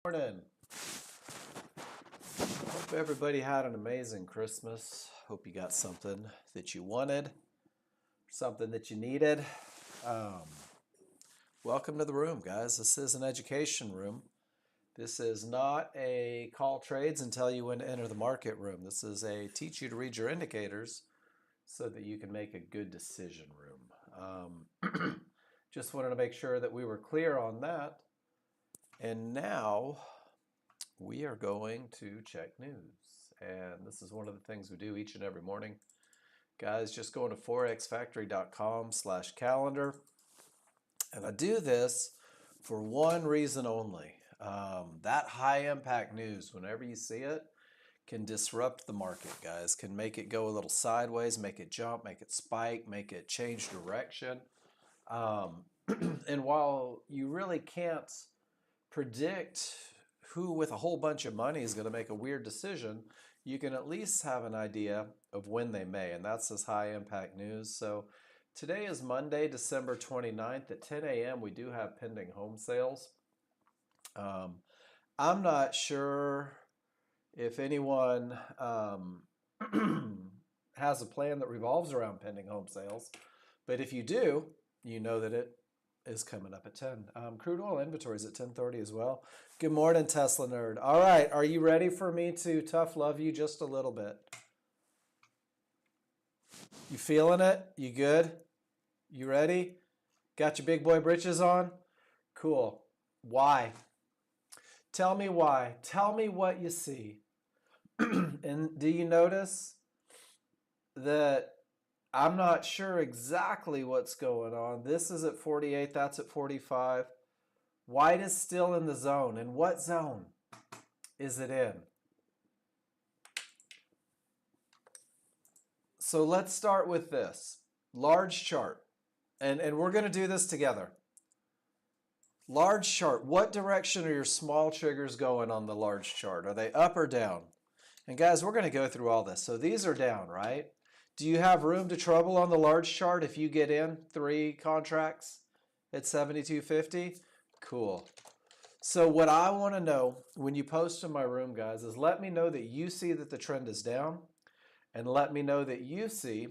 Morning. Hope everybody had an amazing Christmas. Hope you got something that you wanted, something that you needed. Welcome to the room, guys. This is an education room. This is not a call trades and tell you when to enter the market room. This is a teach you to read your indicators so that you can make a good decision room. Just wanted to make sure that we were clear on that. And now we are going to check news. And this is one of the things we do each and every morning. Guys, just go to forexfactory.com/calendar. And I do this for one reason only. That high impact news, whenever you see it, can disrupt the market, guys. Can make it go a little sideways, make it jump, make it spike, make it change direction. And while you really can't predict who with a whole bunch of money is going to make a weird decision, you can at least have an idea of when they may, and that's this high impact news. So today is Monday, December 29th at 10 a.m. We do have pending home sales. I'm not sure if anyone has a plan that revolves around pending home sales, but if you do, you know that it is coming up at 10. Crude oil inventory is at 10:30 as well. Good morning, Tesla nerd. All right, are you ready for me to tough love you just a little bit? You feeling it? You good? You ready? Got your big boy britches on? Cool. Why? Tell me why. Tell me what you see. And do you notice that I'm not sure exactly what's going on? This is at 48, that's at 45. White is still in the zone. And what zone is it in? So let's start with this. Large chart. And we're going to do this together. Large chart. What direction are your small triggers going on the large chart? Are they up or down? And guys, we're going to go through all this. So these are down, right? Do you have room to trouble on the large chart if you get in 3 contracts at 72.50? Cool. So what I want to know when you post in my room, guys, is let me know that you see that the trend is down, and let me know that you see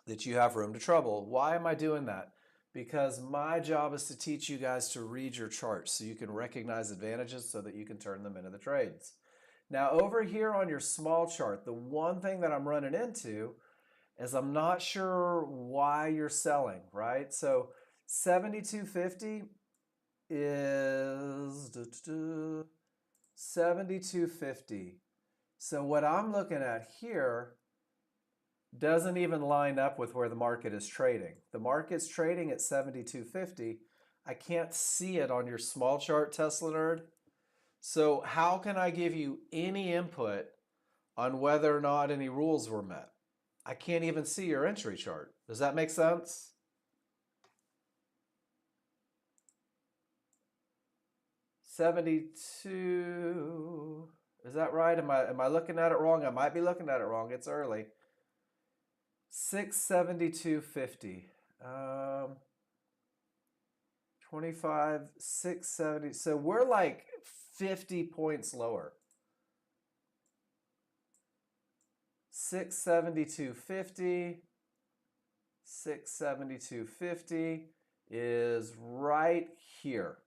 that you have room to trouble. Why am I doing that? Because my job is to teach you guys to read your charts so you can recognize advantages so that you can turn them into the trades. Now over here on your small chart, the one thing that I'm running into is I'm not sure why you're selling, right? So 72.50 is 72.50. So what I'm looking at here doesn't even line up with where the market is trading. The market's trading at 72.50. I can't see it on your small chart, Tesla nerd. So how can I give you any input on whether or not any rules were met? I can't even see your entry chart. Does that make sense? $72. Is that right? Am I looking at it wrong? I might be looking at it wrong. It's early. 672.50. 25, 670. So we're like 50 points lower. 672.50. 672.50 is right here.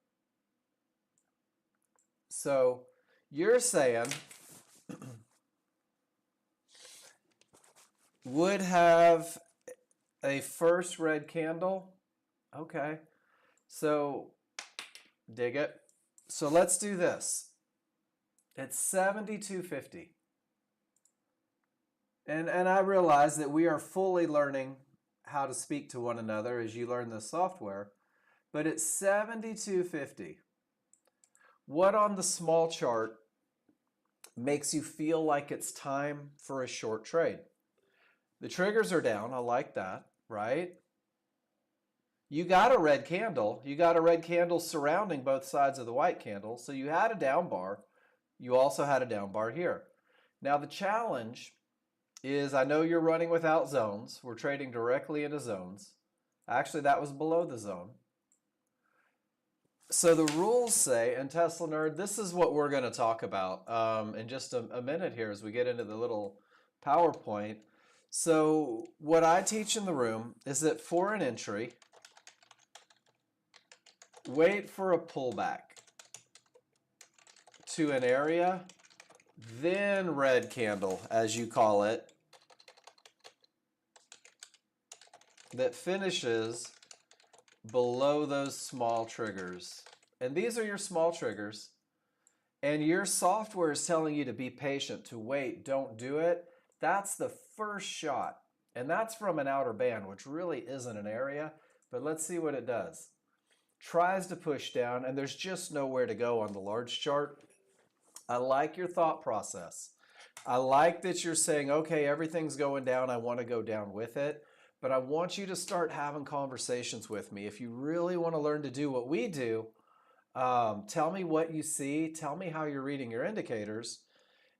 So you're saying would have a first red candle. Okay. So dig it. So let's do this. It's 72.50. And I realize that we are fully learning how to speak to one another as you learn this software. But it's 72.50. What on the small chart makes you feel like it's time for a short trade? The triggers are down. I like that, right? You got a red candle. You got a red candle surrounding both sides of the white candle. So you had a down bar. You also had a down bar here. Now the challenge is, I know you're running without zones. We're trading directly into zones. Actually, that was below the zone. So the rules say, and Tesla Nerd, this is what we're going to talk about in just a minute here as we get into the little PowerPoint. So what I teach in the room is that for an entry, wait for a pullback to an area, then red candle, as you call it, that finishes below those small triggers. And these are your small triggers. And your software is telling you to be patient, to wait, don't do it. That's the first shot. And that's from an outer band, which really isn't an area. But let's see what it does. Tries to push down, and there's just nowhere to go on the large chart. I like your thought process. I like that you're saying, okay, everything's going down. I want to go down with it. But I want you to start having conversations with me. If you really want to learn to do what we do, tell me what you see. Tell me how you're reading your indicators.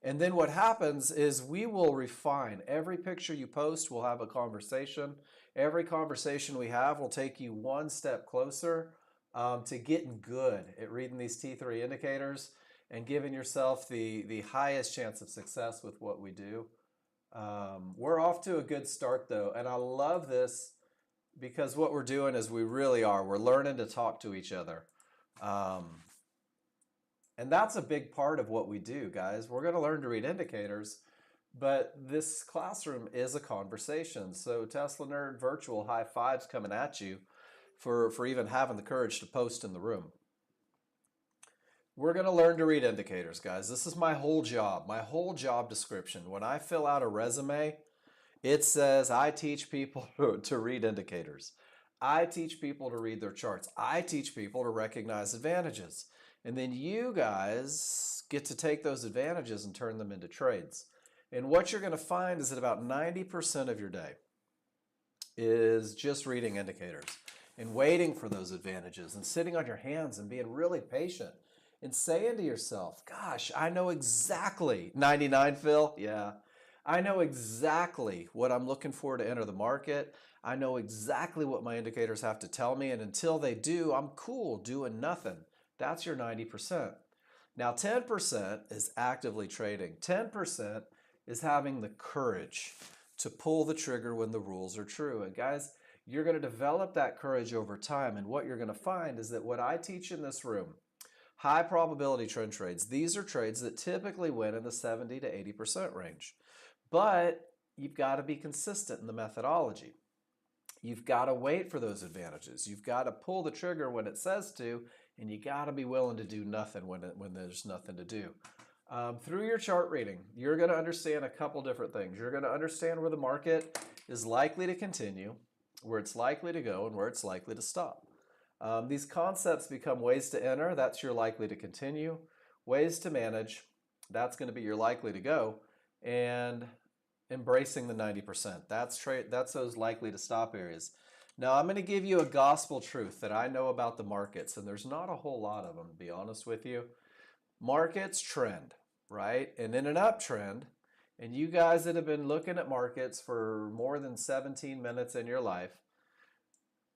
And then what happens is we will refine. Every picture you post, we'll have a conversation. Every conversation we have will take you one step closer to getting good at reading these T3 indicators and giving yourself the highest chance of success with what we do. We're off to a good start though, and I love this because what we're doing is we're learning to talk to each other. And that's a big part of what we do, guys. We're going to learn to read indicators, but this classroom is a conversation. So Tesla Nerd Virtual, high fives coming at you for even having the courage to post in the room. We're going to learn to read indicators, guys. This is my whole job description. When I fill out a resume, it says I teach people to read indicators. I teach people to read their charts. I teach people to recognize advantages. And then you guys get to take those advantages and turn them into trades. And what you're going to find is that about 90% of your day is just reading indicators and waiting for those advantages and sitting on your hands and being really patient and saying to yourself, gosh, I know exactly, 99 Phil, yeah, I know exactly what I'm looking for to enter the market. I know exactly what my indicators have to tell me, and until they do, I'm cool doing nothing. That's your 90%. Now 10% is actively trading. 10% is having the courage to pull the trigger when the rules are true. And guys, you're going to develop that courage over time, and what you're going to find is that what I teach in this room, high probability trend trades, these are trades that typically win in the 70 to 80% range. But you've got to be consistent in the methodology. You've got to wait for those advantages. You've got to pull the trigger when it says to, and you got to be willing to do nothing when there's nothing to do. Through your chart reading, you're going to understand a couple different things. You're going to understand where the market is likely to continue, where it's likely to go, and where it's likely to stop. These concepts become ways to enter. That's your likely to continue. Ways to manage. That's going to be your likely to go. And embracing the 90%. That's those likely to stop areas. Now I'm going to give you a gospel truth that I know about the markets, and there's not a whole lot of them, to be honest with you. Markets trend, right? And in an uptrend, and you guys that have been looking at markets for more than 17 minutes in your life,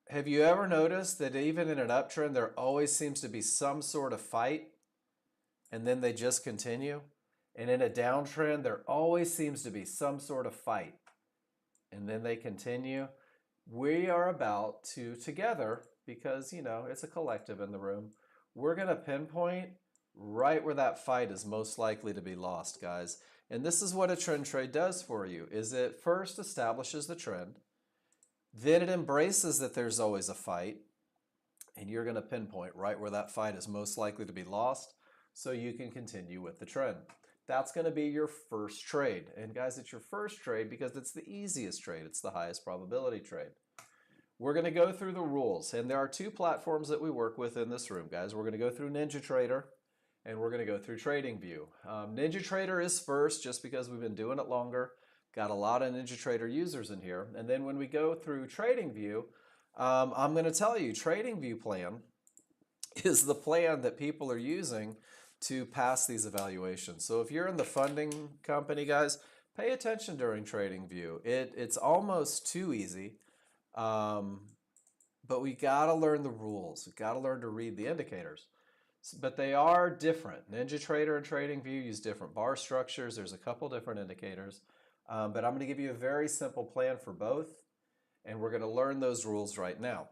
have you ever noticed that even in an uptrend, there always seems to be some sort of fight, and then they just continue? And in a downtrend, there always seems to be some sort of fight, and then they continue. We are about to, together, because, it's a collective in the room, we're going to pinpoint right where that fight is most likely to be lost, guys. And this is what a trend trade does for you, is it first establishes the trend, then it embraces that there's always a fight, and you're going to pinpoint right where that fight is most likely to be lost so you can continue with the trend. That's going to be your first trade. And guys, it's your first trade because it's the easiest trade. It's the highest probability trade. We're going to go through the rules, and there are two platforms that we work with in this room, guys. We're going to go through NinjaTrader, and we're going to go through TradingView. NinjaTrader is first just because we've been doing it longer. Got a lot of NinjaTrader users in here. And then when we go through TradingView, I'm going to tell you, TradingView plan is the plan that people are using to pass these evaluations. So if you're in the funding company, guys, pay attention during TradingView. It's almost too easy, but we got to learn the rules. We got to learn to read the indicators. But they are different. NinjaTrader and TradingView use different bar structures. There's a couple different indicators. But I'm going to give you a very simple plan for both, and we're going to learn those rules right now.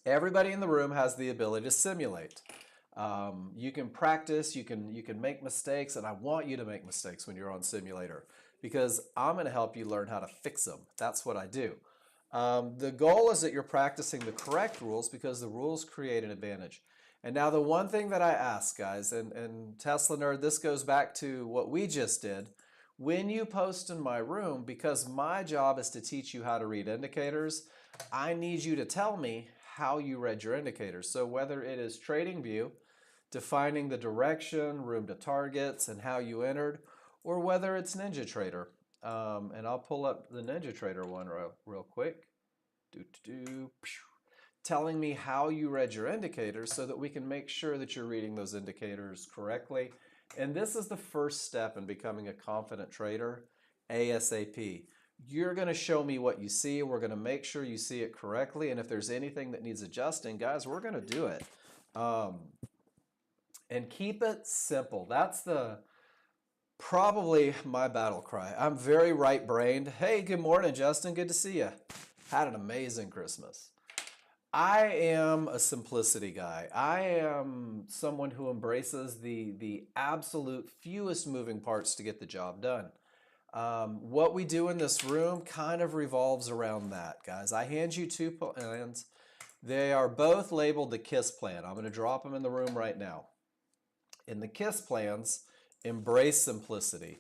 Everybody in the room has the ability to simulate. You can practice, you can make mistakes, and I want you to make mistakes when you're on simulator because I'm going to help you learn how to fix them. That's what I do. The goal is that you're practicing the correct rules because the rules create an advantage. And now the one thing that I ask, guys, and Tesla Nerd, this goes back to what we just did. When you post in my room, because my job is to teach you how to read indicators, I need you to tell me how you read your indicators. So whether it is TradingView, defining the direction, room to targets, and how you entered, or whether it's NinjaTrader. And I'll pull up the NinjaTrader one real quick. Telling me how you read your indicators so that we can make sure that you're reading those indicators correctly. And this is the first step in becoming a confident trader, ASAP. You're going to show me what you see. We're going to make sure you see it correctly. And if there's anything that needs adjusting, guys, we're going to do it. And keep it simple. That's probably my battle cry. I'm very right-brained. Hey, good morning, Justin. Good to see you. Had an amazing Christmas. I am a simplicity guy. I am someone who embraces the absolute fewest moving parts to get the job done. What we do in this room kind of revolves around that, guys. I hand you two plans. They are both labeled the KISS plan. I'm going to drop them in the room right now. In the KISS plans, embrace simplicity.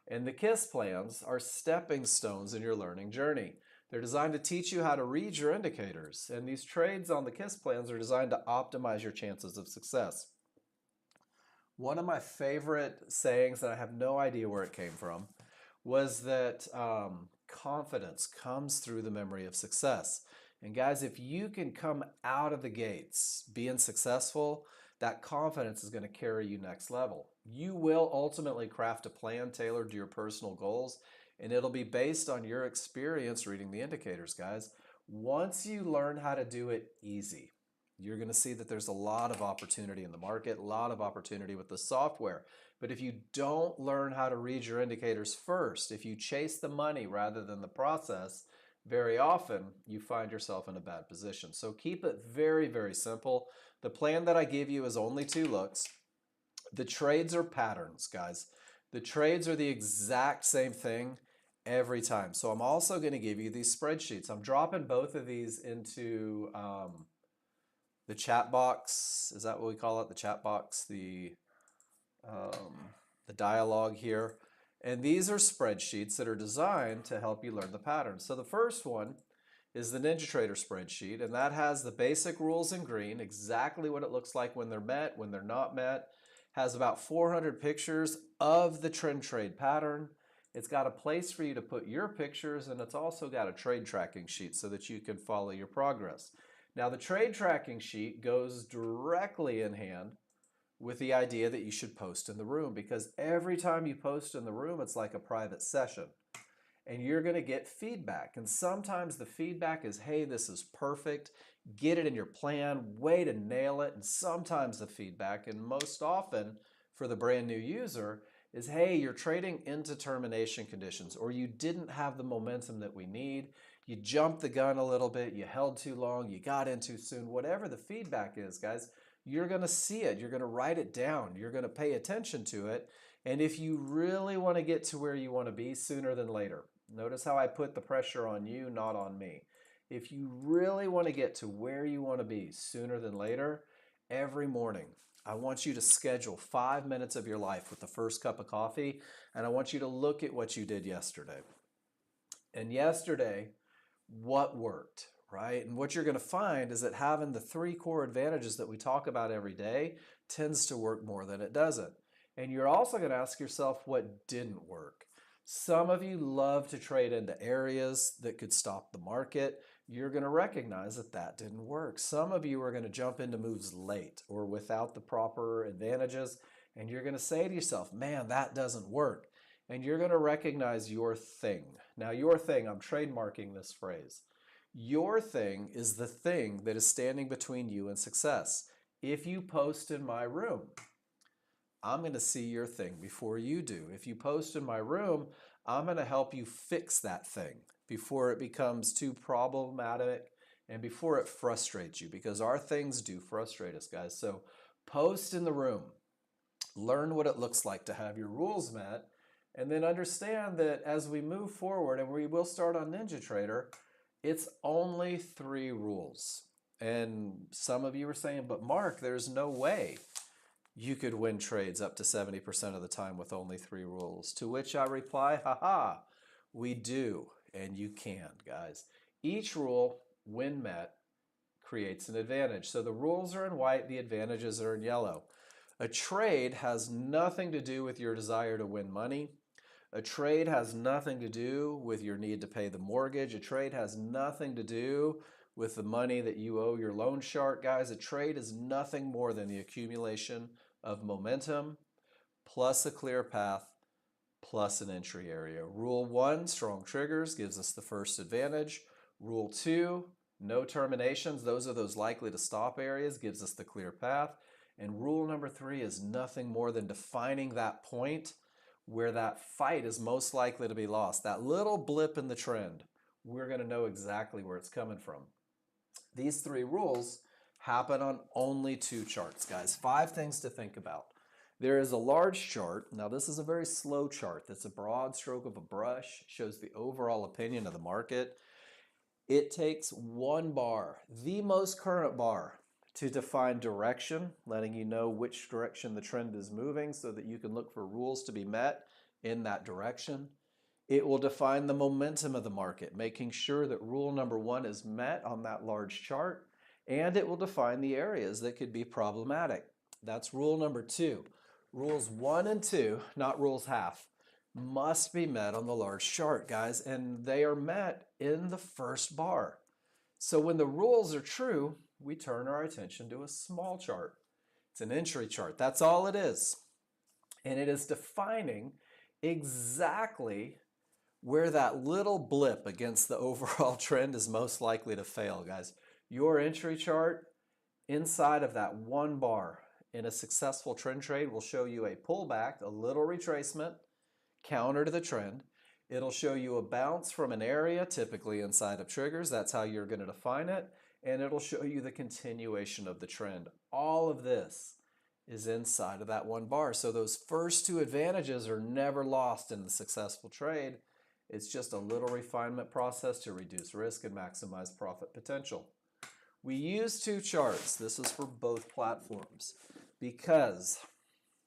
And the KISS plans are stepping stones in your learning journey. They're designed to teach you how to read your indicators. And these trades on the KISS plans are designed to optimize your chances of success. One of my favorite sayings, and I have no idea where it came from, was that confidence comes through the memory of success. And guys, if you can come out of the gates being successful, that confidence is going to carry you next level. You will ultimately craft a plan tailored to your personal goals, and it'll be based on your experience reading the indicators, guys. Once you learn how to do it easy, you're going to see that there's a lot of opportunity in the market, a lot of opportunity with the software. But if you don't learn how to read your indicators first, if you chase the money rather than the process, very often you find yourself in a bad position. So keep it very, very simple. The plan that I give you is only 2 looks. The trades are patterns, guys. The trades are the exact same thing every time. So I'm also going to give you these spreadsheets. I'm dropping both of these into the chat box. Is that what we call it? The chat box, the dialogue here. And these are spreadsheets that are designed to help you learn the patterns. So the first one is the NinjaTrader spreadsheet, and that has the basic rules in green, exactly what it looks like when they're met, when they're not met. Has about 400 pictures of the trend trade pattern. It's got a place for you to put your pictures, and it's also got a trade tracking sheet so that you can follow your progress. Now the trade tracking sheet goes directly in hand with the idea that you should post in the room, because every time you post in the room, it's like a private session. And you're going to get feedback. And sometimes the feedback is, hey, this is perfect. Get it in your plan, way to nail it. And sometimes the feedback, and most often for the brand new user, is, hey, you're trading into termination conditions, or you didn't have the momentum that we need. You jumped the gun a little bit. You held too long. You got in too soon. Whatever the feedback is, guys, you're going to see it. You're going to write it down. You're going to pay attention to it. And if you really want to get to where you want to be sooner than later, notice how I put the pressure on you, not on me. If you really want to get to where you want to be sooner than later, every morning, I want you to schedule 5 minutes of your life with the first cup of coffee, and I want you to look at what you did yesterday. And yesterday, what worked, right? And what you're going to find is that having the 3 core advantages that we talk about every day tends to work more than it doesn't. And you're also going to ask yourself what didn't work. Some of you love to trade into areas that could stop the market. You're going to recognize that that didn't work. Some of you are going to jump into moves late or without the proper advantages, and you're going to say to yourself, man, that doesn't work. And you're going to recognize your thing. Now, your thing, I'm trademarking this phrase. Your thing is the thing that is standing between you and success. If you post in my room, I'm going to see your thing before you do. If you post in my room, I'm going to help you fix that thing before it becomes too problematic and before it frustrates you, because our things do frustrate us, guys. So post in the room, learn what it looks like to have your rules met, and then understand that as we move forward, and we will start on NinjaTrader, it's only 3 rules. And some of you were saying, but Mark, there's no way you could win trades up to 70% of the time with only 3 rules. To which I reply, haha, we do, and you can, guys. Each rule, when met, creates an advantage. So the rules are in white, the advantages are in yellow. A trade has nothing to do with your desire to win money. A trade has nothing to do with your need to pay the mortgage. A trade has nothing to do with the money that you owe your loan shark, guys. A trade is nothing more than the accumulation of momentum plus a clear path plus an entry area. Rule 1, strong triggers, gives us the first advantage. Rule 2, no terminations. Those are those likely to stop areas, gives us the clear path. And rule number 3 is nothing more than defining that point where that fight is most likely to be lost. That little blip in the trend, we're going to know exactly where it's coming from. These 3 rules happen on only 2 charts, guys. 5 things to think about. There is a large chart. Now, this is a very slow chart. That's a broad stroke of a brush, shows the overall opinion of the market. It takes 1 bar, the most current bar, to define direction, letting you know which direction the trend is moving so that you can look for rules to be met in that direction. It will define the momentum of the market, making sure that rule number 1 is met on that large chart, and it will define the areas that could be problematic. That's rule number 2. Rules 1 and 2, not rules half, must be met on the large chart, guys, and they are met in the first bar. So when the rules are true, we turn our attention to a small chart. It's an entry chart. That's all it is. And it is defining exactly where that little blip against the overall trend is most likely to fail, guys. Your entry chart inside of that 1 bar in a successful trend trade will show you a pullback, a little retracement, counter to the trend. It'll show you a bounce from an area, typically inside of triggers. That's how you're going to define it. And it'll show you the continuation of the trend. All of this is inside of that 1 bar. So those first 2 advantages are never lost in the successful trade. It's just a little refinement process to reduce risk and maximize profit potential. We use 2 charts. This is for both platforms because,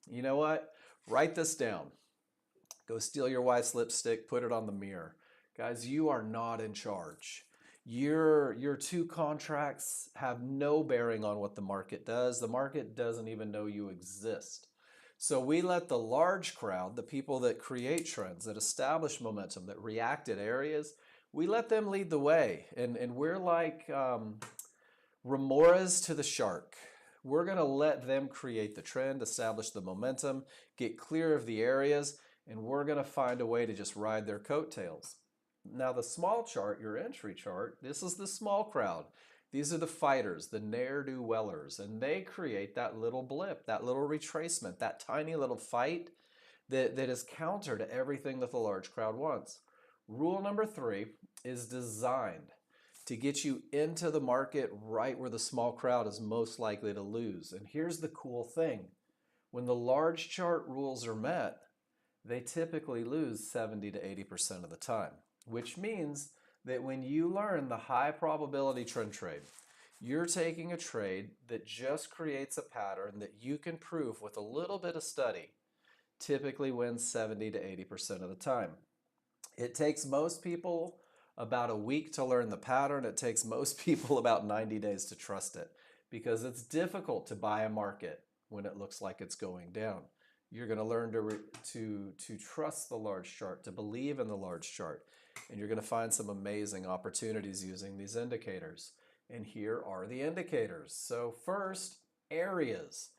you know what? Write this down. Go steal your wife's lipstick, put it on the mirror. Guys, you are not in charge. Your 2 contracts have no bearing on what the market does. The market doesn't even know you exist. So we let the large crowd, the people that create trends, that establish momentum, that react at areas, we let them lead the way. And we're like remoras to the shark. We're going to let them create the trend, establish the momentum, get clear of the areas, and we're going to find a way to just ride their coattails. Now the small chart, your entry chart, this is the small crowd. These are the fighters, the ne'er-do-wellers, and they create that little blip, that little retracement, that tiny little fight that is counter to everything that the large crowd wants. Rule number 3 is designed to get you into the market right where the small crowd is most likely to lose. And here's the cool thing. When the large chart rules are met, they typically lose 70 to 80% of the time, which means that when you learn the high probability trend trade, you're taking a trade that just creates a pattern that you can prove with a little bit of study, typically wins 70 to 80% of the time. It takes most people about a week to learn the pattern. It takes most people about 90 days to trust it because it's difficult to buy a market when it looks like it's going down. You're going to learn to trust the large chart, to believe in the large chart, and you're going to find some amazing opportunities using these indicators. And here are the indicators. So first, areas.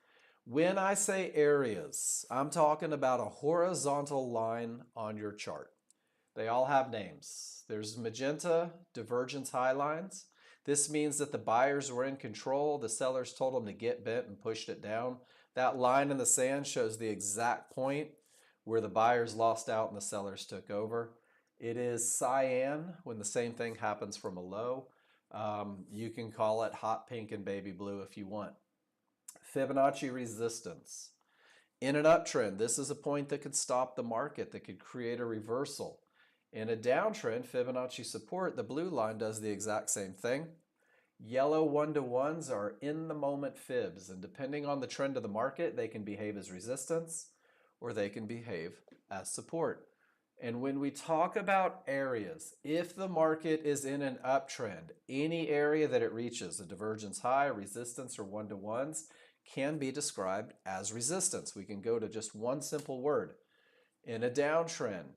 When I say areas, I'm talking about a horizontal line on your chart. They all have names. There's magenta divergence high lines. This means that the buyers were in control. The sellers told them to get bent and pushed it down. That line in the sand shows the exact point where the buyers lost out and the sellers took over. It is cyan when the same thing happens from a low. You can call it hot pink and baby blue if you want. Fibonacci resistance. In an uptrend, this is a point that could stop the market, that could create a reversal. In a downtrend, Fibonacci support, the blue line does the exact same thing. Yellow one-to-ones are in the moment fibs, and depending on the trend of the market, they can behave as resistance or they can behave as support. And when we talk about areas, if the market is in an uptrend, any area that it reaches, a divergence high, resistance, or one-to-ones, can be described as resistance. We can go to just one simple word. In a downtrend,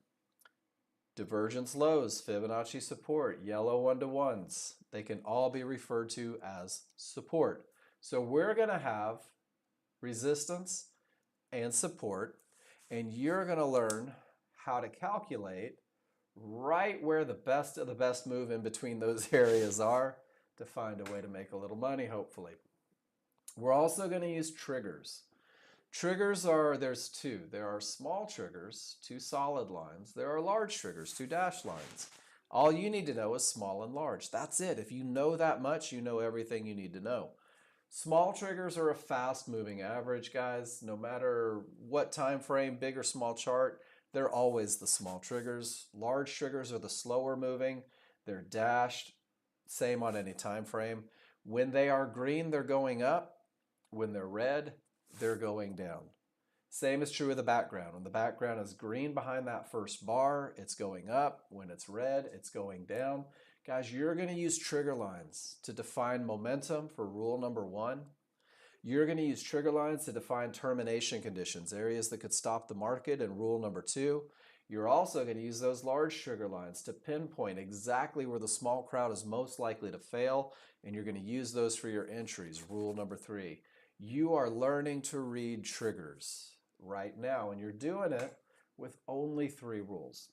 divergence lows, Fibonacci support, yellow one-to-ones, they can all be referred to as support. So we're going to have resistance and support, and you're going to learn how to calculate right where the best of the best move in between those areas are to find a way to make a little money, hopefully. We're also going to use triggers. Triggers there's two. There are small triggers, two solid lines. There are large triggers, two dashed lines. All you need to know is small and large. That's it. If you know that much, you know everything you need to know. Small triggers are a fast moving average, guys. No matter what time frame, big or small chart, they're always the small triggers. Large triggers are the slower moving. They're dashed, same on any time frame. When they are green, they're going up. When they're red, they're going down. Same is true of the background. When the background is green behind that first bar, it's going up. When it's red, it's going down. Guys, you're going to use trigger lines to define momentum for rule number 1. You're going to use trigger lines to define termination conditions, areas that could stop the market, in rule number 2. You're also going to use those large trigger lines to pinpoint exactly where the small crowd is most likely to fail, and you're going to use those for your entries, rule number 3. You are learning to read triggers right now, and you're doing it with only 3 rules.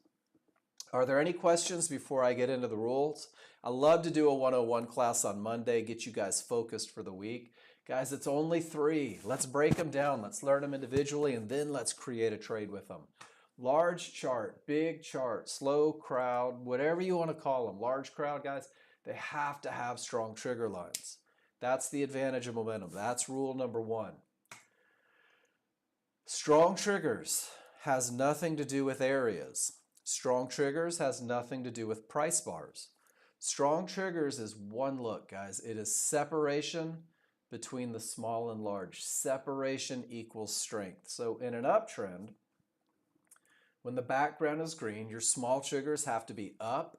Are there any questions before I get into the rules? I love to do a 101 class on Monday, get you guys focused for the week. Guys, it's only 3. Let's break them down. Let's learn them individually, and then let's create a trade with them. Large chart, big chart, slow crowd, whatever you want to call them. Large crowd, guys, they have to have strong trigger lines. That's the advantage of momentum. That's rule number 1. Strong triggers has nothing to do with areas. Strong triggers has nothing to do with price bars. Strong triggers is one look, guys. It is separation between the small and large. Separation equals strength. So in an uptrend, when the background is green, your small triggers have to be up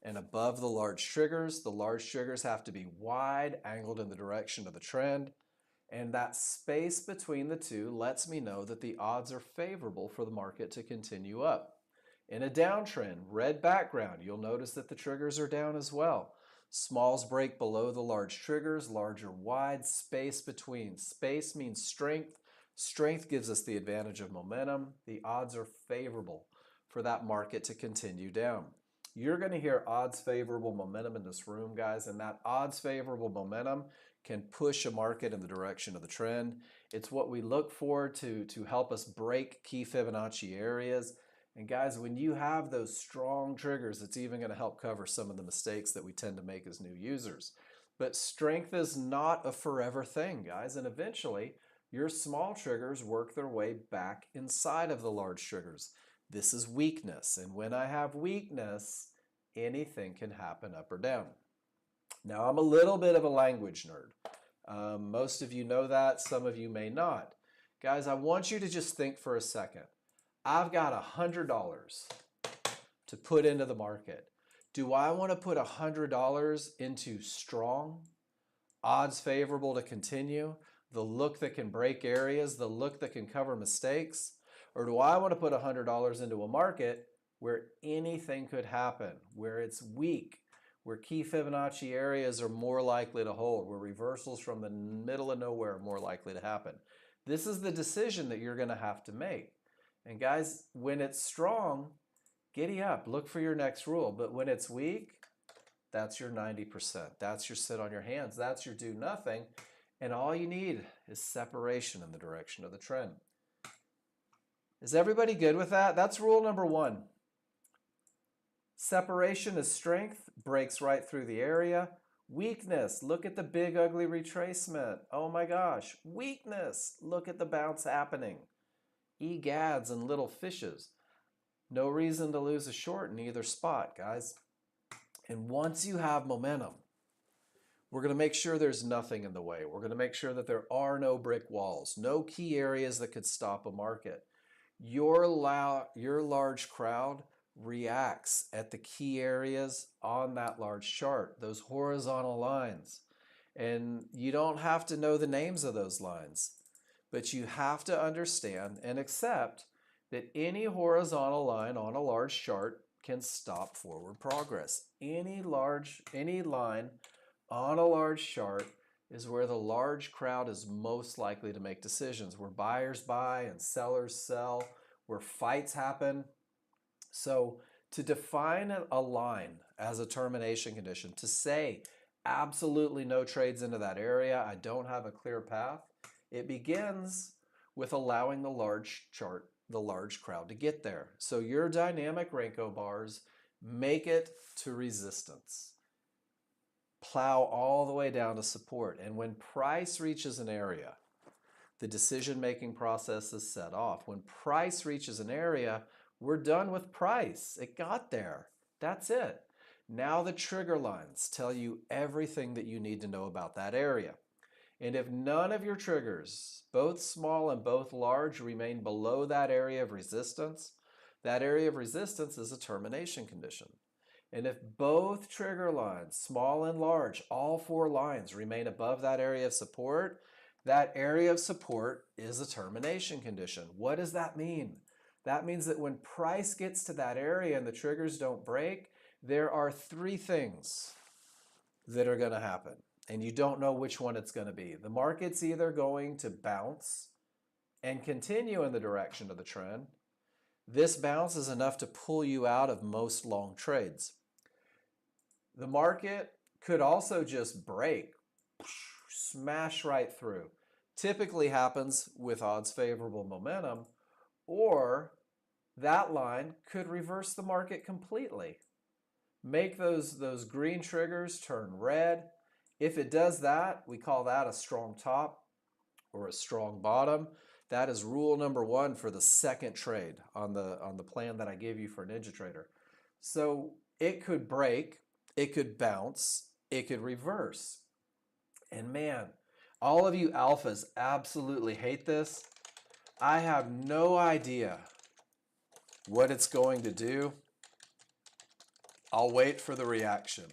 and above the large triggers. The large triggers have to be wide, angled in the direction of the trend. And that space between the two lets me know that the odds are favorable for the market to continue up. In a downtrend, red background, you'll notice that the triggers are down as well. Smalls break below the large triggers, large or wide, space between. Space means strength. Strength gives us the advantage of momentum. The odds are favorable for that market to continue down. You're going to hear odds favorable momentum in this room, guys, and that odds favorable momentum can push a market in the direction of the trend. It's what we look for to help us break key Fibonacci areas. And guys, when you have those strong triggers, it's even going to help cover some of the mistakes that we tend to make as new users. But strength is not a forever thing, guys, and eventually your small triggers work their way back inside of the large triggers. This is weakness, and when I have weakness, anything can happen up or down. Now, I'm a little bit of a language nerd. Most of you know that, some of you may not. Guys, I want you to just think for a second. I've got $100 to put into the market. Do I want to put $100 into strong, odds favorable to continue, the look that can break areas, the look that can cover mistakes? Or do I want to put $100 into a market where anything could happen, where it's weak, where key Fibonacci areas are more likely to hold, where reversals from the middle of nowhere are more likely to happen? This is the decision that you're going to have to make. And guys, when it's strong, giddy up, look for your next rule. But when it's weak, that's your 90%. That's your sit on your hands. That's your do nothing. And all you need is separation in the direction of the trend. Is everybody good with that? That's rule number one. Separation is strength, breaks right through the area. Weakness, look at the big ugly retracement. Oh my gosh. Weakness, look at the bounce happening. Egads and little fishes. No reason to lose a short in either spot, guys. And once you have momentum, we're going to make sure there's nothing in the way. We're going to make sure that there are no brick walls, no key areas that could stop a market. Your large crowd reacts at the key areas on that large chart, those horizontal lines. And you don't have to know the names of those lines, but you have to understand and accept that any horizontal line on a large chart can stop forward progress. Any line on a large chart is where the large crowd is most likely to make decisions, where buyers buy and sellers sell, where fights happen. So to define a line as a termination condition, to say absolutely no trades into that area, I don't have a clear path, it begins with allowing the large crowd to get there. So your dynamic Renko bars make it to resistance. Plow all the way down to support. And when price reaches an area, the decision-making process is set off. When price reaches an area, we're done with price. It got there. That's it. Now the trigger lines tell you everything that you need to know about that area. And if none of your triggers, both small and both large, remain below that area of resistance is a termination condition. And if both trigger lines, small and large, all four lines remain above that area of support is a termination condition. What does that mean? That means that when price gets to that area and the triggers don't break, there are three things that are going to happen. And you don't know which one it's going to be. The market's either going to bounce and continue in the direction of the trend. This bounce is enough to pull you out of most long trades. The market could also just break, smash right through. Typically happens with odds favorable momentum, or that line could reverse the market completely. Make those green triggers turn red. If it does that, we call that a strong top or a strong bottom. That is rule number one for the second trade on the plan that I gave you for NinjaTrader. So it could break, it could bounce, it could reverse. And man, all of you alphas absolutely hate this. I have no idea what it's going to do. I'll wait for the reaction.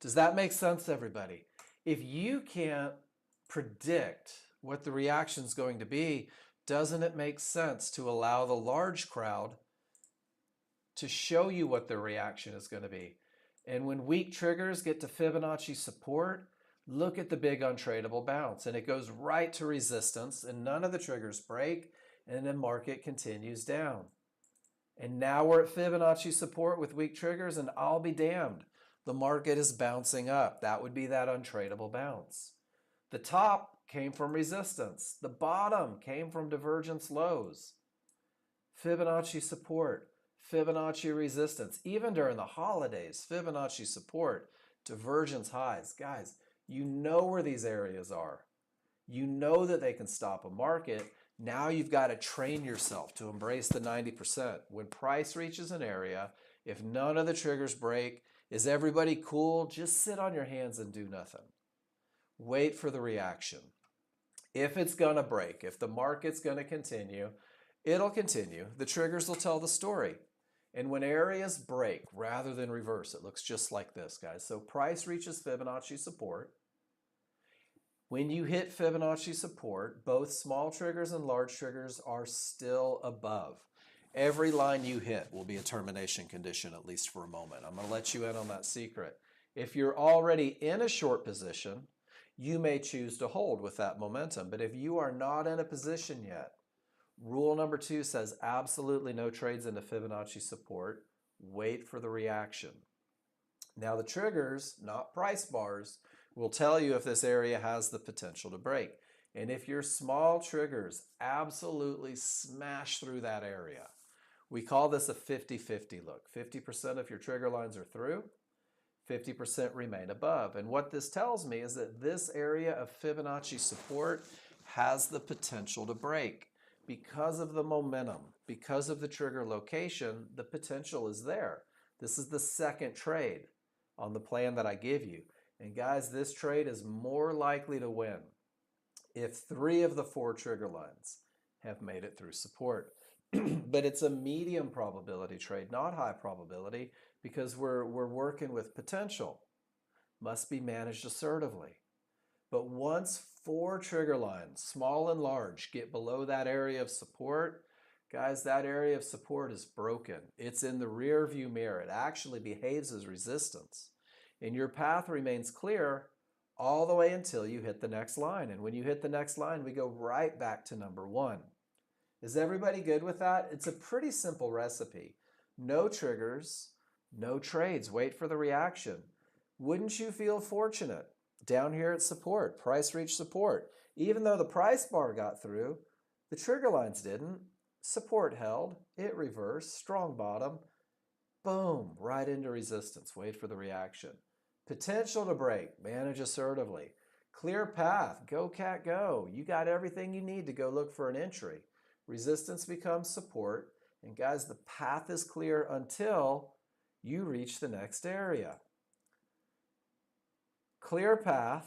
Does that make sense, everybody? If you can't predict what the reaction is going to be, doesn't it make sense to allow the large crowd to show you what the reaction is going to be? And when weak triggers get to Fibonacci support, look at the big untradeable bounce, and it goes right to resistance, and none of the triggers break, and the market continues down. And now we're at Fibonacci support with weak triggers, and I'll be damned. The market is bouncing up. That would be that untradeable bounce. The top came from resistance. The bottom came from divergence lows. Fibonacci support, Fibonacci resistance. Even during the holidays, Fibonacci support, divergence highs. Guys, you know where these areas are. You know that they can stop a market. Now you've got to train yourself to embrace the 90%. When price reaches an area, if none of the triggers break, is everybody cool? Just sit on your hands and do nothing. Wait for the reaction. If it's going to break, if the market's going to continue, it'll continue. The triggers will tell the story. And when areas break rather than reverse, it looks just like this, guys. So price reaches Fibonacci support. When you hit Fibonacci support, both small triggers and large triggers are still above. Every line you hit will be a termination condition, at least for a moment. I'm going to let you in on that secret. If you're already in a short position, you may choose to hold with that momentum. But if you are not in a position yet, Rule number 2 says absolutely no trades into Fibonacci support. Wait for the reaction. Now the triggers, not price bars, will tell you if this area has the potential to break. And if your small triggers absolutely smash through that area, we call this a 50-50 look. 50% of your trigger lines are through, 50% remain above. And what this tells me is that this area of Fibonacci support has the potential to break. Because of the momentum, because of the trigger location, the potential is there. This is the second trade on the plan that I give you. And guys, this trade is more likely to win if 3 of the 4 trigger lines have made it through support. But it's a medium probability trade, not high probability, because we're working with potential. Must be managed assertively. But once 4 trigger lines, small and large, get below that area of support, guys, that area of support is broken. It's in the rear view mirror. It actually behaves as resistance. And your path remains clear all the way until you hit the next line. And when you hit the next line, we go right back to number 1. Is everybody good with that? It's a pretty simple recipe. No triggers, no trades. Wait for the reaction. Wouldn't you feel fortunate? Down here at support, price reached support. Even though the price bar got through, the trigger lines didn't. Support held, it reversed, strong bottom. Boom, right into resistance. Wait for the reaction. Potential to break, manage assertively. Clear path, go cat go. You got everything you need to go look for an entry. Resistance becomes support, and guys, the path is clear until you reach the next area. Clear path,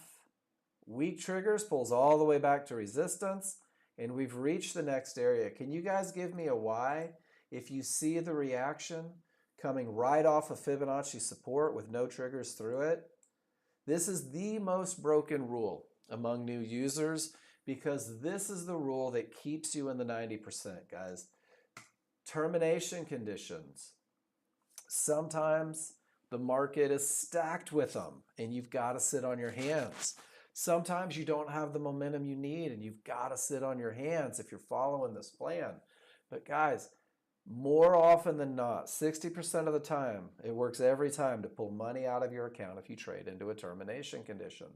weak triggers, pulls all the way back to resistance, and we've reached the next area. Can you guys give me a why if you see the reaction coming right off of Fibonacci support with no triggers through it? This is the most broken rule among new users because this is the rule that keeps you in the 90%, guys. Termination conditions. Sometimes the market is stacked with them and you've got to sit on your hands. Sometimes you don't have the momentum you need and you've got to sit on your hands if you're following this plan. But guys, more often than not, 60% of the time, it works every time to pull money out of your account if you trade into a termination condition.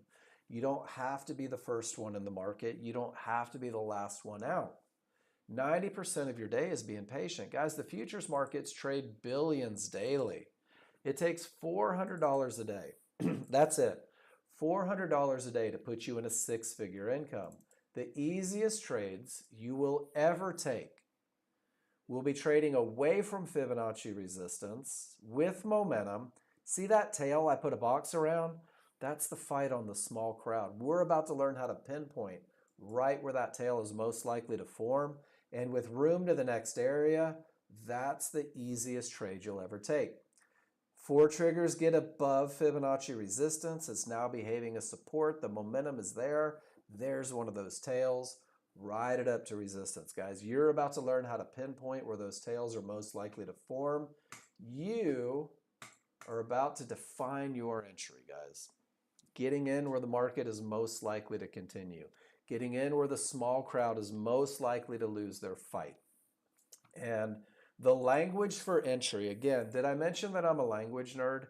You don't have to be the first one in the market. You don't have to be the last one out. 90% of your day is being patient. Guys, the futures markets trade billions daily. It takes $400 a day. That's it. $400 a day to put you in a 6-figure income. The easiest trades you will ever take will be trading away from Fibonacci resistance with momentum. See that tail I put a box around? That's the fight on the small crowd. We're about to learn how to pinpoint right where that tail is most likely to form. And with room to the next area, that's the easiest trade you'll ever take. 4 triggers get above Fibonacci resistance. It's now behaving as support. The momentum is there. There's one of those tails. Ride it up to resistance, guys. You're about to learn how to pinpoint where those tails are most likely to form. You are about to define your entry, guys. Getting in where the market is most likely to continue. Getting in where the small crowd is most likely to lose their fight. And the language for entry, again, did I mention that I'm a language nerd?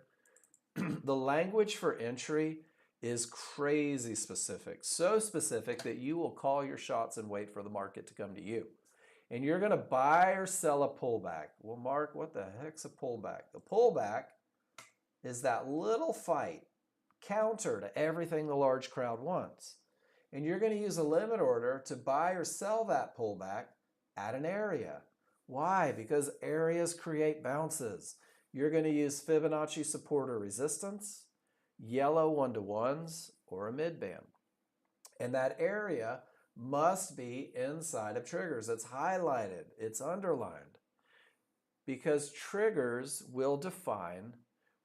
The language for entry is crazy specific. So specific that you will call your shots and wait for the market to come to you. And you're going to buy or sell a pullback. Well, Mark, what the heck's a pullback? The pullback is that little fight counter to everything the large crowd wants. And you're going to use a limit order to buy or sell that pullback at an area. Why? Because areas create bounces. You're going to use Fibonacci support or resistance, yellow 1-to-1s, or a mid-band. And that area must be inside of triggers. It's highlighted. It's underlined. Because triggers will define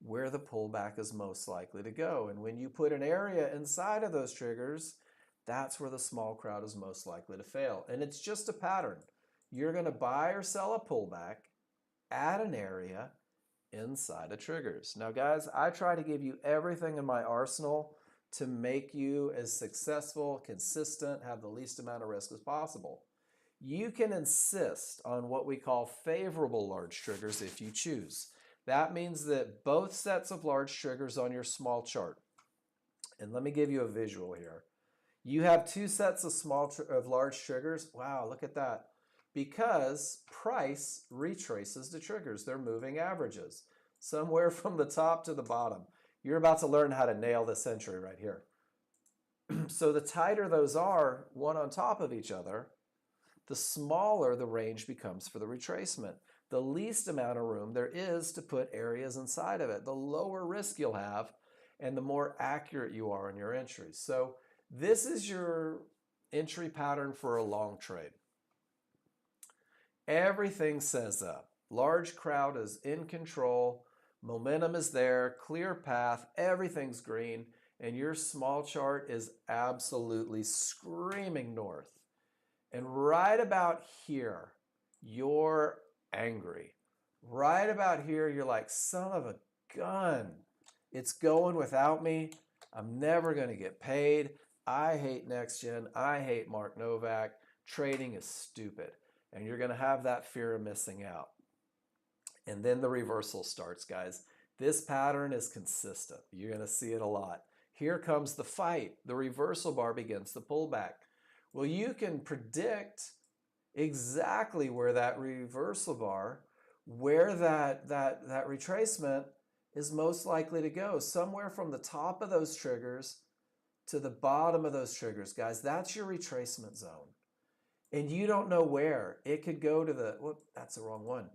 where the pullback is most likely to go. And when you put an area inside of those triggers, that's where the small crowd is most likely to fail. And it's just a pattern. You're going to buy or sell a pullback at an area inside of triggers. Now, guys, I try to give you everything in my arsenal to make you as successful, consistent, have the least amount of risk as possible. You can insist on what we call favorable large triggers if you choose. That means that both sets of large triggers on your small chart, and let me give you a visual here. You have two sets of large triggers. Wow, look at that. Because price retraces the triggers. They're moving averages, somewhere from the top to the bottom. You're about to learn how to nail this entry right here. So the tighter those are, one on top of each other, the smaller the range becomes for the retracement. The least amount of room there is to put areas inside of it, the lower risk you'll have and the more accurate you are in your entries. So this is your entry pattern for a long trade. Everything says up. Large crowd is in control. Momentum is there, clear path, everything's green, and your small chart is absolutely screaming north. And right about here, you're angry. Right about here, you're like, son of a gun. It's going without me. I'm never going to get paid. I hate Nexgen. I hate Mark Novak. Trading is stupid. And you're going to have that fear of missing out. And then the reversal starts, guys. This pattern is consistent. You're going to see it a lot. Here comes the fight. The reversal bar begins to pull back. Well, you can predict exactly where that reversal bar, where that retracement is most likely to go. Somewhere from the top of those triggers to the bottom of those triggers, guys. That's your retracement zone. And you don't know where. It could go to the, whoop, that's the wrong one.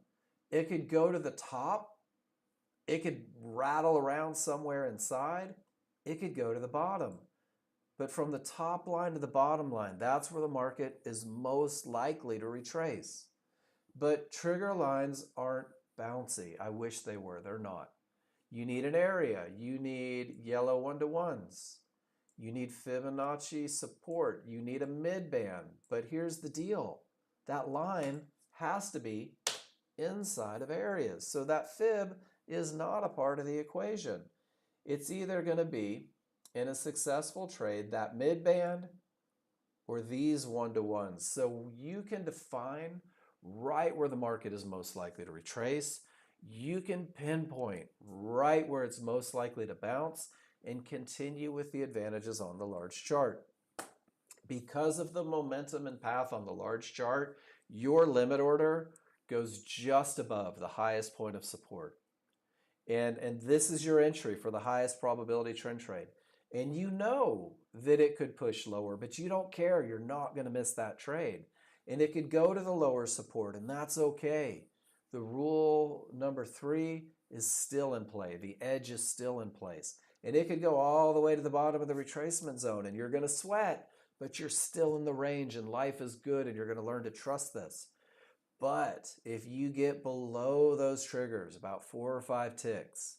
It could go to the top. It could rattle around somewhere inside. It could go to the bottom. But from the top line to the bottom line, that's where the market is most likely to retrace. But trigger lines aren't bouncy. I wish they were. They're not. You need an area. You need yellow 1-to-1s. You need Fibonacci support. You need a mid-band. But here's the deal. That line has to be inside of areas. So that fib is not a part of the equation. It's either going to be, in a successful trade, that mid-band or these 1-to-1s. So you can define right where the market is most likely to retrace. You can pinpoint right where it's most likely to bounce and continue with the advantages on the large chart. Because of the momentum and path on the large chart, your limit order goes just above the highest point of support. And this is your entry for the highest probability trend trade. And you know that it could push lower, but you don't care. You're not going to miss that trade. And it could go to the lower support, and that's okay. The rule number 3 is still in play. The edge is still in place. And it could go all the way to the bottom of the retracement zone, and you're going to sweat, but you're still in the range, and life is good, and you're going to learn to trust this. But if you get below those triggers, about 4 or 5 ticks,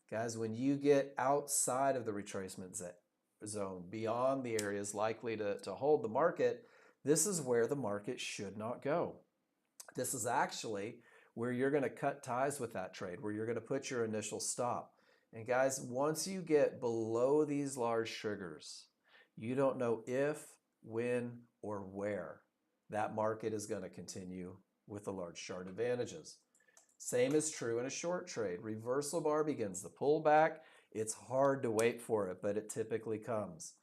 guys, when you get outside of the retracement zone, beyond the areas likely to hold the market, this is where the market should not go. This is actually where you're going to cut ties with that trade, where you're going to put your initial stop. And guys, once you get below these large triggers, you don't know if, when, or where that market is going to continue with the large chart advantages. Same is true in a short trade. Reversal bar begins the pullback. It's hard to wait for it, but it typically comes.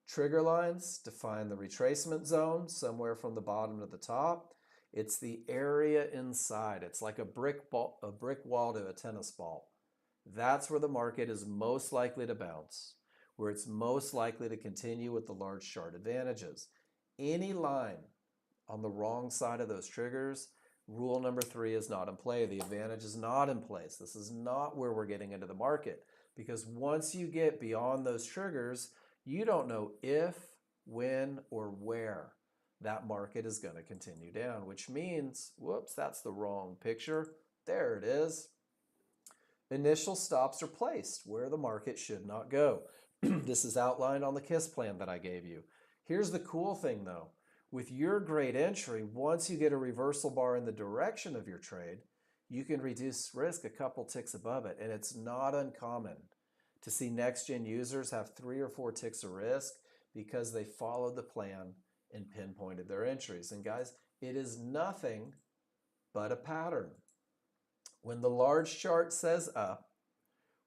Trigger lines define the retracement zone somewhere from the bottom to the top. It's the area inside. It's like a brick wall to a tennis ball. That's where the market is most likely to bounce, where it's most likely to continue with the large chart advantages. Any line on the wrong side of those triggers, rule number 3 is not in play. The advantage is not in place. This is not where we're getting into the market, because once you get beyond those triggers, you don't know if, when, or where that market is going to continue down, which means, whoops, that's the wrong picture. There it is. Initial stops are placed where the market should not go. This is outlined on the KISS plan that I gave you. Here's the cool thing though. With your great entry, once you get a reversal bar in the direction of your trade, you can reduce risk a couple ticks above it. And it's not uncommon to see Nexgen users have 3 or 4 ticks of risk because they followed the plan and pinpointed their entries. And guys, It is nothing but a pattern. When the large chart says up,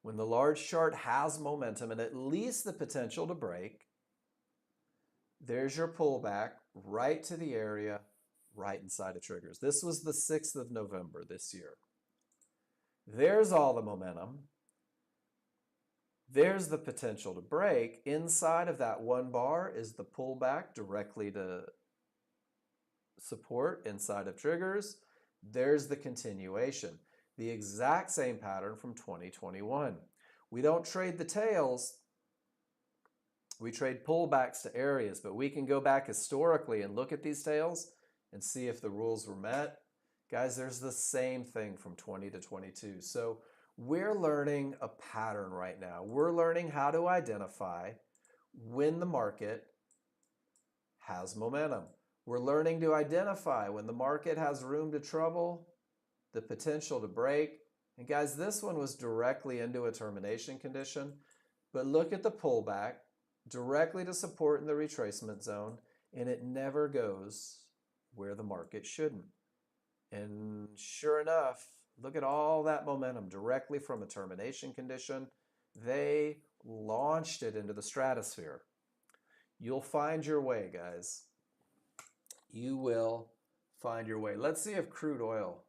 when the large chart has momentum and at least the potential to break, there's your pullback right to the area right inside of triggers. This was the 6th of November this year. There's all the momentum. There's the potential to break. Inside of that one bar is the pullback directly to support inside of triggers. There's the continuation. The exact same pattern from 2021. We don't trade the tails. We trade pullbacks to areas, but we can go back historically and look at these tails and see if the rules were met. Guys, there's the same thing from 20 to 22. So we're learning a pattern right now. We're learning how to identify when the market has momentum. We're learning to identify when the market has room to trouble, the potential to break. And guys, this one was directly into a termination condition, but look at the pullback directly to support in the retracement zone, and it never goes where the market shouldn't. And sure enough, look at all that momentum directly from a termination condition. They launched it into the stratosphere. You'll find your way, guys. You will find your way. Let's see if crude oil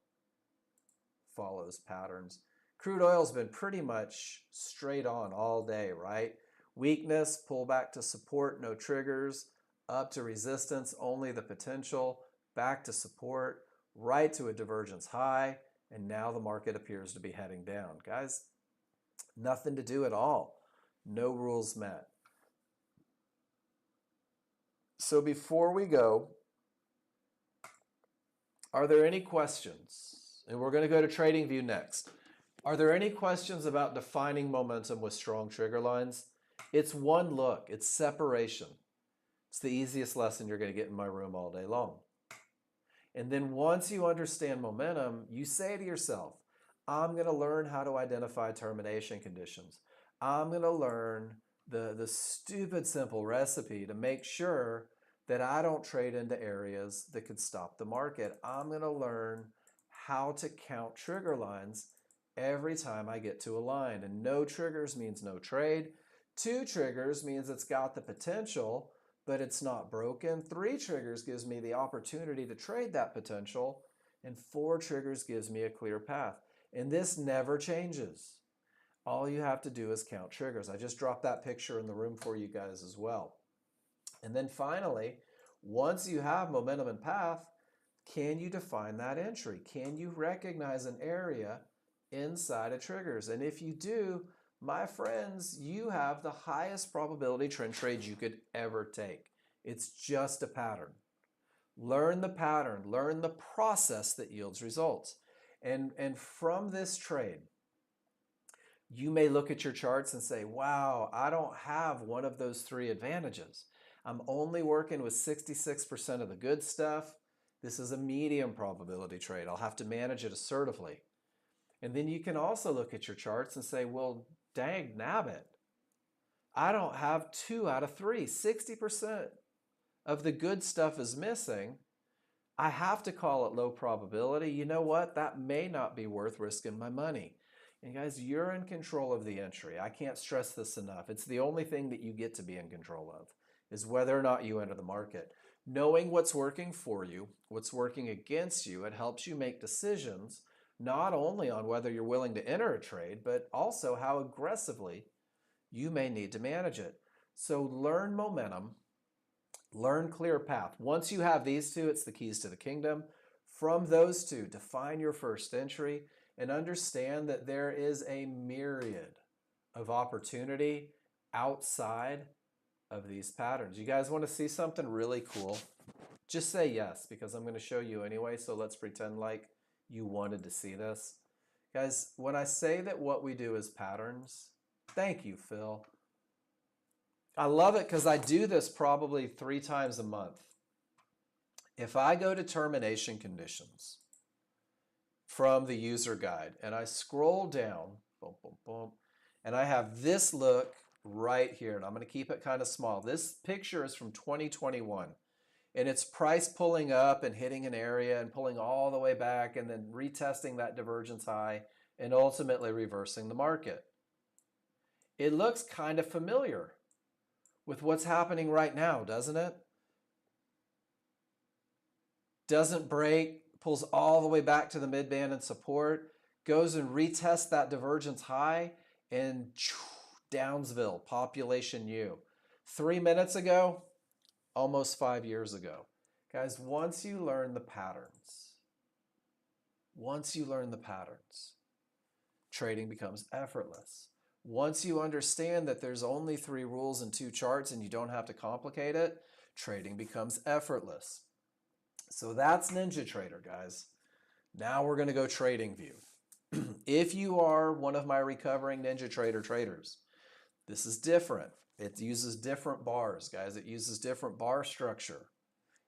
follows patterns. Crude oil's been pretty much straight on all day, right? Weakness, pull back to support, no triggers, up to resistance, only the potential, back to support, right to a divergence high, and now the market appears to be heading down. Guys, nothing to do at all. No rules met. So before we go, are there any questions? And we're going to go to TradingView next. Are there any questions about defining momentum with strong trigger lines? It's one look. It's separation. It's the easiest lesson you're going to get in my room all day long. And then once you understand momentum, you say to yourself, I'm going to learn how to identify termination conditions. I'm going to learn the stupid simple recipe to make sure that I don't trade into areas that could stop the market. I'm going to learn how to count trigger lines every time I get to a line. And no triggers means no trade. 2 triggers means it's got the potential, but it's not broken. 3 triggers gives me the opportunity to trade that potential. And 4 triggers gives me a clear path. And this never changes. All you have to do is count triggers. I just dropped that picture in the room for you guys as well. And then finally, once you have momentum and path, can you define that entry? Can you recognize an area inside of triggers? And if you do, my friends, you have the highest probability trend trade you could ever take. It's just a pattern. Learn the pattern, learn the process that yields results. And from this trade, you may look at your charts and say, wow, I don't have one of those 3 advantages. I'm only working with 66% of the good stuff. This is a medium probability trade. I'll have to manage it assertively. And then you can also look at your charts and say, well, dang nabbit, I don't have 2 out of 3. 60% of the good stuff is missing. I have to call it low probability. You know what? That may not be worth risking my money. And guys, you're in control of the entry. I can't stress this enough. It's the only thing that you get to be in control of, is whether or not you enter the market. Knowing what's working for you, what's working against you, it helps you make decisions not only on whether you're willing to enter a trade, but also how aggressively you may need to manage it. So learn momentum, learn clear path. Once you have these 2, it's the keys to the kingdom. From those 2, define your first entry and understand that there is a myriad of opportunity outside of these patterns. You guys want to see something really cool? Just say yes, because I'm going to show you anyway, so let's pretend like you wanted to see this. Guys, when I say that what we do is patterns, thank you, Phil. I love it because I do this probably 3 times a month. If I go to termination conditions from the user guide and I scroll down, boom, boom, boom, and I have this look right here, and I'm going to keep it kind of small. This picture is from 2021. and it's price pulling up and hitting an area and pulling all the way back and then retesting that divergence high and ultimately reversing the market. It looks kind of familiar with what's happening right now, doesn't it? Doesn't break, pulls all the way back to the midband and support, goes and retests that divergence high, and Downsville, population U. 3 minutes ago, almost 5 years ago. Guys, once you learn the patterns, trading becomes effortless. Once you understand that there's only 3 rules and 2 charts and you don't have to complicate it, trading becomes effortless. So that's NinjaTrader, guys. Now we're going to go TradingView. If you are one of my recovering NinjaTrader traders, this is different. It uses different bars, guys. It uses different bar structure.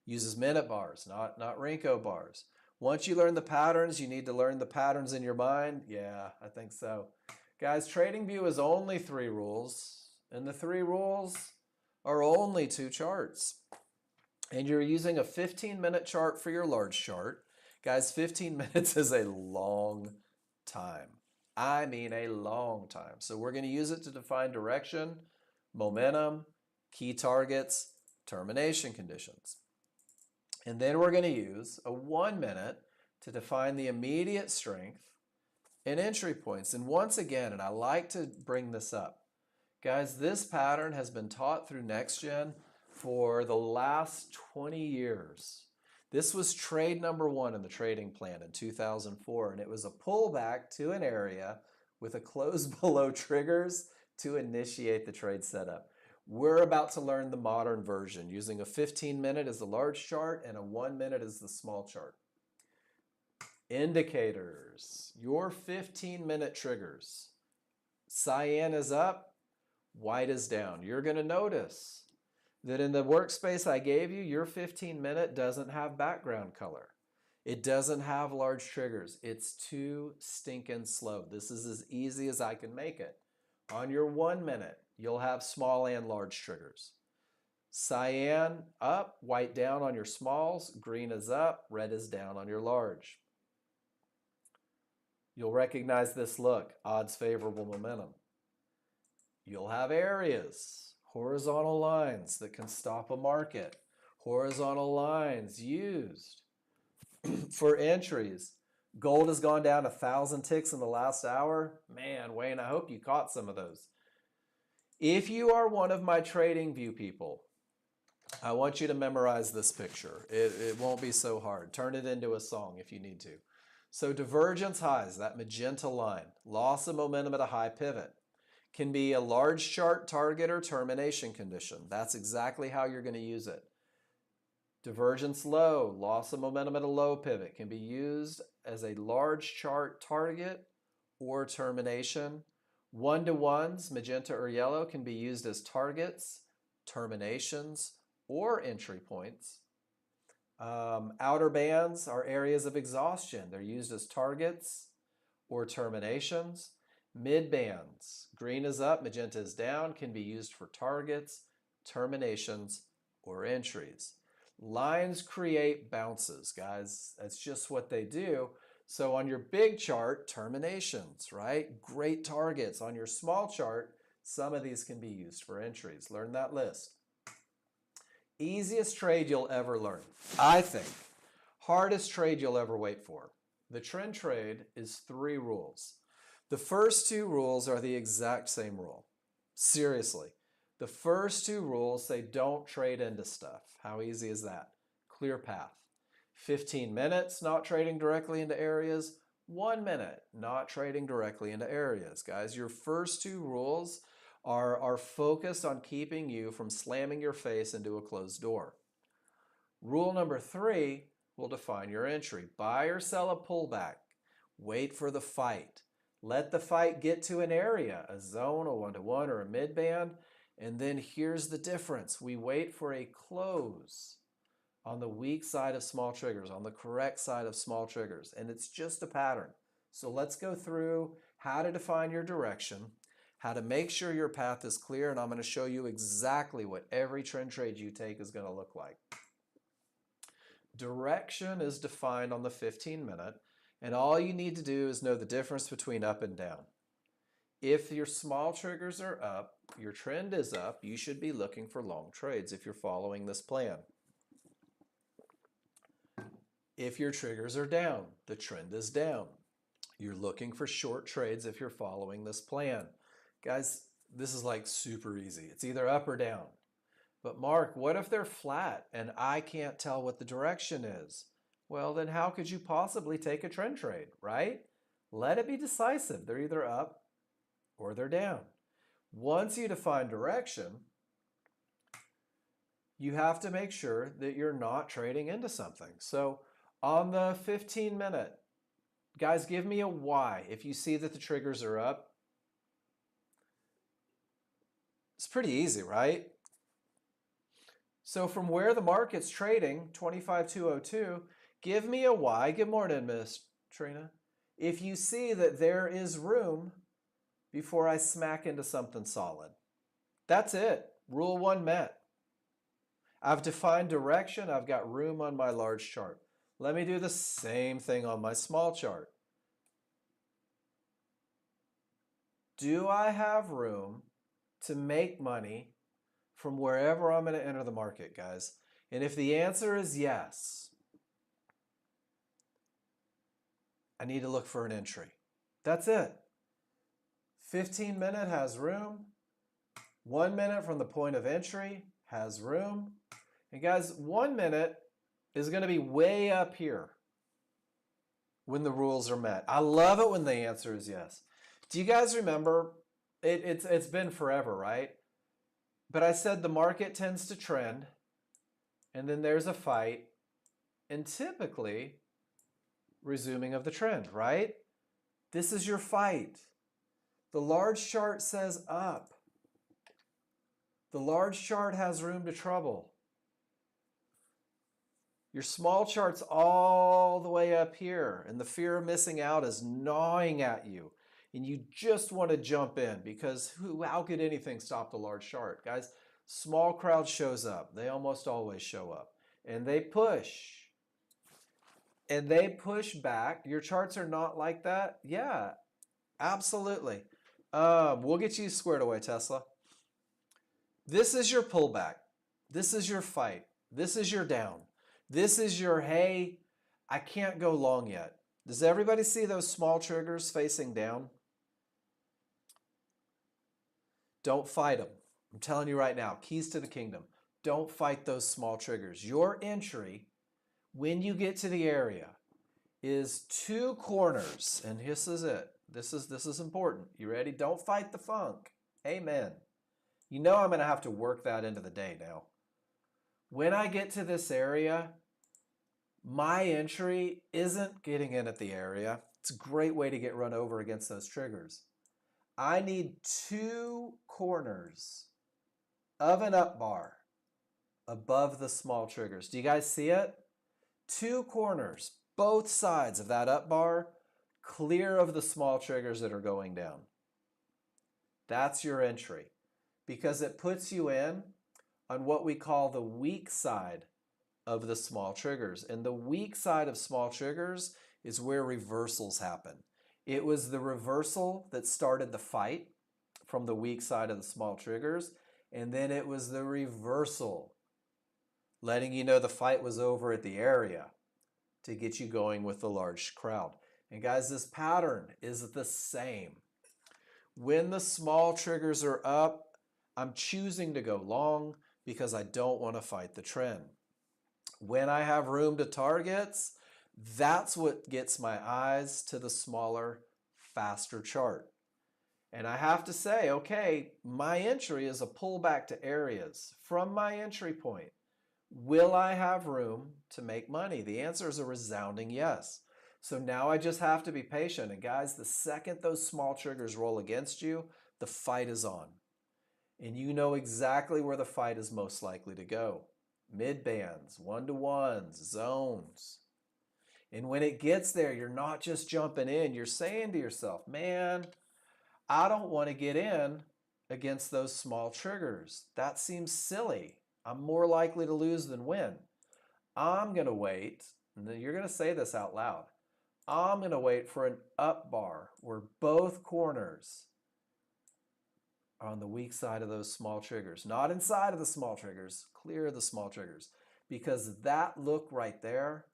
Uses minute bars, not Renko bars. Once you learn the patterns, you need to learn the patterns in your mind. Yeah, I think so. Guys, TradingView is only 3 rules, and the 3 rules are only 2 charts. And you're using a 15-minute chart for your large chart. Guys, 15 minutes is a long time. I mean a long time. So we're going to use it to define direction, momentum, key targets, termination conditions. And then we're going to use a 1 minute to define the immediate strength and entry points. And once again, and I like to bring this up, guys, this pattern has been taught through Nexgen for the last 20 years. This was trade number 1 in the trading plan in 2004, and it was a pullback to an area with a close below triggers to initiate the trade setup. We're about to learn the modern version using a 15-minute as the large chart and a 1 minute as the small chart. Indicators, your 15-minute triggers. Cyan is up, white is down. You're going to notice that in the workspace I gave you, your 15-minute doesn't have background color. It doesn't have large triggers. It's too stinking slow. This is as easy as I can make it. On your 1 minute, you'll have small and large triggers. Cyan up, white down on your smalls, green is up, red is down on your large. You'll recognize this look, odds favorable momentum. You'll have areas, horizontal lines that can stop a market. Horizontal lines used for entries. Gold has gone down 1,000 ticks in the last hour. Man, Wayne, I hope you caught some of those. If you are one of my TradingView people, I want you to memorize this picture. It won't be so hard. Turn it into a song if you need to. So divergence highs, that magenta line, loss of momentum at a high pivot, can be a large chart target or termination condition. That's exactly how you're going to use it. Divergence low, loss of momentum at a low pivot, can be used as a large chart target or termination. 1-to-1s, magenta or yellow, can be used as targets, terminations, or entry points. Outer bands are areas of exhaustion. They're used as targets or terminations. Mid bands, green is up, magenta is down, can be used for targets, terminations, or entries. Lines create bounces, guys. That's just what they do. So on your big chart, terminations, right? Great targets. On your small chart, some of these can be used for entries. Learn that list. Easiest trade you'll ever learn, I think. Hardest trade you'll ever wait for. The trend trade is 3 rules. The first 2 rules are the exact same rule. Seriously. The first 2 rules say don't trade into stuff. How easy is that? Clear path. 15 minutes, not trading directly into areas. 1 minute, not trading directly into areas. Guys, your first 2 rules are focused on keeping you from slamming your face into a closed door. Rule number 3 will define your entry. Buy or sell a pullback. Wait for the fight. Let the fight get to an area, a zone, a 1-to-1, or a mid-band, and then here's the difference. We wait for a close on the weak side of small triggers, on the correct side of small triggers, and it's just a pattern. So let's go through how to define your direction, how to make sure your path is clear, and I'm going to show you exactly what every trend trade you take is going to look like. Direction is defined on the 15-minute, and all you need to do is know the difference between up and down. If your small triggers are up, your trend is up, you should be looking for long trades if you're following this plan. If your triggers are down, the trend is down. You're looking for short trades if you're following this plan. Guys, this is like super easy. It's either up or down. But Mark, what if they're flat and I can't tell what the direction is? Well, then how could you possibly take a trend trade, right? Let it be decisive. They're either up or they're down. Once you define direction, you have to make sure that you're not trading into something. So on the 15-minute, guys, give me a Y if you see that the triggers are up. It's pretty easy, right? So from where the market's trading, 25,202, give me a Y. Good morning, Miss Trina. If you see that there is room before I smack into something solid. That's it. Rule 1 met. I've defined direction. I've got room on my large chart. Let me do the same thing on my small chart. Do I have room to make money from wherever I'm going to enter the market, guys? And if the answer is yes, I need to look for an entry. That's it. 15-minute has room. 1 minute from the point of entry has room. And guys, 1 minute is going to be way up here when the rules are met. I love it when the answer is yes. Do you guys remember? It's been forever, right? But I said the market tends to trend, and then there's a fight, and typically resuming of the trend, right? This is your fight. The large chart says up. The large chart has room to trouble. Your small chart's all the way up here, and the fear of missing out is gnawing at you. And you just want to jump in because how could anything stop the large chart? Guys, small crowd shows up. They almost always show up. And they push. And they push back. Your charts are not like that? Yeah, absolutely. We'll get you squared away, Tesla. This is your pullback. This is your fight. This is your down. This is your, hey, I can't go long yet. Does everybody see those small triggers facing down? Don't fight them. I'm telling you right now, keys to the kingdom. Don't fight those small triggers. Your entry, when you get to the area, is 2 corners. And this is it. This is important. You ready? Don't fight the funk. Amen. You know I'm going to have to work that into the day now. When I get to this area, my entry isn't getting in at the area. It's a great way to get run over against those triggers. I need 2 corners of an up bar above the small triggers. Do you guys see it? 2 corners, both sides of that up bar, clear of the small triggers that are going down. That's your entry because it puts you in on what we call the weak side of the small triggers. And the weak side of small triggers is where reversals happen. It was the reversal that started the fight from the weak side of the small triggers. And then it was the reversal letting you know the fight was over at the area to get you going with the large crowd. And guys, this pattern is the same. When the small triggers are up, I'm choosing to go long because I don't want to fight the trend. When I have room to targets, that's what gets my eyes to the smaller, faster chart. And I have to say, okay, my entry is a pullback to areas from my entry point. Will I have room to make money? The answer is a resounding yes. So now I just have to be patient. And guys, the second those small triggers roll against you, the fight is on. And you know exactly where the fight is most likely to go. Mid-bands, 1-to-1s, zones. And when it gets there, you're not just jumping in. You're saying to yourself, man, I don't want to get in against those small triggers. That seems silly. I'm more likely to lose than win. I'm going to wait, and then you're going to say this out loud. I'm going to wait for an up bar where both corners are on the weak side of those small triggers. Not inside of the small triggers, clear of the small triggers. Because that look right there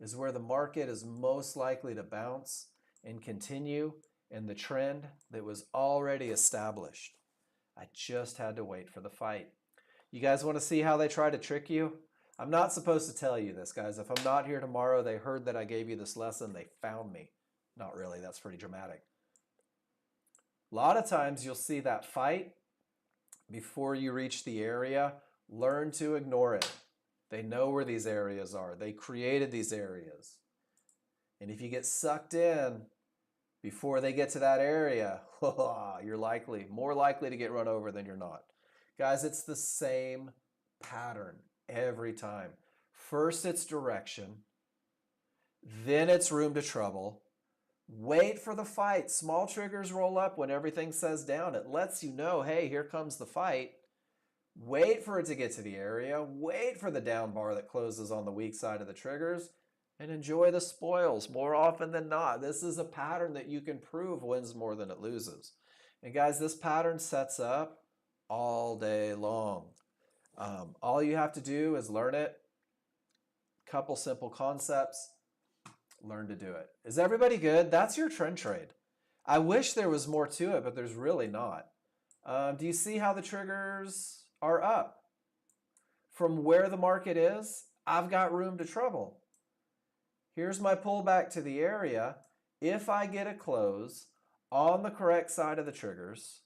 is where the market is most likely to bounce and continue in the trend that was already established. I just had to wait for the fight. You guys want to see how they try to trick you? I'm not supposed to tell you this, guys. If I'm not here tomorrow, they heard that I gave you this lesson, they found me. Not really, that's pretty dramatic. A lot of times you'll see that fight before you reach the area. Learn to ignore it. They know where these areas are. They created these areas. And if you get sucked in before they get to that area, you're more likely to get run over than you're not. Guys, it's the same pattern every time. First, it's direction. Then it's room to trouble. Wait for the fight. Small triggers roll up when everything says down. It lets you know, hey, here comes the fight. Wait for it to get to the area. Wait for the down bar that closes on the weak side of the triggers. And enjoy the spoils more often than not. This is a pattern that you can prove wins more than it loses. And guys, this pattern sets up all day long. All you have to do is learn it. Couple simple concepts. Learn to do it. Is everybody good? That's your trend trade. I wish there was more to it, but there's really not. Do you see how the triggers are up? From where the market is, I've got room to trouble. Here's my pullback to the area. If I get a close on the correct side of the triggers,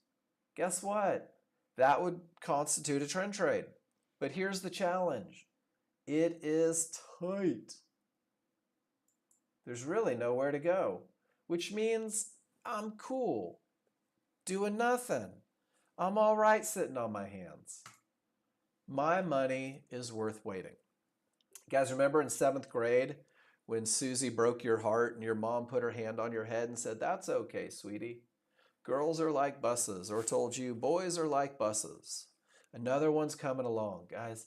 guess what? That would constitute a trend trade. But here's the challenge. It is tight. There's really nowhere to go, which means I'm cool, doing nothing. I'm all right sitting on my hands. My money is worth waiting. You guys remember in 7th grade when Susie broke your heart and your mom put her hand on your head and said, "That's okay, sweetie. Girls are like buses," or told you, "Boys are like buses." Another one's coming along. Guys,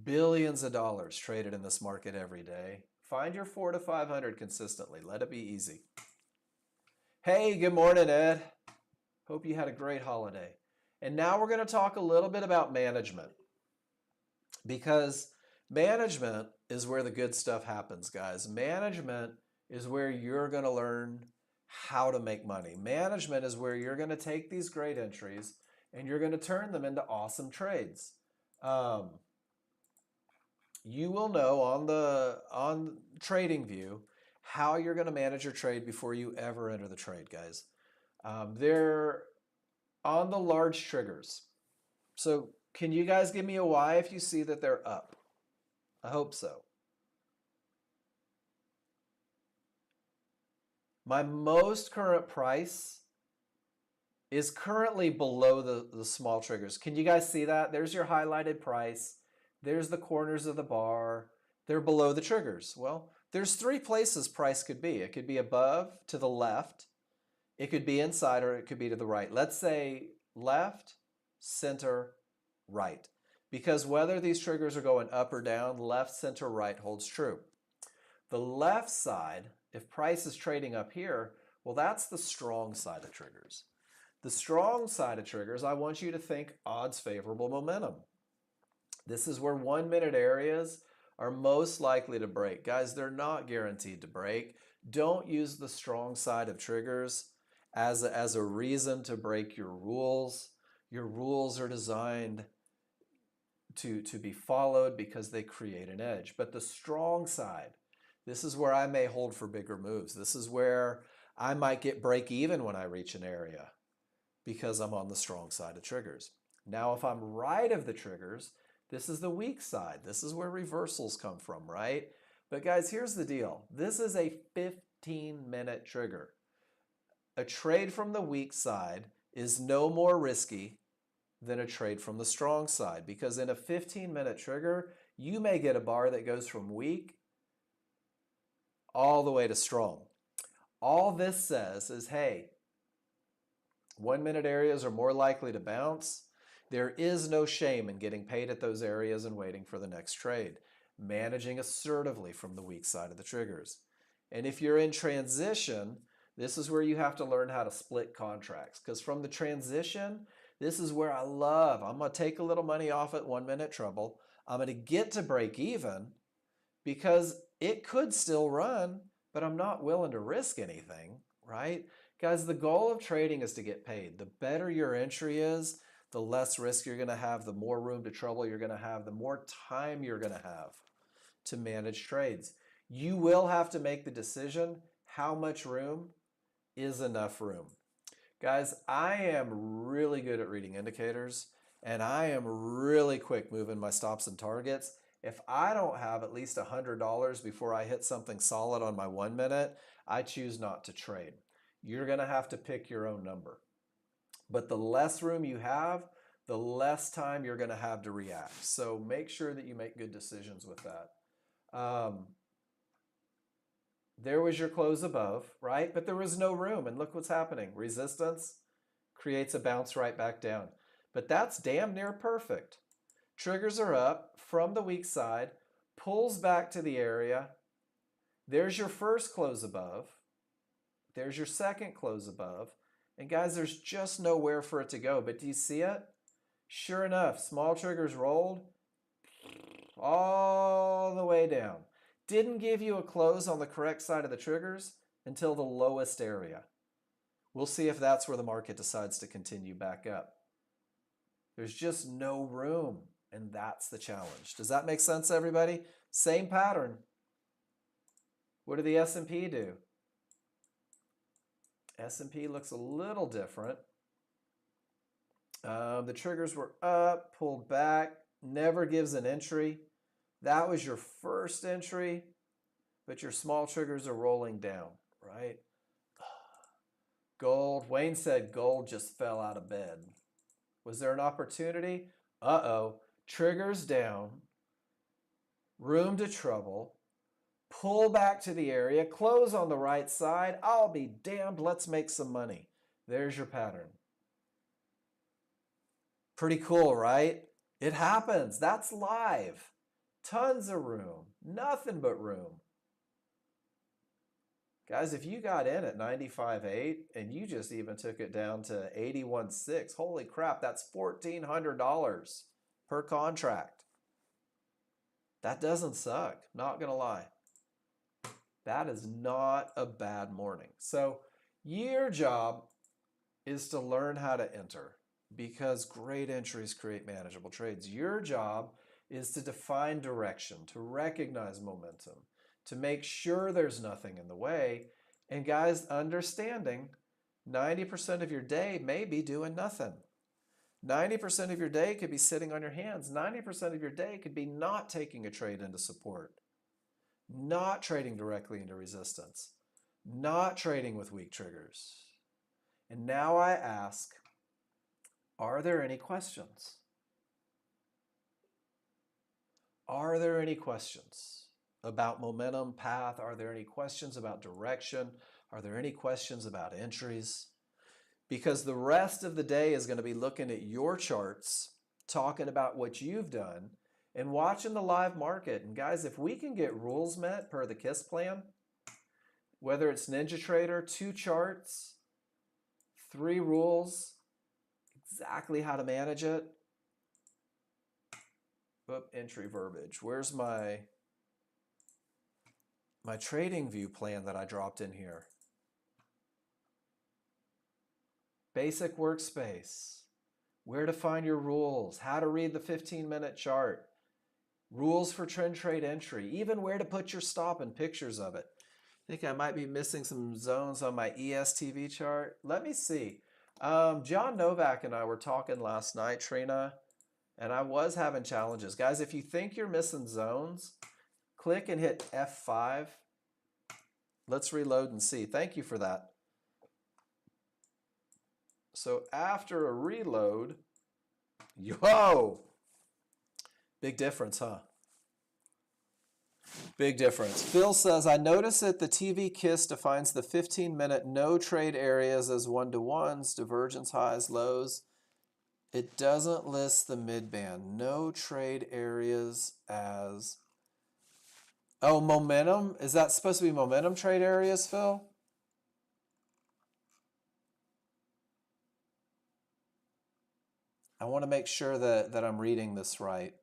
billions of dollars traded in this market every day. Find your 400 to 500 consistently. Let it be easy. Hey, good morning, Ed. Hope you had a great holiday. And now we're going to talk a little bit about management, because management is where the good stuff happens, guys. Management is where you're going to learn how to make money. Management is where you're going to take these great entries and you're going to turn them into awesome trades. You will know on TradingView how you're going to manage your trade before you ever enter the trade, guys. They're on the large triggers. So can you guys give me a Y if you see that they're up? I hope so. My most current price is currently below the small triggers. Can you guys see that? There's your highlighted price. There's the corners of the bar. They're below the triggers. Well, there's 3 places price could be. It could be above, to the left. It could be inside, or it could be to the right. Let's say left, center, right. Because whether these triggers are going up or down, left, center, right holds true. The left side, if price is trading up here, well, that's the strong side of triggers. The strong side of triggers, I want you to think odds favorable momentum. This is where 1-minute areas are most likely to break. Guys, they're not guaranteed to break. Don't use the strong side of triggers as a reason to break your rules. Your rules are designed to be followed because they create an edge. But the strong side, this is where I may hold for bigger moves. This is where I might get break even when I reach an area because I'm on the strong side of triggers. Now, if I'm right of the triggers, this is the weak side. This is where reversals come from, right? But guys, here's the deal. This is a 15-minute trigger. A trade from the weak side is no more risky than a trade from the strong side, because in a 15-minute trigger, you may get a bar that goes from weak all the way to strong. All this says is, hey, 1-minute areas are more likely to bounce. There is no shame in getting paid at those areas and waiting for the next trade. managing assertively from the weak side of the triggers. And if you're in transition, this is where you have to learn how to split contracts, because from the transition, this is where I'm going to take a little money off at 1 minute trouble. I'm going to get to break even because it could still run, but I'm not willing to risk anything, right? Guys, the goal of trading is to get paid. The better your entry is, the less risk you're going to have, the more room to trouble you're going to have, the more time you're going to have to manage trades. You will have to make the decision how much room is enough room. Guys, I am really good at reading indicators, and I am really quick moving my stops and targets. If I don't have at least $100 before I hit something solid on my 1 minute, I choose not to trade. You're going to have to pick your own number. But the less room you have, the less time you're going to have to react. So make sure that you make good decisions with that. There was your close above, right? But there was no room. And look what's happening. Resistance creates a bounce right back down. But that's damn near perfect. Triggers are up from the weak side, pulls back to the area. There's your first close above. There's your second close above. And guys, there's just nowhere for it to go. But do you see it? Sure enough, small triggers rolled all the way down. Didn't give you a close on the correct side of the triggers until the lowest area. We'll see if that's where the market decides to continue back up. There's just no room, and that's the challenge. Does that make sense, everybody? Same pattern. What did the S&P do? S&P looks a little different. The triggers were up, pulled back, never gives an entry. That was your first entry, but your small triggers are rolling down, right? Gold, Wayne said gold just fell out of bed. Was there an opportunity? Uh-oh, triggers down, room to trouble, pull back to the area, close on the right side. I'll be damned, let's make some money. There's your pattern. Pretty cool, right? It happens. That's live. Tons of room. Nothing but room. Guys, if you got in at 95.8 and you just even took it down to 81.6, holy crap, that's $1,400 per contract. That doesn't suck. Not going to lie. That is not a bad morning. So your job is to learn how to enter, because great entries create manageable trades. Your job is to define direction, to recognize momentum, to make sure there's nothing in the way. And guys, understanding 90% of your day may be doing nothing. 90% of your day could be sitting on your hands. 90% of your day could be not taking a trade into support, not trading directly into resistance, not trading with weak triggers. And now I ask, are there any questions? Are there any questions about momentum, path? Are there any questions about direction? Are there any questions about entries? Because the rest of the day is going to be looking at your charts, talking about what you've done, and watching the live market. And guys, if we can get rules met per the KISS plan, whether it's NinjaTrader, 2 charts, 3 rules, exactly how to manage it. Oop, entry verbiage. Where's my trading view plan that I dropped in here? Basic workspace. Where to find your rules. How to read the 15-minute chart. Rules for trend trade entry. Even where to put your stop and pictures of it. I think I might be missing some zones on my ESTV chart. Let me see. John Novak and I were talking last night, Trina, and I was having challenges. Guys, if you think you're missing zones, click and hit F5. Let's reload and see. Thank you for that. So after a reload, whoa! Big difference, huh? Big difference. Phil says, I notice that the TV KISS defines the 15-minute no trade areas as one-to-ones, divergence highs, lows. It doesn't list the midband. No trade areas as Oh, momentum. Is that supposed to be momentum trade areas, Phil? I want to make sure that I'm reading this right.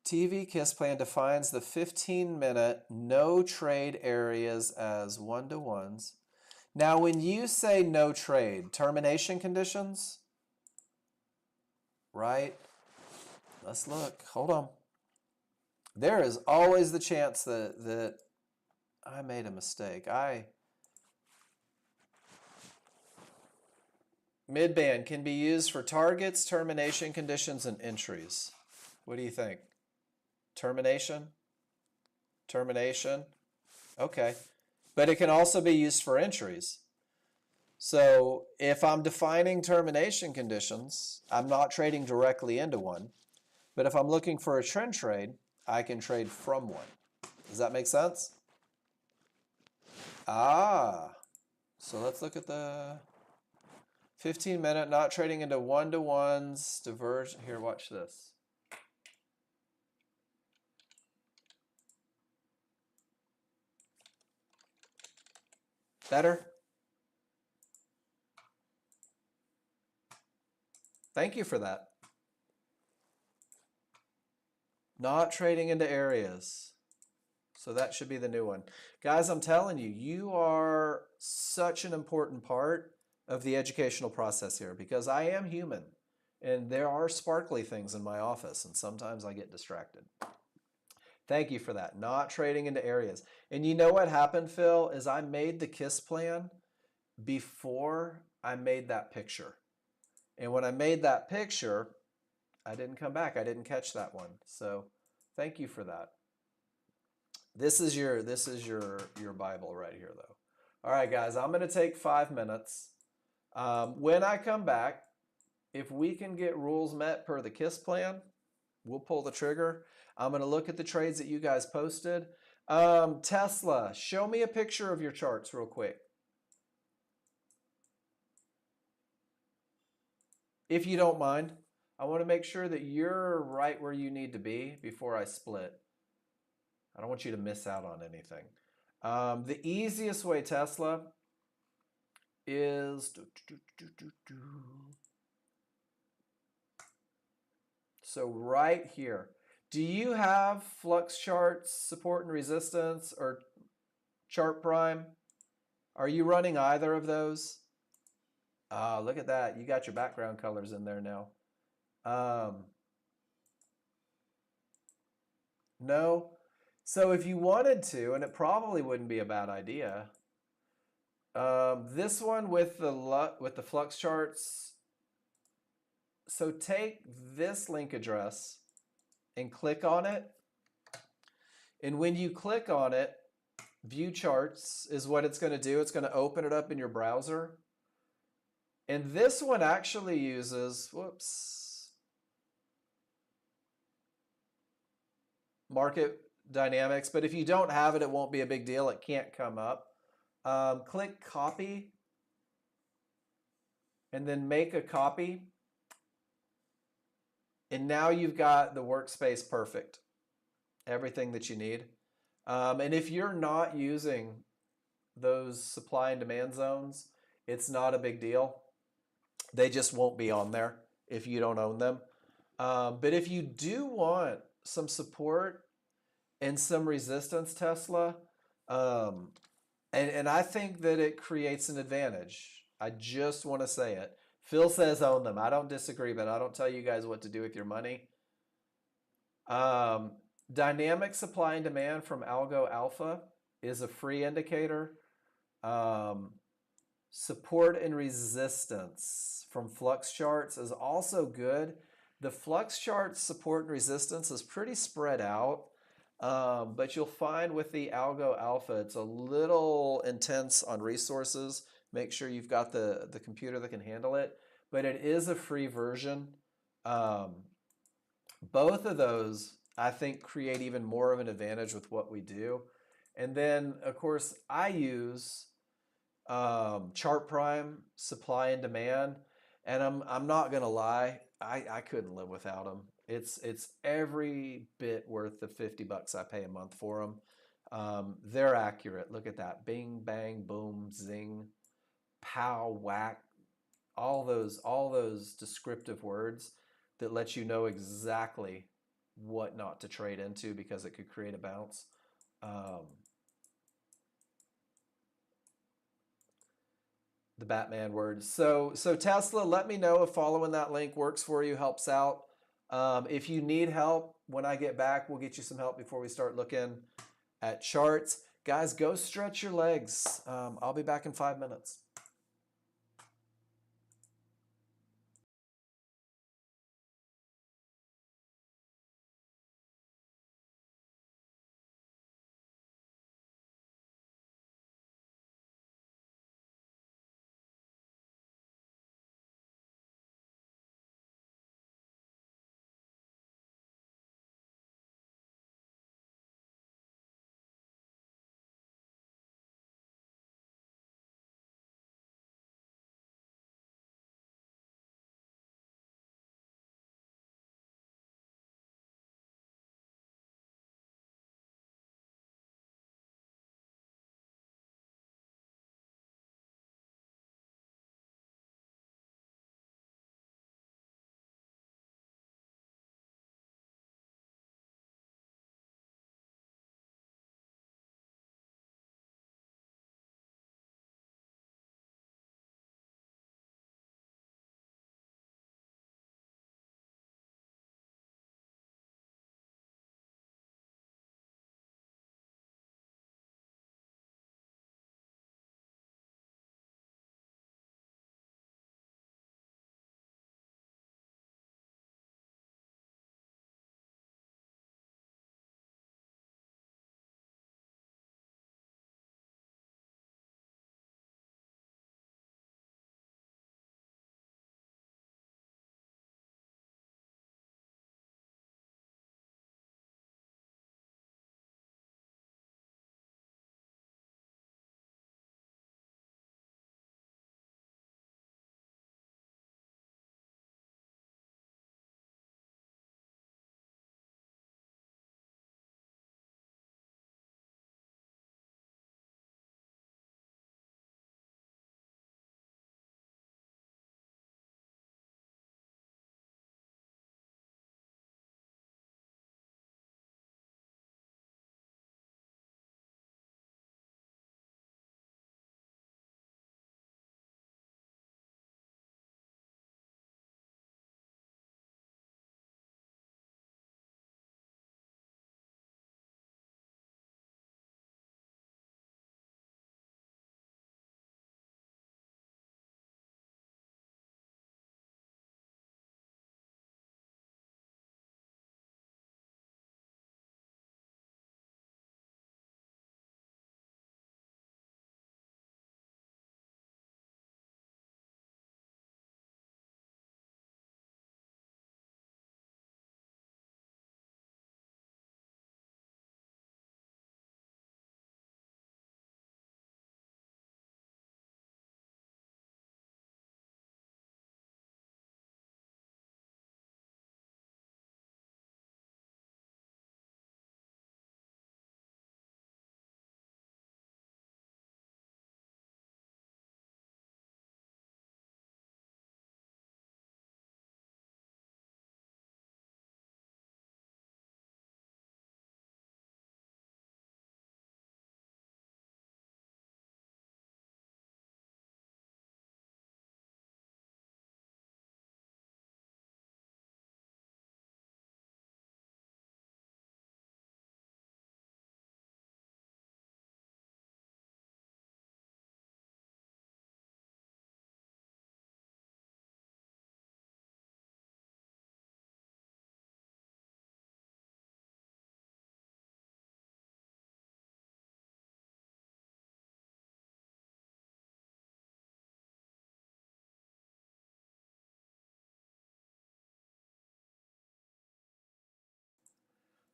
TV KISS plan defines the 15-minute no trade areas as one-to-ones. Now, when you say no trade, termination conditions, right? Let's look. Hold on. There is always the chance that I made a mistake. Midband can be used for targets, termination conditions, and entries. What do you think? Termination? Termination? Okay. But it can also be used for entries. So if I'm defining termination conditions, I'm not trading directly into one. But if I'm looking for a trend trade, I can trade from one. Does that make sense? Ah, so let's look at the 15-minute, not trading into one-to-ones, diverge. Here, watch this. Better? Thank you for that. Not trading into areas. So that should be the new one. Guys, I'm telling you, you are such an important part of the educational process here because I am human and there are sparkly things in my office and sometimes I get distracted. Thank you for that. Not trading into areas. And you know what happened, Phil, is I made the KISS plan before I made that picture. And when I made that picture, I didn't come back. I didn't catch that one. So thank you for that. This is your Bible right here, though. All right, guys, I'm going to take 5 minutes. When I come back, if we can get rules met per the KISS plan, we'll pull the trigger. I'm going to look at the trades that you guys posted. Tesla, show me a picture of your charts real quick. If you don't mind, I want to make sure that you're right where you need to be before I split. I don't want you to miss out on anything. The easiest way, Tesla, is... So right here. Do you have flux charts, support and resistance, or chart prime? Are you running either of those? Look at that. You got your background colors in there now. No. So if you wanted to, and it probably wouldn't be a bad idea, this one with the flux charts. So take this link address and click on it. And when you click on it, view charts is what it's going to do. It's going to open it up in your browser. And this one actually uses, market dynamics. But if you don't have it, it won't be a big deal. It can't come up. Click copy and then make a copy. And now you've got the workspace perfect. Everything that you need. And if you're not using those supply and demand zones, it's not a big deal. They just won't be on there if you don't own them. But if you do want some support and some resistance, Tesla, and I think that it creates an advantage. I just want to say it. Phil says own them. I don't disagree, but I don't tell you guys what to do with your money. Dynamic supply and demand from Algo Alpha is a free indicator. Support and resistance from flux charts is also good. The flux chart support and resistance is pretty spread out, but you'll find with the Algo Alpha, it's a little intense on resources. Make sure you've got the computer that can handle it, but it is a free version. Both of those, I think, create even more of an advantage with what we do. And then, of course, I use chart prime, supply and demand, and I'm not gonna lie, I couldn't live without them. It's every bit worth the $50 I pay a month for them. They're accurate. Look at that. Bing, bang, boom, zing, pow, whack. All those descriptive words that let you know exactly what not to trade into because it could create a bounce. The Batman words. So Tesla, let me know if following that link works for you, helps out. If you need help, when I get back, we'll get you some help before we start looking at charts. Guys, go stretch your legs. I'll be back in 5 minutes.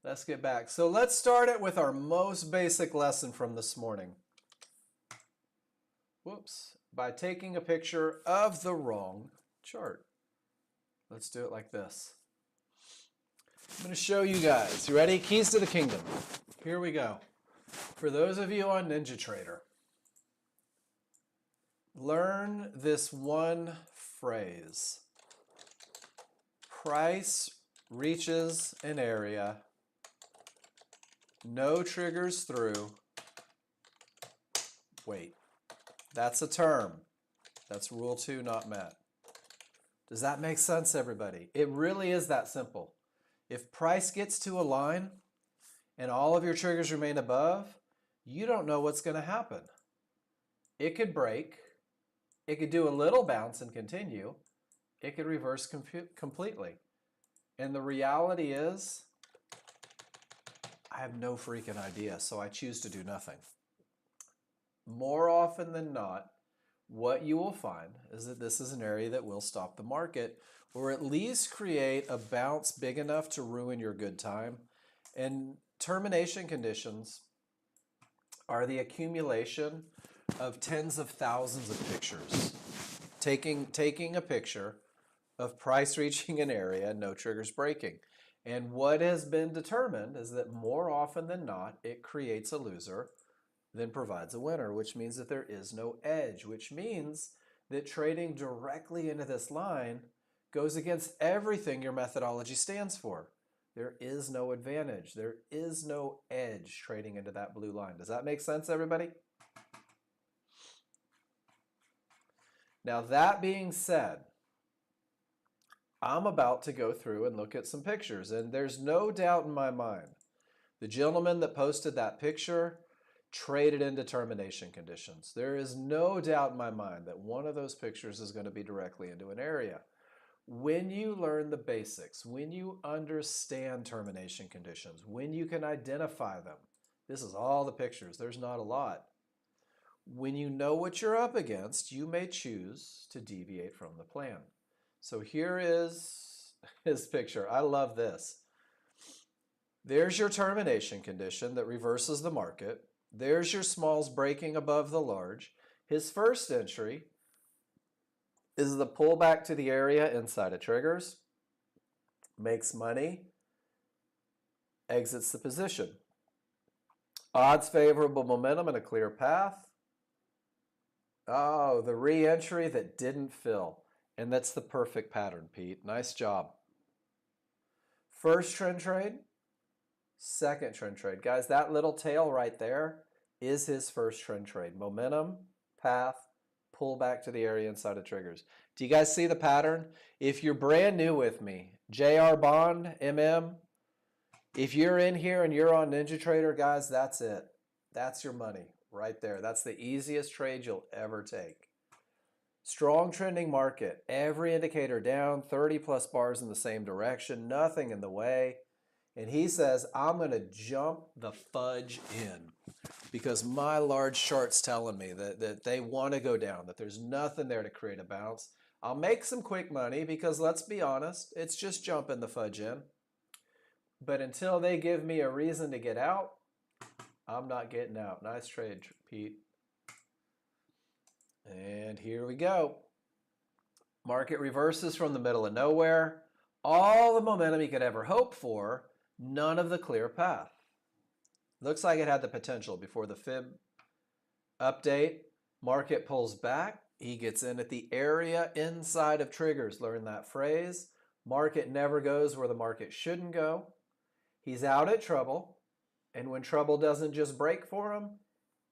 Let's get back. So let's start it with our most basic lesson from this morning. Whoops. By taking a picture of the wrong chart. Let's do it like this. I'm going to show you guys. You ready? Keys to the kingdom. Here we go. For those of you on NinjaTrader, learn this one phrase. Price reaches an area, no triggers through, wait. That's a term. That's rule 2 not met. Does that make sense, everybody? It really is that simple. If price gets to a line and all of your triggers remain above, you don't know what's going to happen. It could break. It could do a little bounce and continue. It could reverse completely. And the reality is, I have no freaking idea, so I choose to do nothing. More often than not, what you will find is that this is an area that will stop the market or at least create a bounce big enough to ruin your good time. And termination conditions are the accumulation of tens of thousands of pictures. Taking a picture of price reaching an area, no triggers breaking. And what has been determined is that more often than not, it creates a loser then provides a winner, which means that there is no edge, which means that trading directly into this line goes against everything your methodology stands for. There is no advantage. There is no edge trading into that blue line. Does that make sense, everybody? Now, that being said, I'm about to go through and look at some pictures, and there's no doubt in my mind, the gentleman that posted that picture traded into termination conditions. There is no doubt in my mind that one of those pictures is going to be directly into an area. When you learn the basics, when you understand termination conditions, when you can identify them, this is all the pictures, there's not a lot. When you know what you're up against, you may choose to deviate from the plan. So here is his picture. I love this. There's your termination condition that reverses the market. There's your smalls breaking above the large. His first entry is the pullback to the area inside of triggers, makes money, exits the position. Odds favorable momentum and a clear path. Oh, the re-entry that didn't fill. And that's the perfect pattern, Pete. Nice job. First trend trade. Second trend trade. Guys, that little tail right there is his first trend trade. Momentum, path, pull back to the area inside of triggers. Do you guys see the pattern? If you're brand new with me, JR Bond, MM, if you're in here and you're on NinjaTrader, guys, that's it. That's your money right there. That's the easiest trade you'll ever take. Strong trending market. Every indicator down, 30 plus bars in the same direction, nothing in the way. And he says, I'm going to jump the fudge in because my large chart's telling me that they want to go down, that there's nothing there to create a bounce. I'll make some quick money because let's be honest, it's just jumping the fudge in. But until they give me a reason to get out, I'm not getting out. Nice trade, Pete. And here we go. Market reverses from the middle of nowhere. All the momentum you could ever hope for. None of the clear path. Looks like it had the potential before the fib update. Market pulls back. He gets in at the area inside of triggers. Learn that phrase. Market never goes where the market shouldn't go. He's out at trouble. And when trouble doesn't just break for him,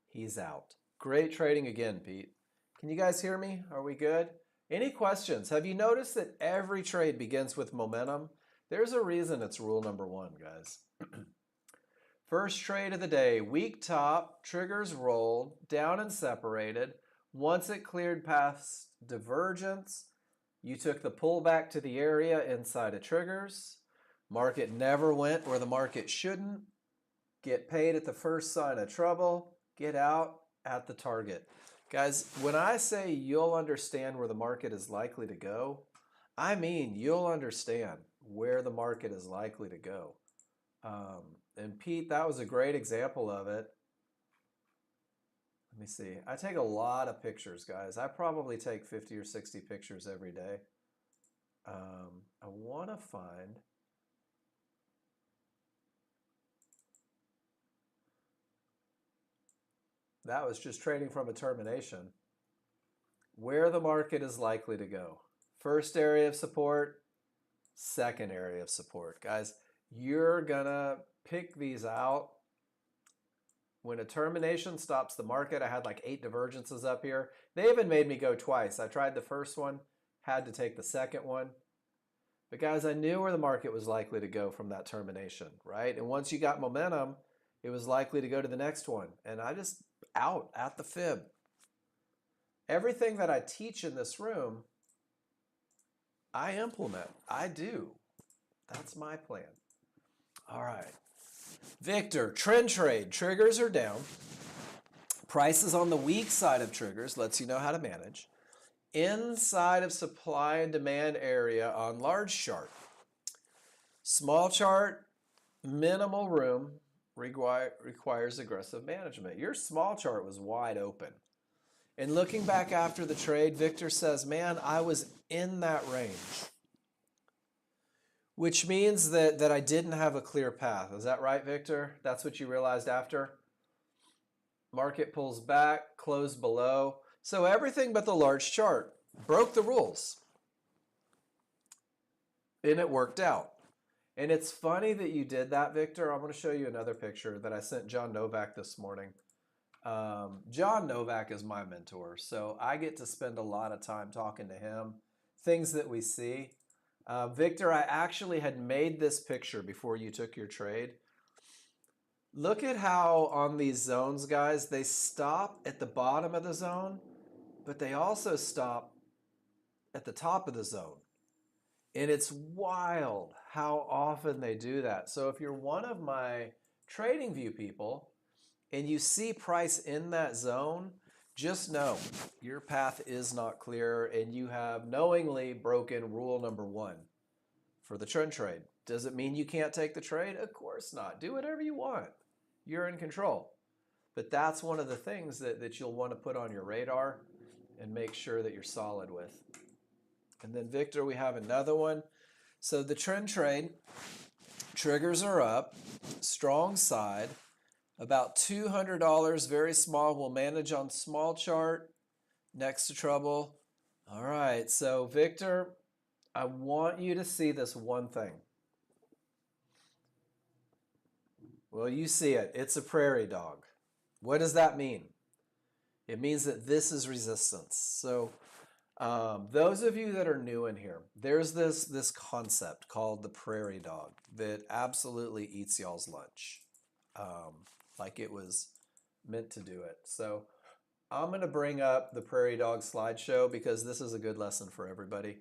he's out. Great trading again, Pete. Can you guys hear me? Are we good? Any questions? Have you noticed that every trade begins with momentum? There's a reason it's rule number 1, guys. First trade of the day, weak top, triggers rolled, down and separated. Once it cleared past divergence, you took the pullback to the area inside of triggers. Market never went where the market shouldn't. Get paid at the first sign of trouble. Get out at the target. Guys, when I say you'll understand where the market is likely to go, I mean you'll understand where the market is likely to go. And Pete, that was a great example of it. Let me see. I take a lot of pictures, guys. I probably take 50 or 60 pictures every day. I want to find That was just trading from a termination. Where the market is likely to go. First area of support, second area of support. Guys, you're gonna pick these out. When a termination stops the market, I had like 8 divergences up here. They even made me go twice. I tried the first one, had to take the second one. But guys, I knew where the market was likely to go from that termination, right? And once you got momentum, it was likely to go to the next one. And I just out at the fib. Everything that I teach in this room, I implement. I do. That's my plan. All right. Victor, trend trade. Triggers are down. Prices on the weak side of triggers lets you know how to manage. Inside of supply and demand area on large chart. Small chart, minimal room, requires aggressive management. Your small chart was wide open. And looking back after the trade, Victor says, man, I was in that range. Which means that I didn't have a clear path. Is that right, Victor? That's what you realized after? Market pulls back, closed below. So everything but the large chart broke the rules. And it worked out. And it's funny that you did that, Victor. I'm going to show you another picture that I sent John Novak this morning. John Novak is my mentor, so I get to spend a lot of time talking to him, things that we see. Victor, I actually had made this picture before you took your trade. Look at how on these zones, guys, they stop at the bottom of the zone, but they also stop at the top of the zone. And it's wild how often they do that. So if you're one of my TradingView people and you see price in that zone, just know your path is not clear and you have knowingly broken rule number 1 for the trend trade. Does it mean you can't take the trade? Of course not. Do whatever you want. You're in control. But that's one of the things that you'll want to put on your radar and make sure that you're solid with. And then Victor, we have another one. So the trend trade, triggers are up, strong side, about $200, very small. We'll manage on small chart, next to trouble. All right, so Victor, I want you to see this one thing. Well, you see it. It's a prairie dog. What does that mean? It means that this is resistance. So those of you that are new in here, there's this concept called the prairie dog that absolutely eats y'all's lunch, like it was meant to do it. So I'm going to bring up the prairie dog slideshow because this is a good lesson for everybody.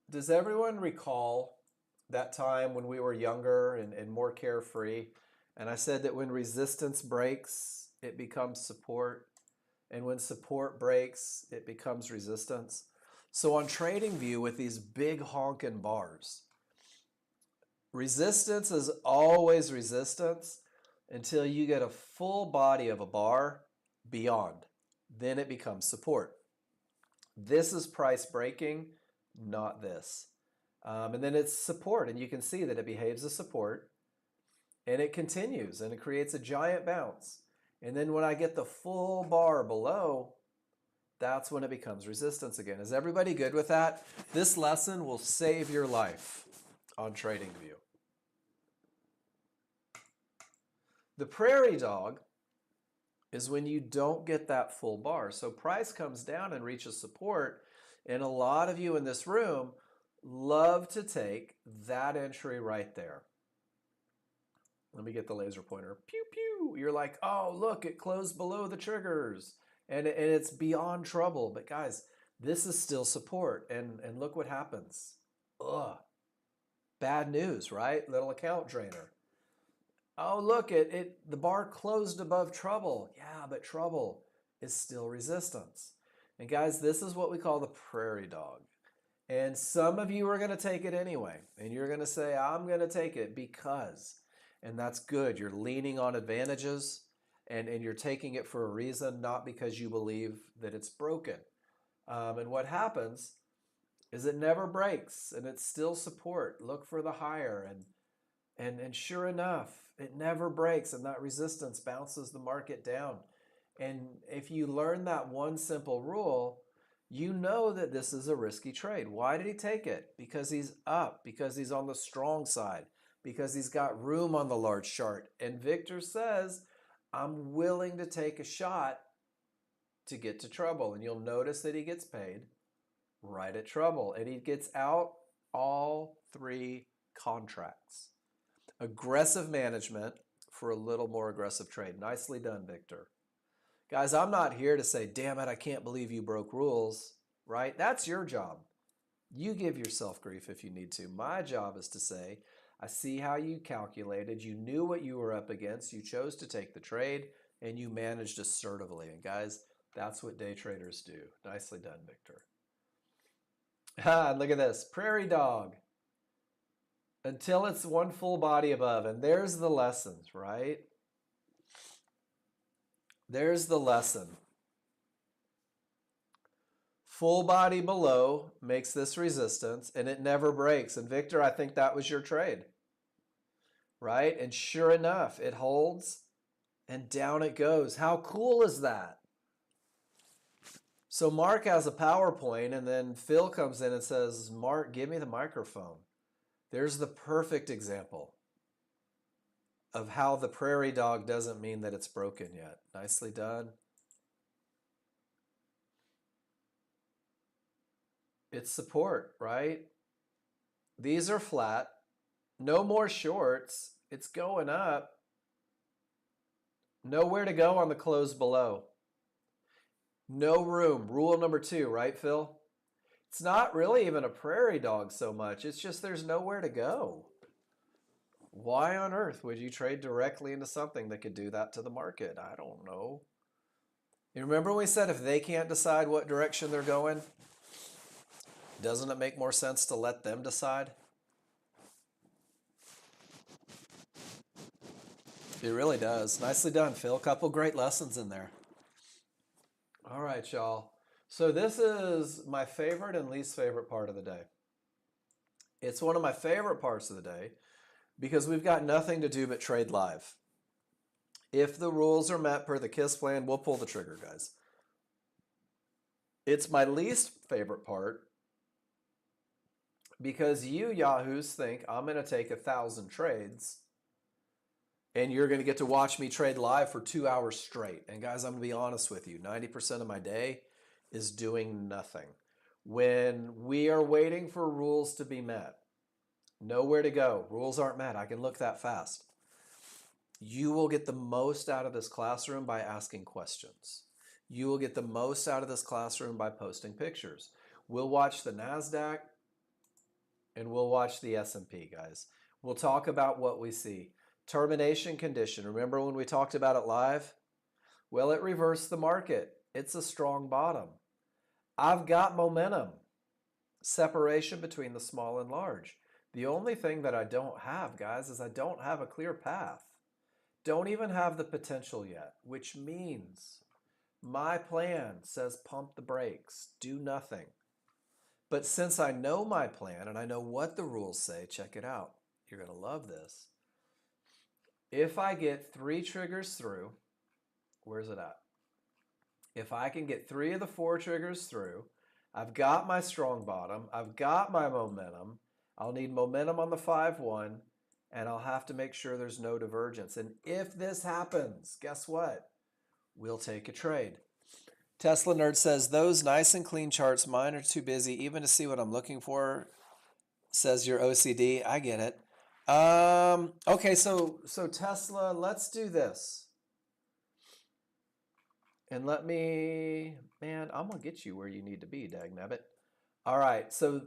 Does everyone recall that time when we were younger and more carefree? And I said that when resistance breaks, it becomes support. And when support breaks, it becomes resistance. So on TradingView with these big honking bars, resistance is always resistance until you get a full body of a bar beyond. Then it becomes support. This is price breaking, not this. And then it's support, and you can see that it behaves as support, and it continues, and it creates a giant bounce. And then when I get the full bar below, that's when it becomes resistance again. Is everybody good with that? This lesson will save your life on TradingView. The prairie dog is when you don't get that full bar. So price comes down and reaches support, and a lot of you in this room love to take that entry right there. Let me get the laser pointer. Pew, pew. You're like, oh, look, it closed below the triggers. And it's beyond trouble. But guys, this is still support. And look what happens. Ugh. Bad news, right? Little account drainer. Oh, look, the bar closed above trouble. Yeah, but trouble is still resistance. And guys, this is what we call the prairie dog. And some of you are going to take it anyway. And you're going to say, I'm going to take it because. And that's good. You're leaning on advantages and you're taking it for a reason, not because you believe that it's broken. And what happens is it never breaks and it's still support. Look for the higher. And And sure enough, it never breaks, and that resistance bounces the market down. And if you learn that one simple rule, you know that this is a risky trade. Why did he take it? Because he's up, because he's on the strong side, because he's got room on the large chart. And Victor says, I'm willing to take a shot to get to trouble. And you'll notice that he gets paid right at trouble. And he gets out all 3 contracts. Aggressive management for a little more aggressive trade. Nicely done, Victor. Guys, I'm not here to say, damn it, I can't believe you broke rules, right? That's your job. You give yourself grief if you need to. My job is to say, I see how you calculated. You knew what you were up against. You chose to take the trade, and you managed assertively. And guys, that's what day traders do. Nicely done, Victor. Look at this. Prairie dog. Until it's one full body above. And there's the lessons, right? There's the lesson. Full body below makes this resistance, and it never breaks. And Victor, I think that was your trade, right? And sure enough, it holds, and down it goes. How cool is that? So Mark has a PowerPoint, and then Phil comes in and says, Mark, give me the microphone. There's the perfect example of how the prairie dog doesn't mean that it's broken yet. Nicely done. It's support, right? These are flat. No more shorts. It's going up. Nowhere to go on the close below. No room. Rule number 2, right, Phil? It's not really even a prairie dog so much. It's just there's nowhere to go. Why on earth would you trade directly into something that could do that to the market? I don't know. You remember we said if they can't decide what direction they're going, doesn't it make more sense to let them decide? It really does. Nicely done, Phil. Couple great lessons in there. All right, y'all. So this is my favorite and least favorite part of the day. It's one of my favorite parts of the day because we've got nothing to do but trade live. If the rules are met per the KISS plan, we'll pull the trigger, guys. It's my least favorite part because you yahoos think I'm going to take 1,000 trades and you're going to get to watch me trade live for 2 hours straight. And guys, I'm going to be honest with you. 90% of my day is doing nothing. When we are waiting for rules to be met, nowhere to go. Rules aren't met. I can look that fast. You will get the most out of this classroom by asking questions. You will get the most out of this classroom by posting pictures. We'll watch the NASDAQ and we'll watch the S&P, guys. We'll talk about what we see. Termination condition. Remember when we talked about it live? Well, it reversed the market. It's a strong bottom. I've got momentum. Separation between the small and large. The only thing that I don't have, guys, is I don't have a clear path. Don't even have the potential yet, which means my plan says pump the brakes, do nothing. But since I know my plan and I know what the rules say, check it out. You're going to love this. If I get 3 triggers through, where's it at? If I can get 3 of the 4 triggers through, I've got my strong bottom, I've got my momentum, I'll need momentum on the 5-1, and I'll have to make sure there's no divergence. And if this happens, guess what? We'll take a trade. Tesla Nerd says, those nice and clean charts, mine are too busy even to see what I'm looking for, says your OCD. I get it. Okay, so Tesla, let's do this. And let me, man, I'm going to get you where you need to be, dagnabbit. All right, so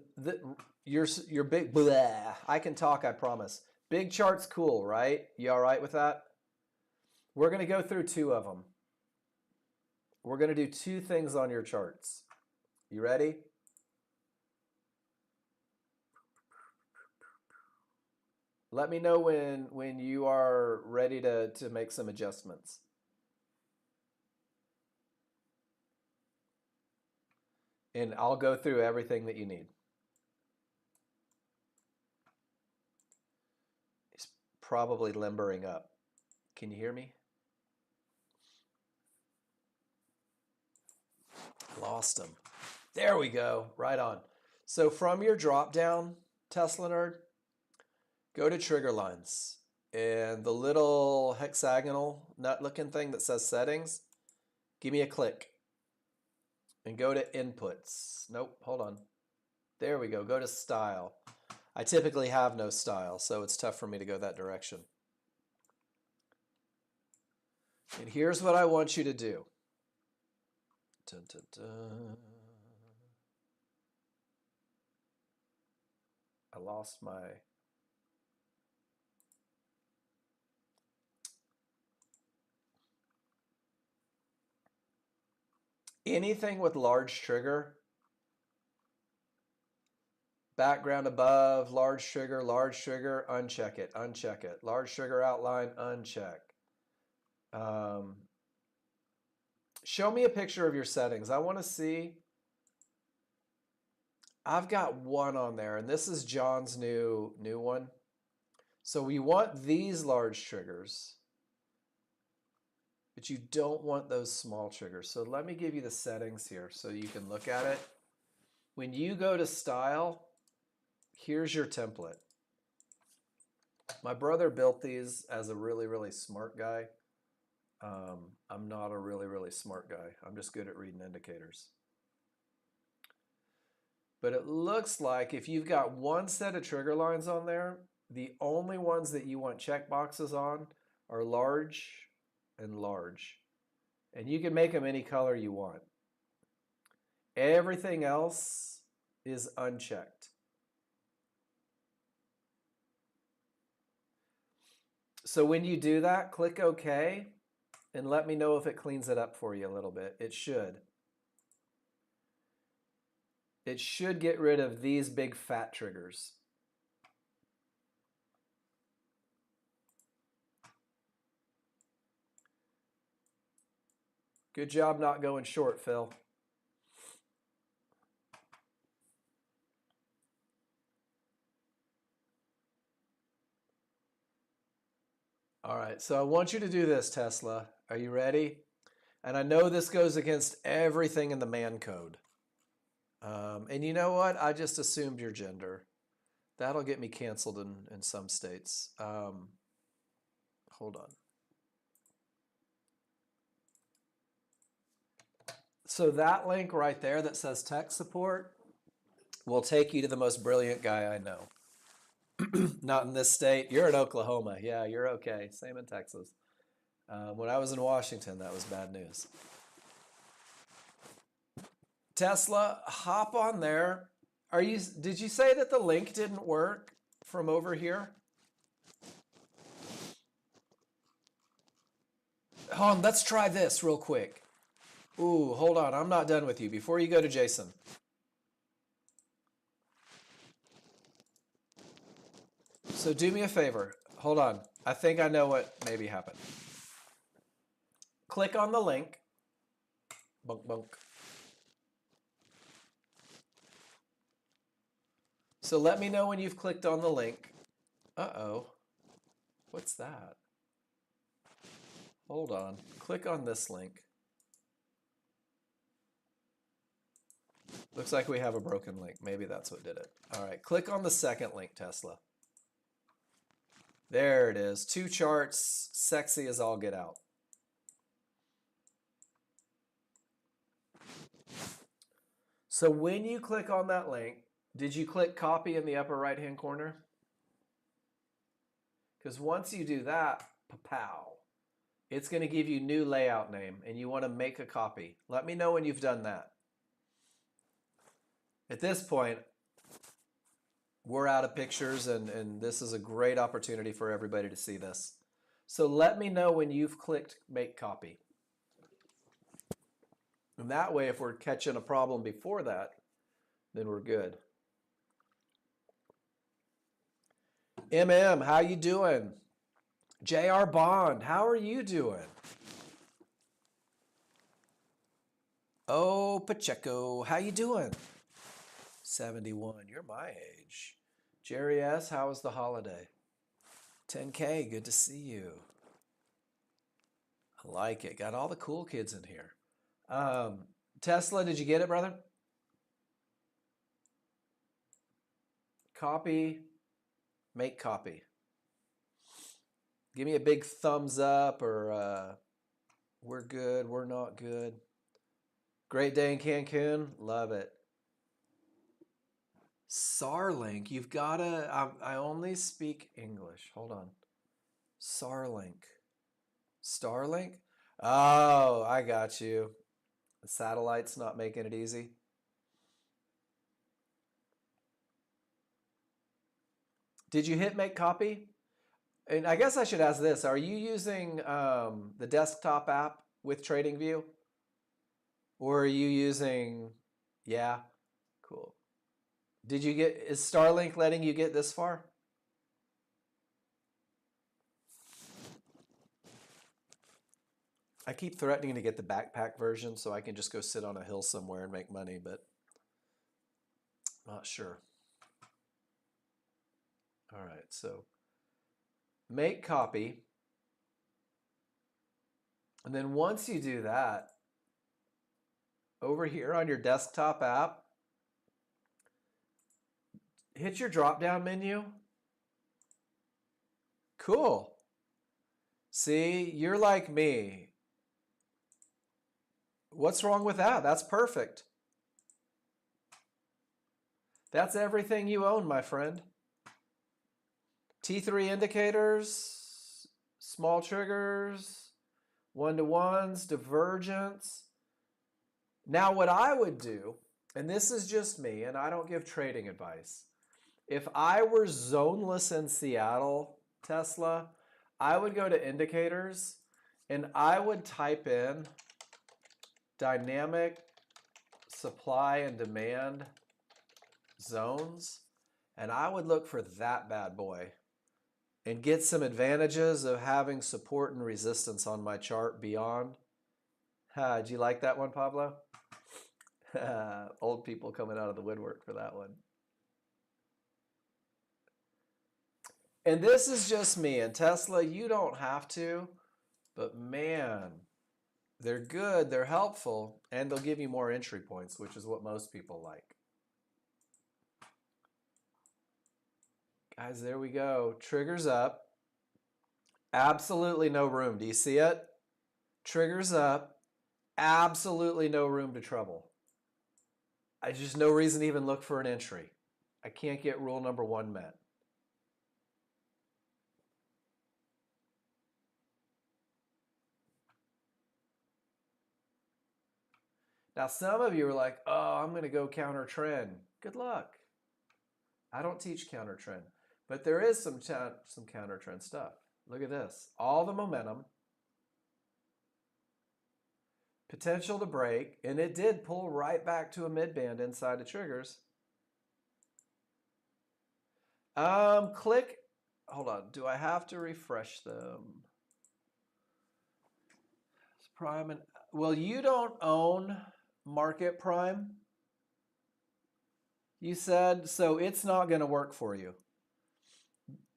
your big, blah, I can talk, I promise. Big chart's cool, right? You all right with that? We're going to go through 2 of them. We're going to do 2 things on your charts. You ready? Let me know when you are ready to make some adjustments. And I'll go through everything that you need. probably limbering up. Can you hear me? Lost him. There we go. Right on. So from your drop down, Tesla nerd, go to trigger lines. And the little hexagonal nut looking thing that says settings, give me a click. And go to inputs. Nope, hold on. There we go. Go to style. I typically have no style, so it's tough for me to go that direction. And here's what I want you to do. Dun, dun, dun. I lost my... Anything with large trigger, background above, large trigger, uncheck it, uncheck it. Large trigger outline, uncheck. Show me a picture of your settings. I want to see. I've got one on there, and this is John's new one. So we want these large triggers, but you don't want those small triggers. So let me give you the settings here so you can look at it. When you go to style, here's your template. My brother built these as a really, really smart guy. I'm not a really, really smart guy. I'm just good at reading indicators. But it looks like if you've got one set of trigger lines on there, the only ones that you want checkboxes on are large and large. And you can make them any color you want. Everything else is unchecked. So when you do that, click OK and let me know if it cleans it up for you a little bit. It should. It should get rid of these big fat triggers. Good job not going short, Phil. All right, so I want you to do this, Tesla. Are you ready? And I know this goes against everything in the man code. And you know what? I just assumed your gender. That'll get me canceled in some states. Hold on. So that link right there that says tech support will take you to the most brilliant guy I know. Not in this state. You're in Oklahoma. Yeah, you're okay. Same in Texas. When I was in Washington, that was bad news. Tesla, hop on there. Did you say that the link didn't work from over here? Hold on, let's try this real quick. Ooh, hold on. I'm not done with you. Before you go to Jason. So do me a favor. Hold on. I think I know what maybe happened. Click on the link. Bunk, bunk. So let me know when you've clicked on the link. Uh-oh. What's that? Hold on. Click on this link. Looks like we have a broken link. Maybe that's what did it. All right. Click on the second link, Tesla. There it is. 2 charts. Sexy as all get out. So when you click on that link, did you click copy in the upper right-hand corner? Because once you do that, pow, it's going to give you new layout name, and you want to make a copy. Let me know when you've done that. At this point, we're out of pictures, and this is a great opportunity for everybody to see this. So let me know when you've clicked make copy. And that way, if we're catching a problem before that, then we're good. MM, how you doing? JR Bond, how are you doing? Oh, Pacheco, how you doing? 71, you're my age. Jerry S., how was the holiday? 10K, good to see you. I like it. Got all the cool kids in here. Tesla, did you get it, brother? Copy, make copy. Give me a big thumbs up or we're good, we're not good. Great day in Cancun, love it. Sarlink, you've got to, I only speak English. Hold on. Sarlink. Starlink? Oh, I got you. The satellite's not making it easy. Did you hit make copy? And I guess I should ask this. Are you using the desktop app with TradingView? Or are you using, yeah, cool. Is Starlink letting you get this far? I keep threatening to get the backpack version so I can just go sit on a hill somewhere and make money, but not sure. All right, so make copy. And then once you do that, over here on your desktop app, hit your drop-down menu. Cool. See, you're like me. What's wrong with that? That's perfect. That's everything you own, my friend. T3 indicators, small triggers, one-to-ones, divergence. Now what I would do, and this is just me, and I don't give trading advice. If I were zoneless in Seattle, Tesla, I would go to indicators and I would type in dynamic supply and demand zones, and I would look for that bad boy and get some advantages of having support and resistance on my chart beyond. Did you like that one, Pablo? Old people coming out of the woodwork for that one. And this is just me. And Tesla, you don't have to, but man, they're good, they're helpful, and they'll give you more entry points, which is what most people like. Guys, there we go. Triggers up. Absolutely no room. Do you see it? Triggers up. Absolutely no room to trouble. I just no reason to even look for an entry. I can't get rule number 1 met. Now, some of you are like, oh, I'm going to go counter trend. Good luck. I don't teach counter trend, but there is some counter trend stuff. Look at this. All the momentum, potential to break, and it did pull right back to a mid-band inside the triggers. Hold on. Do I have to refresh them? Prime and, well, you don't own Market Prime. You said, so it's not going to work for you.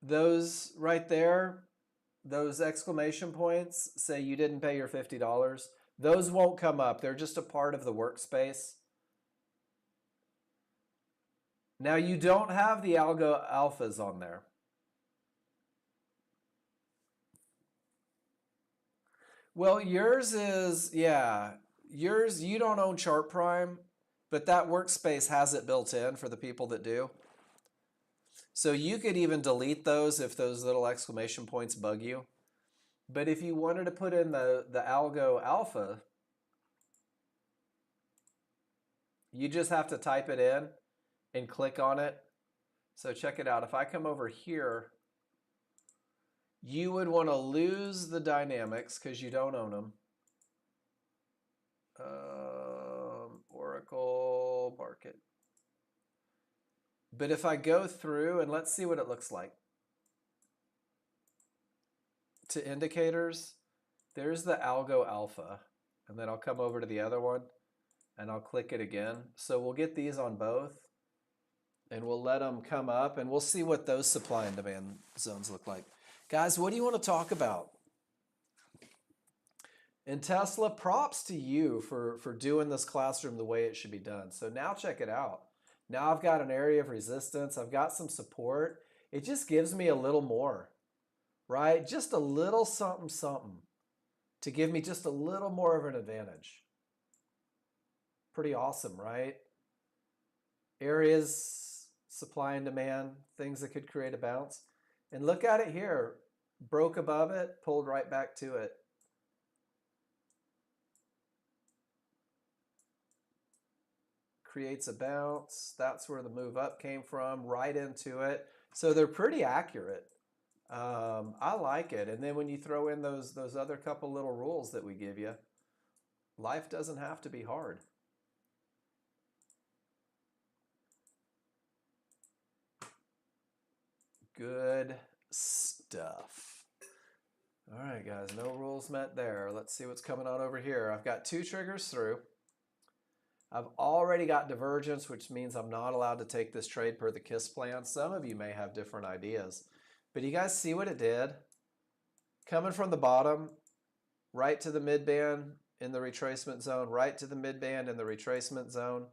Those right there, those exclamation points say you didn't pay your $50. Those won't come up. They're just a part of the workspace. Now you don't have the algo alphas on there. Well, yours is, yeah, yours, you don't own Chart Prime, but that workspace has it built in for the people that do. So you could even delete those if those little exclamation points bug you. But if you wanted to put in the algo alpha, you just have to type it in and click on it. So check it out. If I come over here, you would want to lose the dynamics because you don't own them. Oracle market. But if I go through and let's see what it looks like. To indicators, there's the algo alpha. And then I'll come over to the other one and I'll click it again. So we'll get these on both and we'll let them come up and we'll see what those supply and demand zones look like. Guys, what do you want to talk about? And Tesla, props to you for doing this classroom the way it should be done. So now check it out. Now I've got an area of resistance. I've got some support. It just gives me a little more, right? Just a little something, something to give me just a little more of an advantage. Pretty awesome, right? Areas, supply and demand, things that could create a bounce. And look at it here. Broke above it, pulled right back to it. Creates a bounce. That's where the move up came from, right into it. So they're pretty accurate. I like it. And then when you throw in those other couple little rules that we give you, life doesn't have to be hard. Good stuff. All right, guys, no rules met there. Let's see what's coming on over here. I've got 2 triggers through. I've already got divergence, which means I'm not allowed to take this trade per the KISS plan. Some of you may have different ideas. But you guys see what it did? Coming from the bottom, right to the midband in the retracement zone, right to the midband in the retracement zone.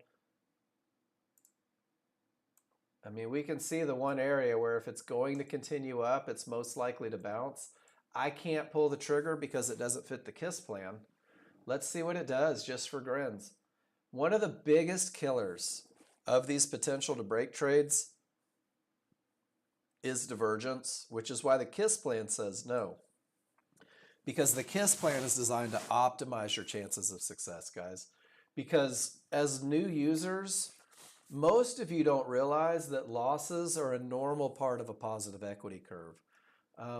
I mean, we can see the one area where if it's going to continue up, it's most likely to bounce. I can't pull the trigger because it doesn't fit the KISS plan. Let's see what it does just for grins. One of the biggest killers of these potential to break trades is divergence, which is why the KISS plan says no. Because the KISS plan is designed to optimize your chances of success, guys. Because as new users, most of you don't realize that losses are a normal part of a positive equity curve.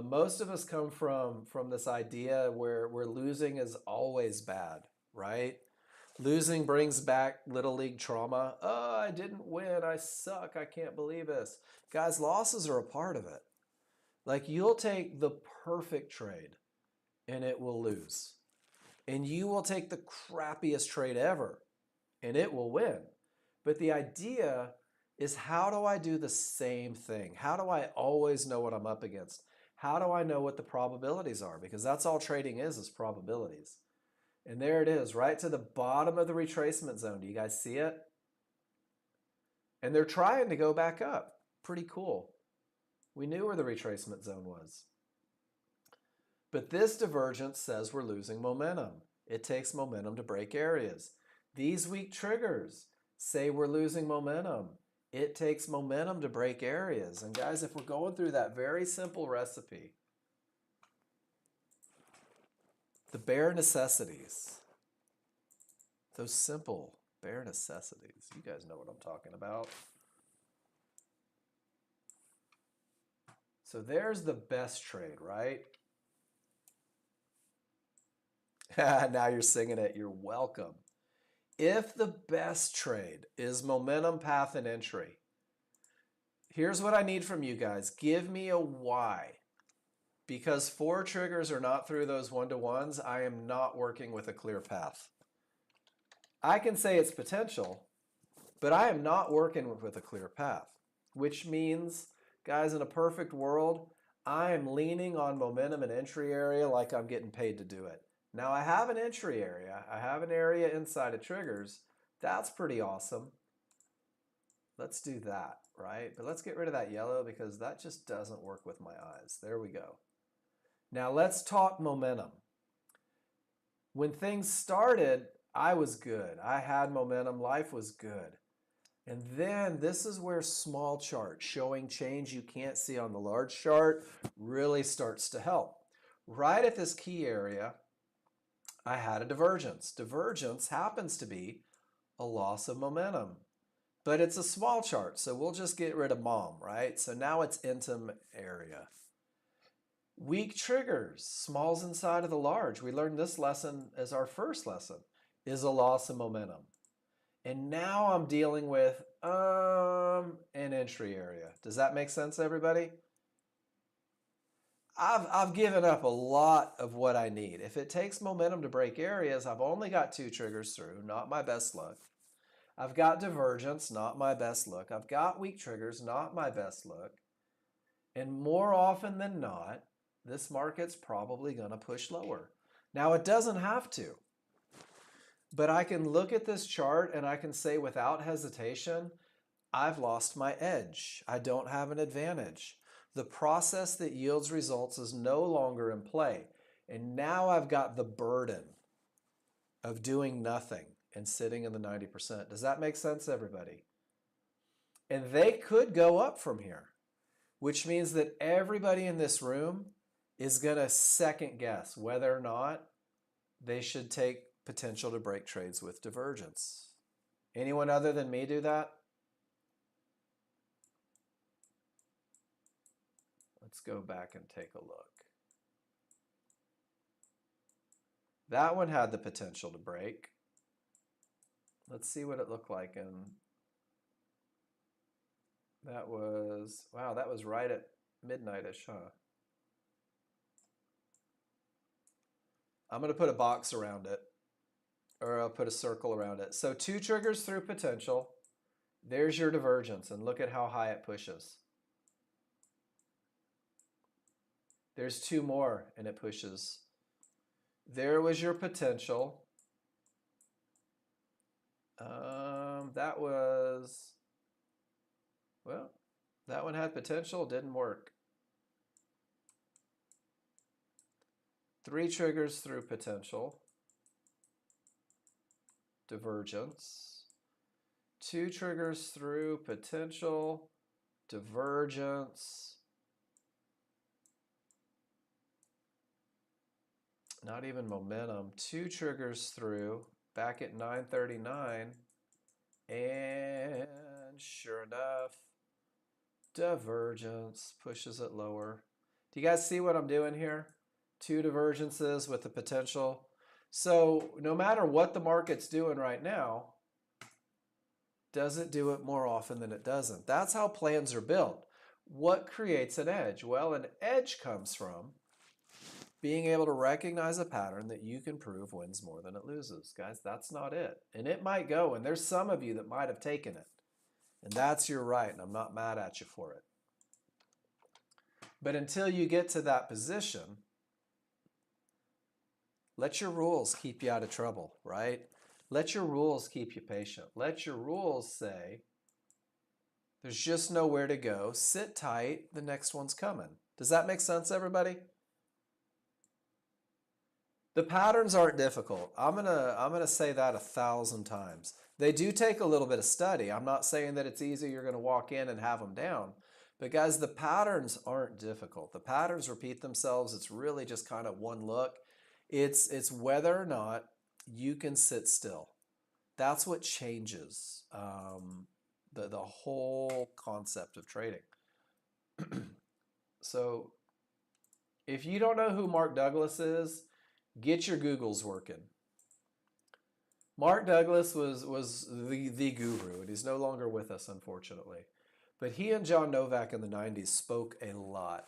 Most of us come from this idea where losing is always bad, right? Losing brings back little league trauma. Oh, I didn't win. I suck. I can't believe this. Guys, losses are a part of it. Like, you'll take the perfect trade and it will lose. And you will take the crappiest trade ever and it will win. But the idea is, how do I do the same thing? How do I always know what I'm up against? How do I know what the probabilities are? Because that's all trading is probabilities. And there it is, right to the bottom of the retracement zone. Do you guys see it? And they're trying to go back up. Pretty cool. We knew where the retracement zone was. But this divergence says we're losing momentum. It takes momentum to break areas. These weak triggers say we're losing momentum. It takes momentum to break areas. And guys, if we're going through that very simple recipe, the bare necessities, those simple bare necessities, you guys know what I'm talking about. So there's the best trade, right? Now you're singing it. You're welcome. If the best trade is momentum, path, and entry, here's what I need from you guys. Give me a why. Because 4 triggers are not through those one-to-ones, I am not working with a clear path. I can say it's potential, but I am not working with a clear path, which means, guys, in a perfect world, I am leaning on momentum and entry area like I'm getting paid to do it. Now, I have an entry area. I have an area inside of triggers. That's pretty awesome. Let's do that, right? But let's get rid of that yellow because that just doesn't work with my eyes. There we go. Now let's talk momentum. When things started, I was good. I had momentum. Life was good. And then this is where small chart showing change you can't see on the large chart really starts to help. Right at this key area, I had a divergence. Divergence happens to be a loss of momentum. But it's a small chart, so we'll just get rid of mom, right? So now it's intim area. Weak triggers, smalls inside of the large. We learned this lesson as our first lesson, is a loss of momentum. And now I'm dealing with an entry area. Does that make sense, everybody? I've given up a lot of what I need. If it takes momentum to break areas, I've only got 2 triggers through, not my best luck. I've got divergence, not my best look. I've got weak triggers, not my best look. And more often than not, this market's probably going to push lower. Now, it doesn't have to, but I can look at this chart and I can say without hesitation, I've lost my edge. I don't have an advantage. The process that yields results is no longer in play. And now I've got the burden of doing nothing and sitting in the 90%. Does that make sense, everybody? And they could go up from here, which means that everybody in this room is going to second guess whether or not they should take potential to break trades with divergence. Anyone other than me do that? Let's go back and take a look. That one had the potential to break. Let's see what it looked like. And that was, wow, that was right at midnight-ish, huh? I'm going to put a box around it, or I'll put a circle around it. So 2 triggers through potential. There's your divergence, and look at how high it pushes. There's 2 more, and it pushes. There was your potential. That was, well, that one had potential, didn't work. 3 triggers through potential, divergence. 2 triggers through potential, divergence. Not even momentum. 2 triggers through, back at 939, and sure enough, divergence pushes it lower. Do you guys see what I'm doing here? 2 divergences with the potential. So no matter what the market's doing right now, does it do it more often than it doesn't? That's how plans are built. What creates an edge? Well, an edge comes from being able to recognize a pattern that you can prove wins more than it loses. Guys, that's not it. And it might go, and there's some of you that might have taken it. And that's your right, and I'm not mad at you for it. But until you get to that position, let your rules keep you out of trouble, right? Let your rules keep you patient. Let your rules say, there's just nowhere to go. Sit tight, the next one's coming. Does that make sense, everybody? The patterns aren't difficult. I'm gonna say that 1,000 times. They do take a little bit of study. I'm not saying that it's easy, you're gonna walk in and have them down. But guys, the patterns aren't difficult. The patterns repeat themselves. It's really just kind of one look. It's whether or not you can sit still. That's what changes the whole concept of trading. So if you don't know who Mark Douglas is, get your Googles working. Mark Douglas was the guru, and he's no longer with us, unfortunately. But he and John Novak in the 90s spoke a lot,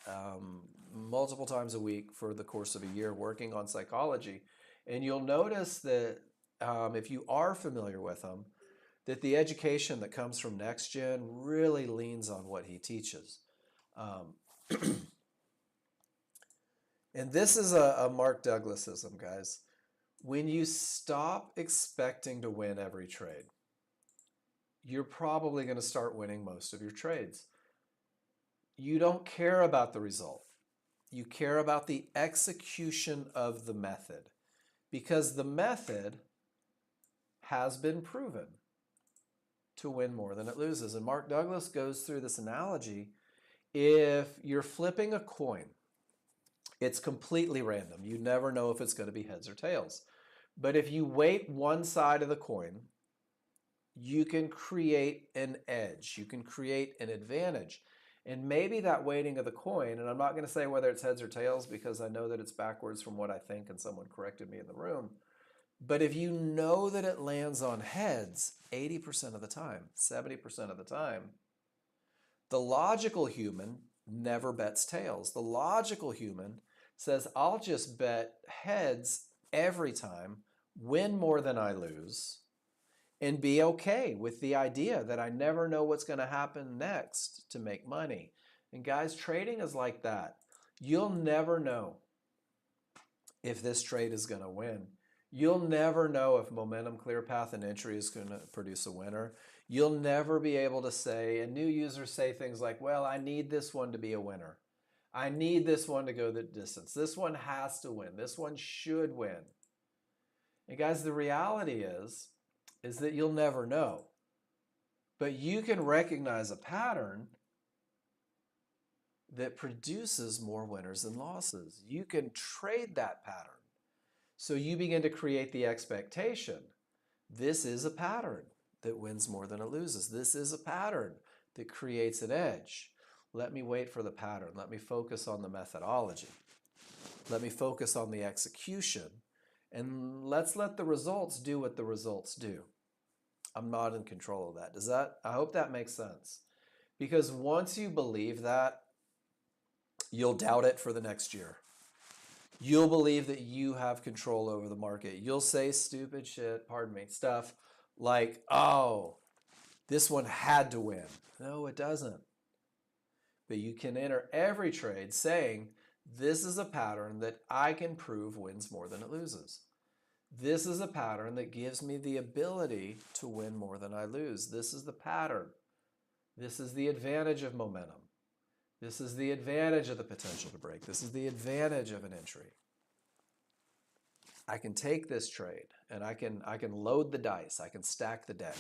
multiple times a week for the course of a year, working on psychology. And you'll notice that if you are familiar with him, that the education that comes from Nexgen really leans on what he teaches. And this is a Mark Douglasism, guys. When you stop expecting to win every trade, you're probably going to start winning most of your trades. You don't care about the result. You care about the execution of the method, because the method has been proven to win more than it loses. And Mark Douglas goes through this analogy. If you're flipping a coin, it's completely random. You never know if it's going to be heads or tails. But if you weight one side of the coin, you can create an edge. You can create an advantage. And maybe that weighting of the coin, and I'm not going to say whether it's heads or tails because I know that it's backwards from what I think and someone corrected me in the room. But if you know that it lands on heads 80% of the time, 70% of the time, the logical human never bets tails. The logical human says, I'll just bet heads every time, win more than I lose, and be okay with the idea that I never know what's going to happen next to make money. And guys, trading is like that. You'll never know if this trade is going to win. You'll never know if momentum, clear path, and entry is going to produce a winner. You'll never be able to say, and new users say things like, well, I need this one to be a winner. I need this one to go the distance. This one has to win. This one should win. And guys, the reality is that you'll never know. But you can recognize a pattern that produces more winners than losses. You can trade that pattern. So you begin to create the expectation. This is a pattern that wins more than it loses. This is a pattern that creates an edge. Let me wait for the pattern. Let me focus on the methodology. Let me focus on the execution. And let's let the results do what the results do. I'm not in control of that. I hope that makes sense. Because once you believe that, you'll doubt it for the next year. You'll believe that you have control over the market. You'll say stupid shit, stuff like, oh, this one had to win. No, it doesn't. But you can enter every trade saying, this is a pattern that I can prove wins more than it loses. This is a pattern that gives me the ability to win more than I lose. This is the pattern. This is the advantage of momentum. This is the advantage of the potential to break. This is the advantage of an entry. I can take this trade and I can load the dice. I can stack the deck.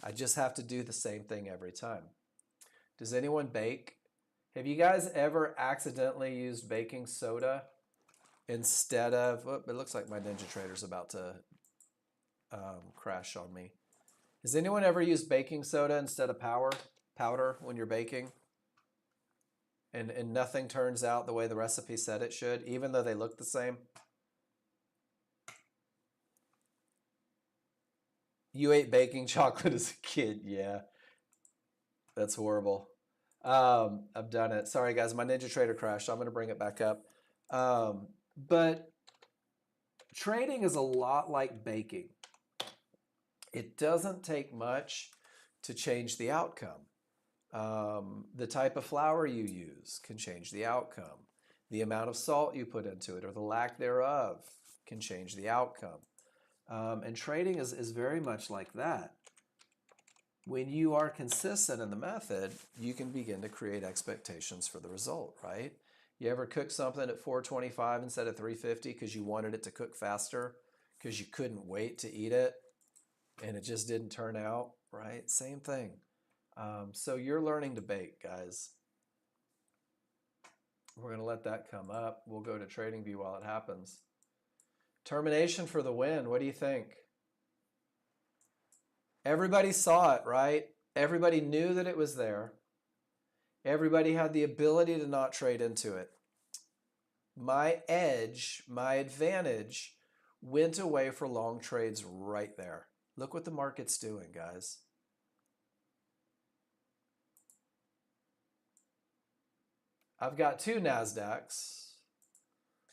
I just have to do the same thing every time. Does anyone bake? Have you guys ever accidentally used baking soda instead of, oh, it looks like my Ninja Trader's about to crash on me. Has anyone ever used baking soda instead of powder when you're baking? And nothing turns out the way the recipe said it should, even though they look the same? You ate baking chocolate as a kid. Yeah, that's horrible. I've done it. Sorry, guys, my Ninja Trader crashed, so I'm going to bring it back up. But trading is a lot like baking. It doesn't take much to change the outcome. The type of flour you use can change the outcome. The amount of salt you put into it or the lack thereof can change the outcome. And trading is very much like that. When you are consistent in the method, you can begin to create expectations for the result, right? You ever cook something at 425 instead of 350 because you wanted it to cook faster, because you couldn't wait to eat it, and it just didn't turn out, right? Same thing. So you're learning to bake, guys. We're going to let that come up. We'll go to TradingView while it happens. Termination for the win. What do you think? Everybody saw it, right? Everybody knew that it was there. Everybody had the ability to not trade into it. My edge, my advantage, went away for long trades right there. Look what the market's doing, guys. I've got two NASDAQs.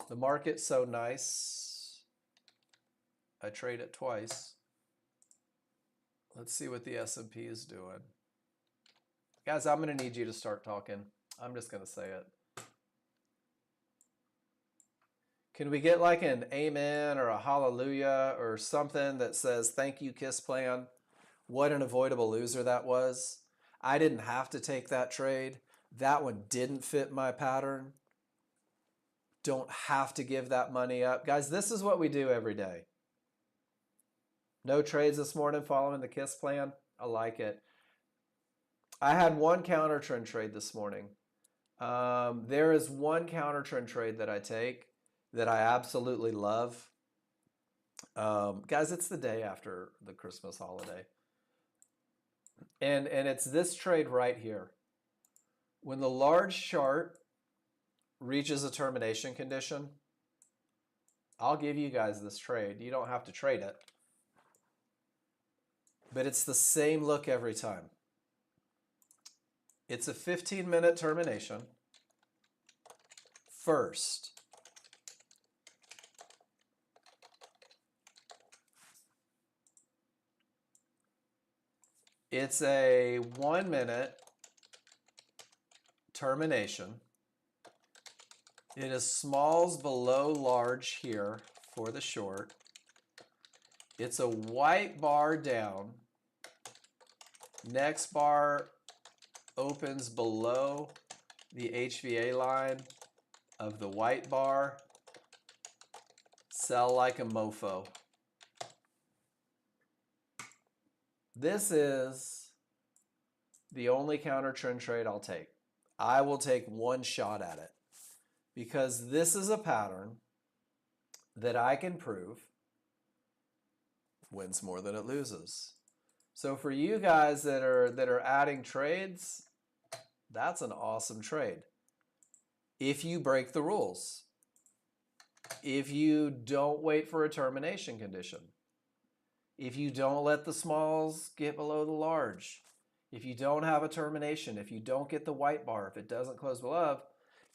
The market's so nice. I trade it twice. Let's see what the S&P is doing. Guys, I'm going to need you to start talking. I'm just going to say it. Can we get like an amen or a hallelujah or something that says, thank you, KISS plan? What an avoidable loser that was. I didn't have to take that trade. That one didn't fit my pattern. Don't have to give that money up. Guys, this is what we do every day. No trades this morning following the KISS plan. I like it. I had one counter trend trade this morning. There is one counter trend trade that I take that I absolutely love. Guys, it's the day after the Christmas holiday. And it's this trade right here. When the large chart reaches a termination condition, I'll give you guys this trade. You don't have to trade it. But it's the same look every time. It's a 15-minute termination. First, it's a 1-minute termination. It is smalls below large here for the short. It's a white bar down. Next bar opens below the HVA line of the white bar. Sell like a mofo. This is the only counter trend trade I'll take. I will take one shot at it because this is a pattern that I can prove wins more than it loses. So for you guys that are adding trades, that's an awesome trade. If you break the rules, if you don't wait for a termination condition, if you don't let the smalls get below the large, if you don't have a termination, if you don't get the white bar, if it doesn't close below,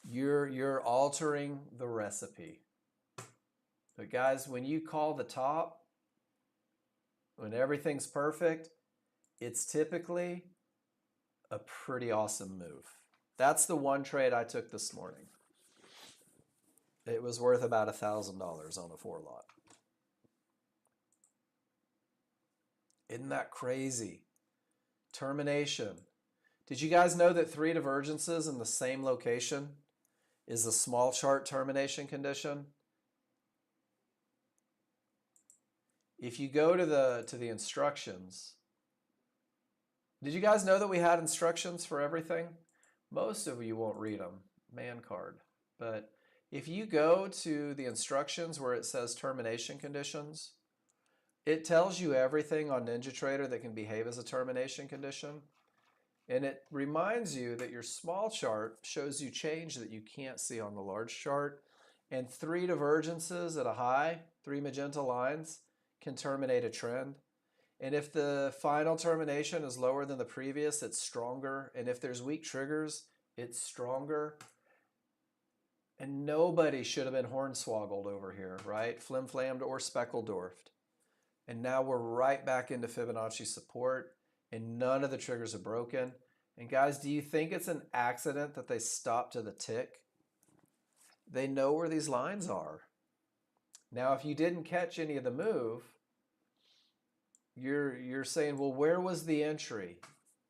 you're altering the recipe. But guys, when you call the top, when everything's perfect, it's typically a pretty awesome move. That's the one trade I took this morning. It was worth about $1,000 on a 4 lot. Isn't that crazy? Termination. Did you guys know that 3 divergences in the same location is a small chart termination condition? If you go to the instructions, did you guys know that we had instructions for everything? Most of you won't read them, man card. But if you go to the instructions where it says termination conditions, it tells you everything on NinjaTrader that can behave as a termination condition. And it reminds you that your small chart shows you change that you can't see on the large chart. And 3 divergences at a high, 3 magenta lines, can terminate a trend. And if the final termination is lower than the previous, it's stronger. And if there's weak triggers, it's stronger. And nobody should have been hornswoggled over here, right? Flim-flammed or speckle-dwarfed. And now we're right back into Fibonacci support, and none of the triggers are broken. And guys, do you think it's an accident that they stopped to the tick? They know where these lines are. Now, if you didn't catch any of the move, you're saying, well, where was the entry?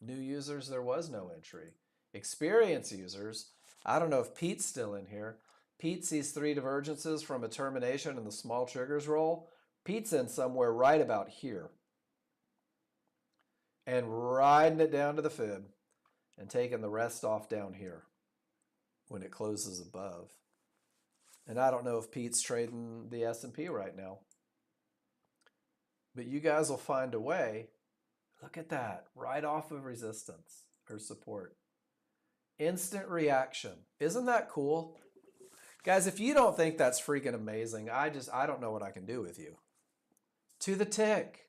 New users, there was no entry. Experienced users, I don't know if Pete's still in here. Pete sees 3 divergences from a termination and the small triggers roll. Pete's in somewhere right about here. And riding it down to the fib and taking the rest off down here when it closes above. And I don't know if Pete's trading the S&P right now. But you guys will find a way. Look at that, right off of resistance or support. Instant reaction. Isn't that cool? Guys, if you don't think that's freaking amazing, I don't know what I can do with you. To the tick.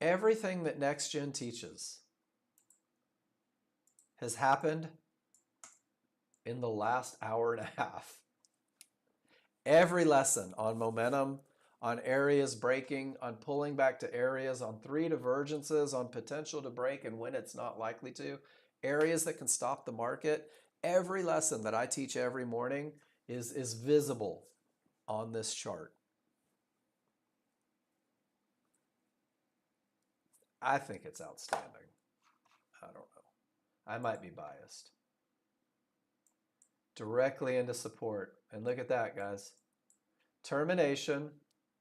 Everything that Nexgen teaches has happened in the last hour and a half. Every lesson on momentum, on areas breaking, on pulling back to areas, on 3 divergences, on potential to break and when it's not likely to, areas that can stop the market. Every lesson that I teach every morning is visible on this chart. I think it's outstanding. I don't know. I might be biased. Directly into support. And look at that, guys. Termination.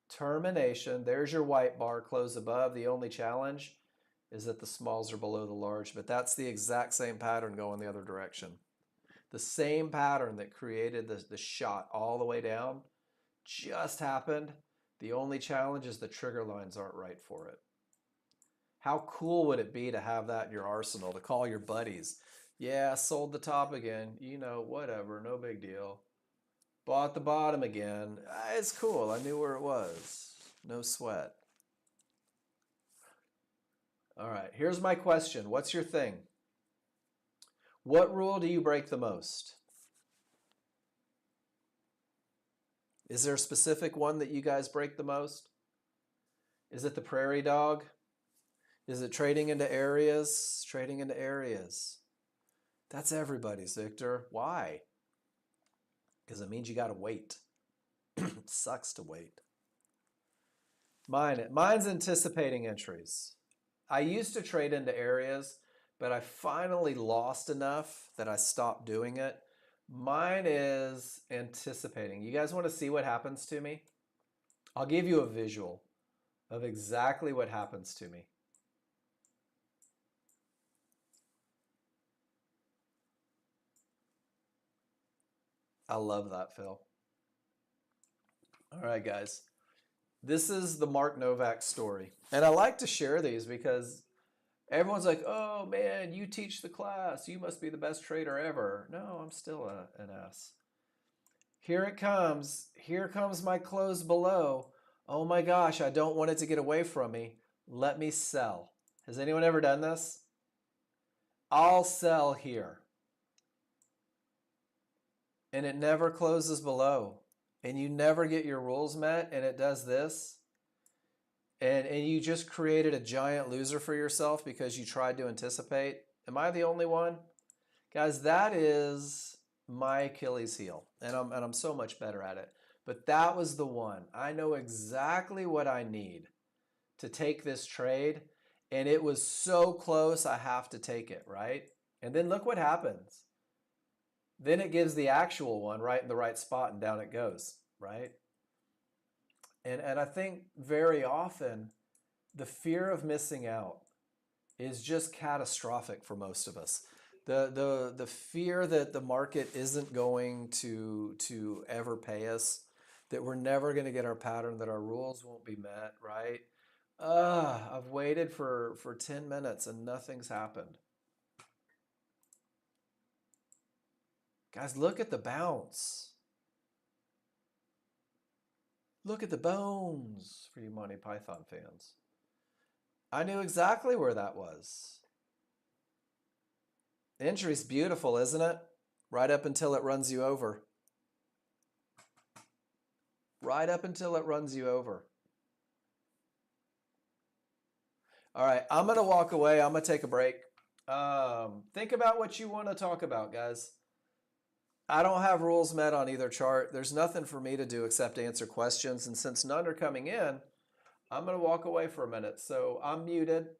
Termination. There's your white bar, close above. The only challenge is that the smalls are below the large, but that's the exact same pattern going the other direction. The same pattern that created the shot all the way down just happened. The only challenge is the trigger lines aren't right for it. How cool would it be to have that in your arsenal, to call your buddies? Yeah, sold the top again. You know, whatever, no big deal. Bought the bottom again. It's cool. I knew where it was. No sweat. All right, here's my question. What's your thing? What rule do you break the most? Is there a specific one that you guys break the most? Is it the prairie dog? Is it trading into areas? Trading into areas. That's everybody's, Victor. Why? because it means you got to wait. It sucks to wait. Mine's anticipating entries. I used to trade into areas, but I finally lost enough that I stopped doing it. Mine is anticipating. You guys want to see what happens to me? I'll give you a visual of exactly what happens to me. I love that, Phil. All right, guys. This is the Mark Novak story. And I like to share these because everyone's like, oh man, you teach the class. You must be the best trader ever. No, I'm still an S. Here it comes. Here comes my close below. Oh my gosh, I don't want it to get away from me. Let me sell. Has anyone ever done this? I'll sell here. And it never closes below. And you never get your rules met, and it does this. And you just created a giant loser for yourself because you tried to anticipate. Am I the only one? Guys, that is my Achilles heel. And I'm so much better at it. But that was the one. I know exactly what I need to take this trade. And it was so close, I have to take it, right? And then look what happens. Then it gives the actual one right in the right spot and down it goes, right? And I think very often the fear of missing out is just catastrophic for most of us. The fear that the market isn't going to ever pay us, that we're never going to get our pattern, that our rules won't be met, right? I've waited for 10 minutes and nothing's happened. Guys, look at the bounce. Look at the bones for you Monty Python fans. I knew exactly where that was. The entry's beautiful, isn't it? Right up until it runs you over. Right up until it runs you over. All right, I'm going to walk away. I'm going to take a break. Think about what you want to talk about, guys. I don't have rules met on either chart. There's nothing for me to do except answer questions. And since none are coming in, I'm going to walk away for a minute. So I'm muted.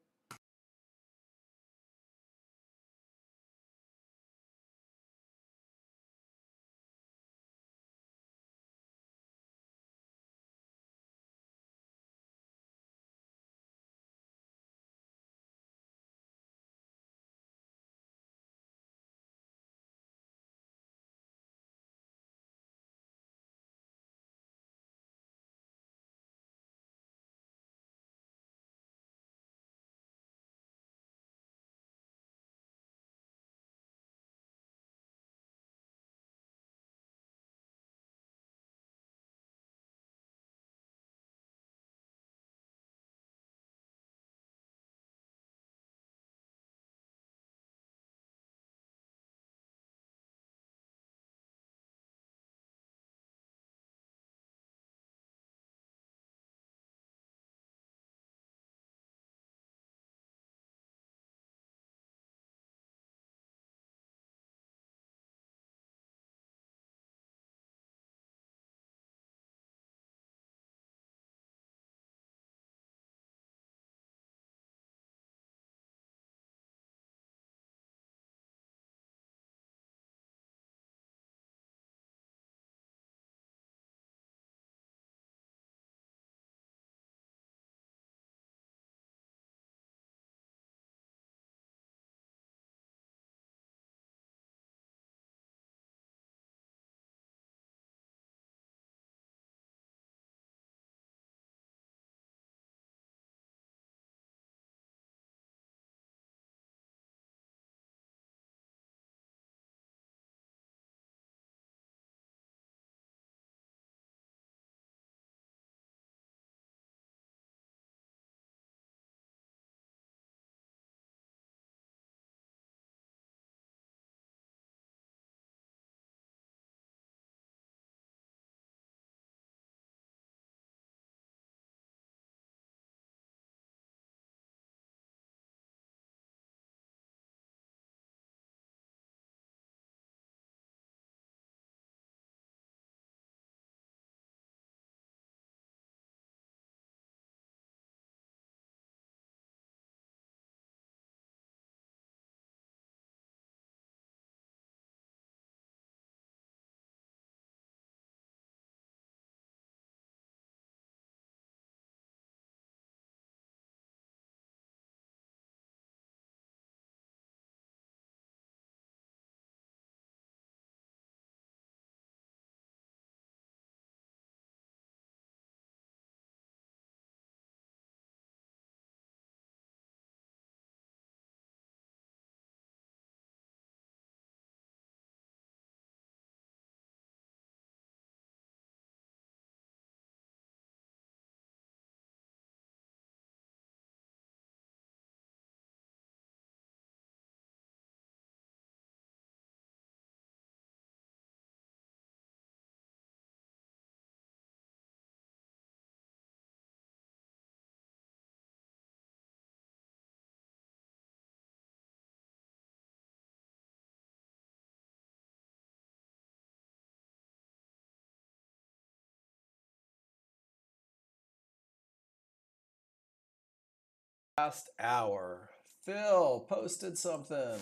Last hour. Phil posted something.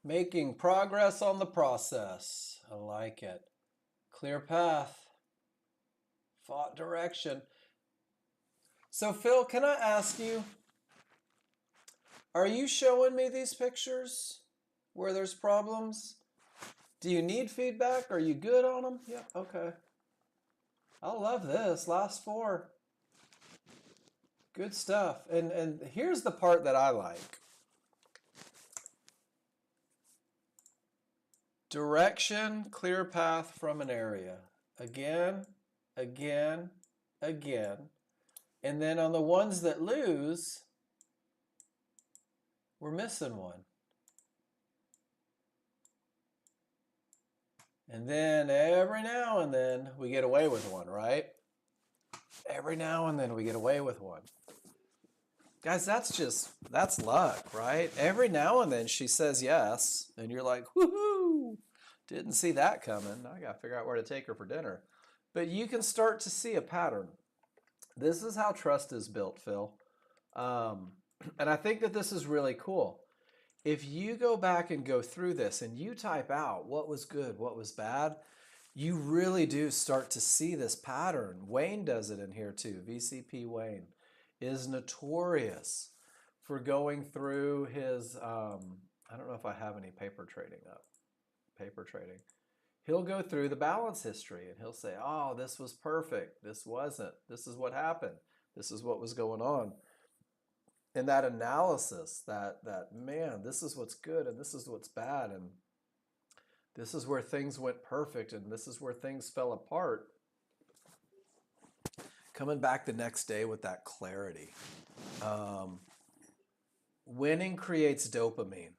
Making progress on the process. I like it. Clear path. Fought direction. So Phil, can I ask you, are you showing me these pictures where there's problems? Do you need feedback? Are you good on them? Yeah, okay. I love this. Last 4. Good stuff. And here's the part that I like. Direction, clear path from an area. Again, again, again. And then on the ones that lose, we're missing one. And then every now and then we get away with one, right? Every now and then we get away with one. Guys, that's luck, right? Every now and then she says yes, and you're like, woohoo, didn't see that coming. I got to figure out where to take her for dinner. But you can start to see a pattern. This is how trust is built, Phil. And I think that this is really cool. If you go back and go through this and you type out what was good, what was bad, you really do start to see this pattern. Wayne does it in here too. VCP Wayne is notorious for going through his, I don't know if I have any paper trading up. Paper trading. He'll go through the balance history and he'll say, oh, this was perfect. This wasn't. This is what happened. This is what was going on. And that analysis, that man, this is what's good and this is what's bad. And this is where things went perfect and this is where things fell apart. Coming back the next day with that clarity. Winning creates dopamine,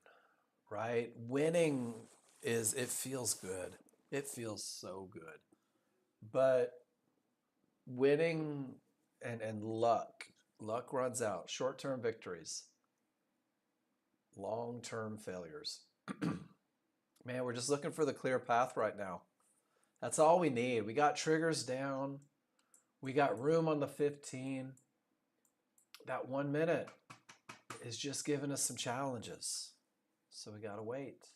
right? Winning it feels good. It feels so good. But winning and luck runs out. Short-term victories, long-term failures. Man, we're just looking for the clear path right now. That's all we need. We got triggers down. We got room on the 15. That 1 minute is just giving us some challenges. So we got to wait.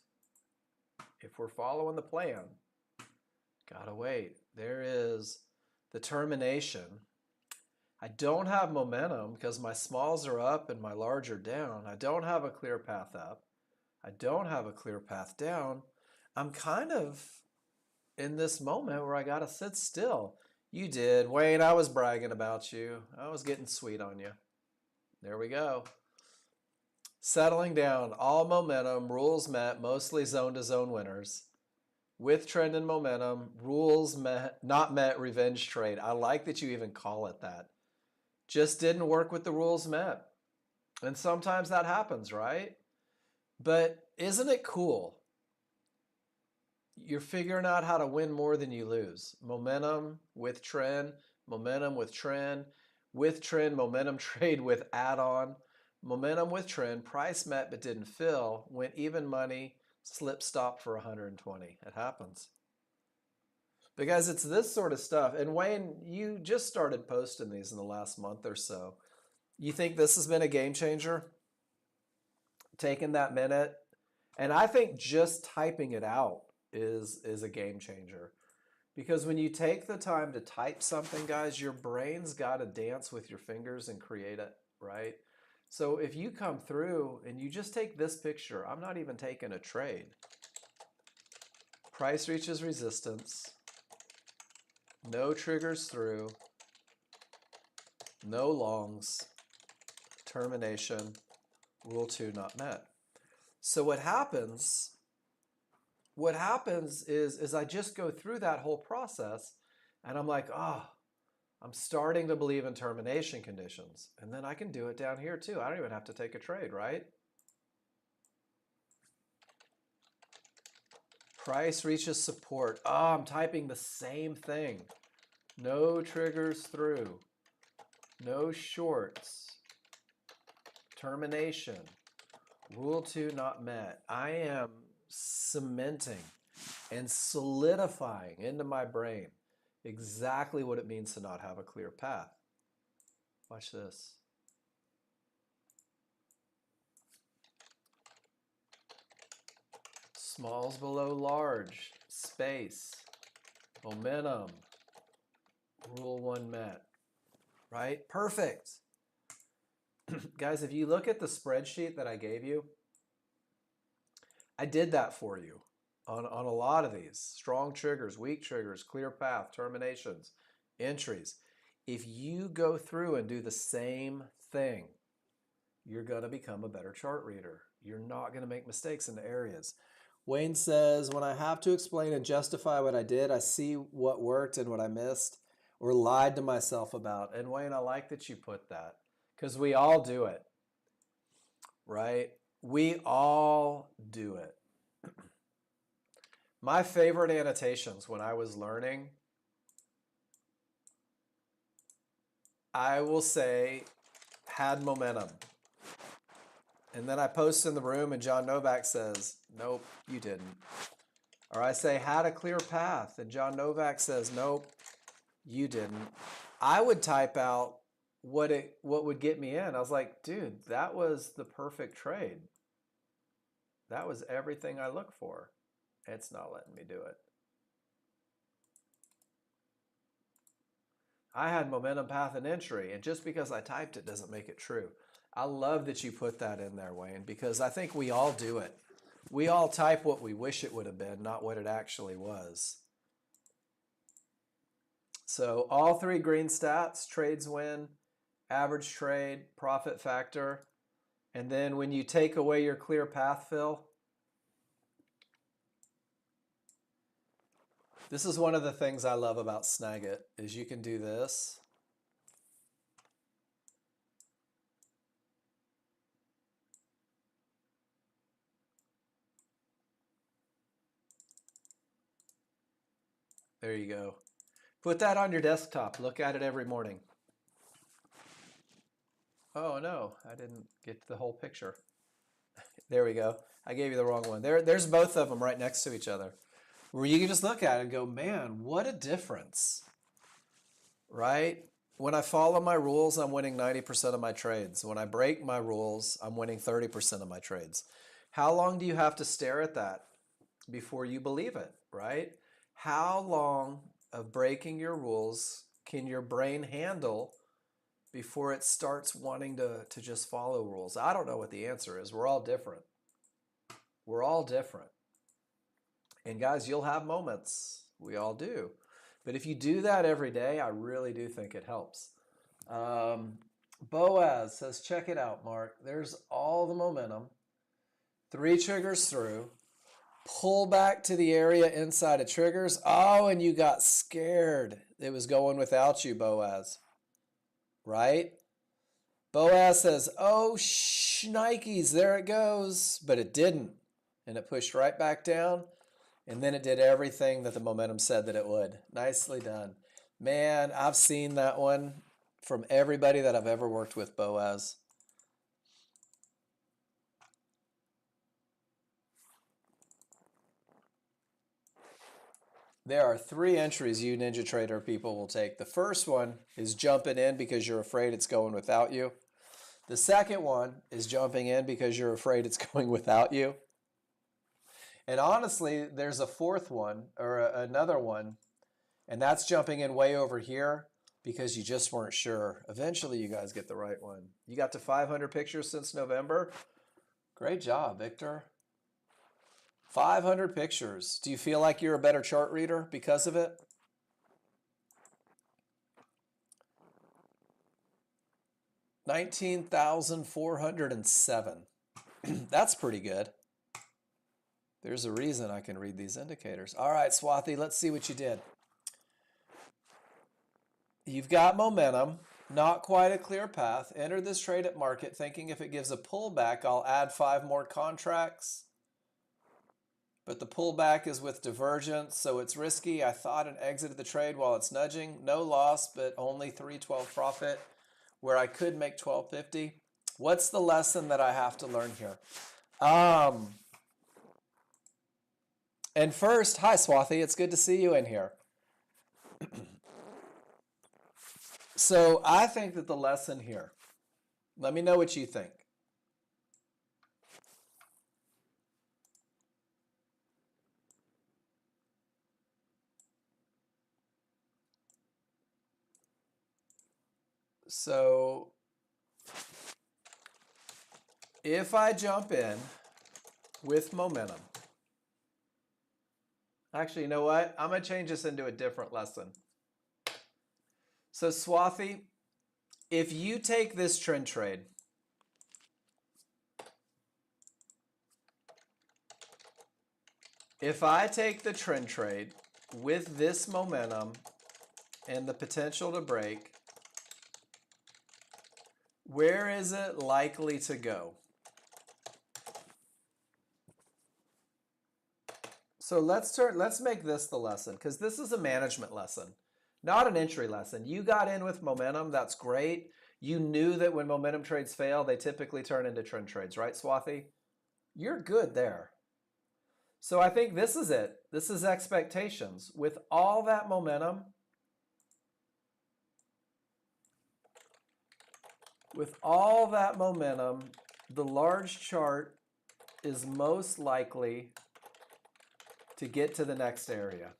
If we're following the plan, got to wait. There is the termination. I don't have momentum because my smalls are up and my large are down. I don't have a clear path up. I don't have a clear path down. I'm kind of in this moment where I got to sit still. You did. Wayne, I was bragging about you. I was getting sweet on you. There we go. Settling down. All momentum. Rules met. Mostly zone-to-zone winners. With trend and momentum. Rules met, not met. Revenge trade. I like that you even call it that. Just didn't work with the rules met. And sometimes that happens, right? But isn't it cool? You're figuring out how to win more than you lose. Momentum with trend, momentum with trend, momentum trade with add-on, momentum with trend, price met but didn't fill, went even money, slip stop for 120. It happens. Because it's this sort of stuff. And Wayne, you just started posting these in the last month or so. You think this has been a game changer? Taking that minute? And I think just typing it out is a game changer. Because when you take the time to type something, guys, your brain's got to dance with your fingers and create it, right? So if you come through and you just take this picture, I'm not even taking a trade. Price reaches resistance. No triggers through. No longs. Termination. Rule 2 not met. So what happens is I just go through that whole process and I'm like, oh, I'm starting to believe in termination conditions. And then I can do it down here too. I don't even have to take a trade, right? Price reaches support. Oh, I'm typing the same thing. No triggers through. No shorts. Termination. Rule 2 not met. I am cementing and solidifying into my brain exactly what it means to not have a clear path. Watch this. Smalls below large, space, momentum, rule 1 met, right? Perfect. Guys, if you look at the spreadsheet that I gave you, I did that for you on a lot of these. Strong triggers, weak triggers, clear path, terminations, entries. If you go through and do the same thing, you're going to become a better chart reader. You're not going to make mistakes in the areas. Wayne says, when I have to explain and justify what I did, I see what worked and what I missed or lied to myself about. And Wayne, I like that you put that because we all do it, right? We all do it. My favorite annotations when I was learning, I will say, had momentum. And then I post in the room and John Novak says, nope, you didn't. Or I say, had a clear path. And John Novak says, nope, you didn't. I would type out what would get me in. I was like, dude, that was the perfect trade. That was everything I look for. It's not letting me do it. I had momentum, path, and entry. And just because I typed it doesn't make it true. I love that you put that in there, Wayne, because I think we all do it. We all type what we wish it would have been, not what it actually was. So all 3 green stats, trades win, average trade, profit factor. And then when you take away your clear path fill, this is one of the things I love about Snagit is you can do this. There you go. Put that on your desktop. Look at it every morning. Oh no, I didn't get the whole picture. There we go. I gave you the wrong one. There's both of them right next to each other. Where you can just look at it and go, man, what a difference. Right? When I follow my rules, I'm winning 90% of my trades. When I break my rules, I'm winning 30% of my trades. How long do you have to stare at that before you believe it, right? How long of breaking your rules can your brain handle before it starts wanting to just follow rules? I don't know what the answer is. We're all different. We're all different. And guys, you'll have moments. We all do. But if you do that every day, I really do think it helps. Boaz says, check it out, Mark. There's all the momentum. 3 triggers through. Pull back to the area inside of triggers. Oh, and you got scared. It was going without you, Boaz. Right? Boaz says, oh, shnikes, there it goes. But it didn't. And it pushed right back down. And then it did everything that the momentum said that it would. Nicely done. Man, I've seen that one from everybody that I've ever worked with, Boaz. There are 3 entries you Ninja Trader people will take. The first one is jumping in because you're afraid it's going without you. The second one is jumping in because you're afraid it's going without you. And honestly, there's a 4th one or another one, and that's jumping in way over here because you just weren't sure. Eventually, you guys get the right one. You got to 500 pictures since November. Great job, Victor. 500 pictures. Do you feel like you're a better chart reader because of it? $19,407. That's pretty good. There's a reason I can read these indicators. All right, Swathi, let's see what you did. You've got momentum, not quite a clear path. Enter this trade at market thinking if it gives a pullback, I'll add 5 more contracts. But the pullback is with divergence, so it's risky. I thought and exited the trade while it's nudging. No loss, but only 312 profit, where I could make 1250. What's the lesson that I have to learn here? And first, hi Swathi, it's good to see you in here. So I think that the lesson here, let me know what you think. So if I jump in with momentum, actually, you know what? I'm going to change this into a different lesson. So Swathi, if you take this trend trade, if I take the trend trade with this momentum and the potential to break, where is it likely to go? So let's make this the lesson, because this is a management lesson, not an entry lesson. You got in with momentum, that's great. You knew that when momentum trades fail, they typically turn into trend trades, right, Swathi? You're good there. So I think this is it. This is expectations. With all that momentum, the large chart is most likely to get to the next area.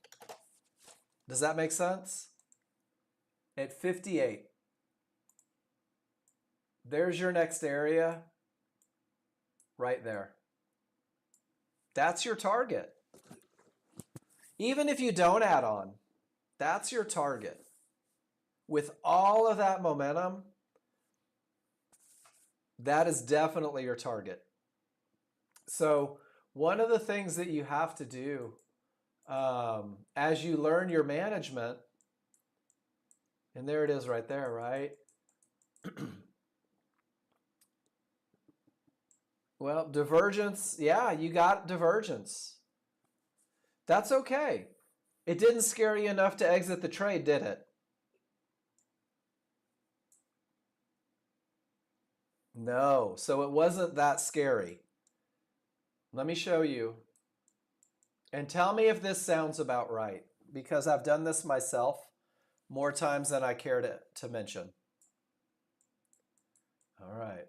Does that make sense? At 58, there's your next area right there. That's your target. Even if you don't add on, that's your target. With all of that momentum, that is definitely your target. So one of the things that you have to do as you learn your management, and there it is right there, right? Well, divergence, yeah, you got divergence. That's okay. It didn't scare you enough to exit the trade, did it? No, so it wasn't that scary. Let me show you. And tell me if this sounds about right, because I've done this myself more times than I care to mention. All right.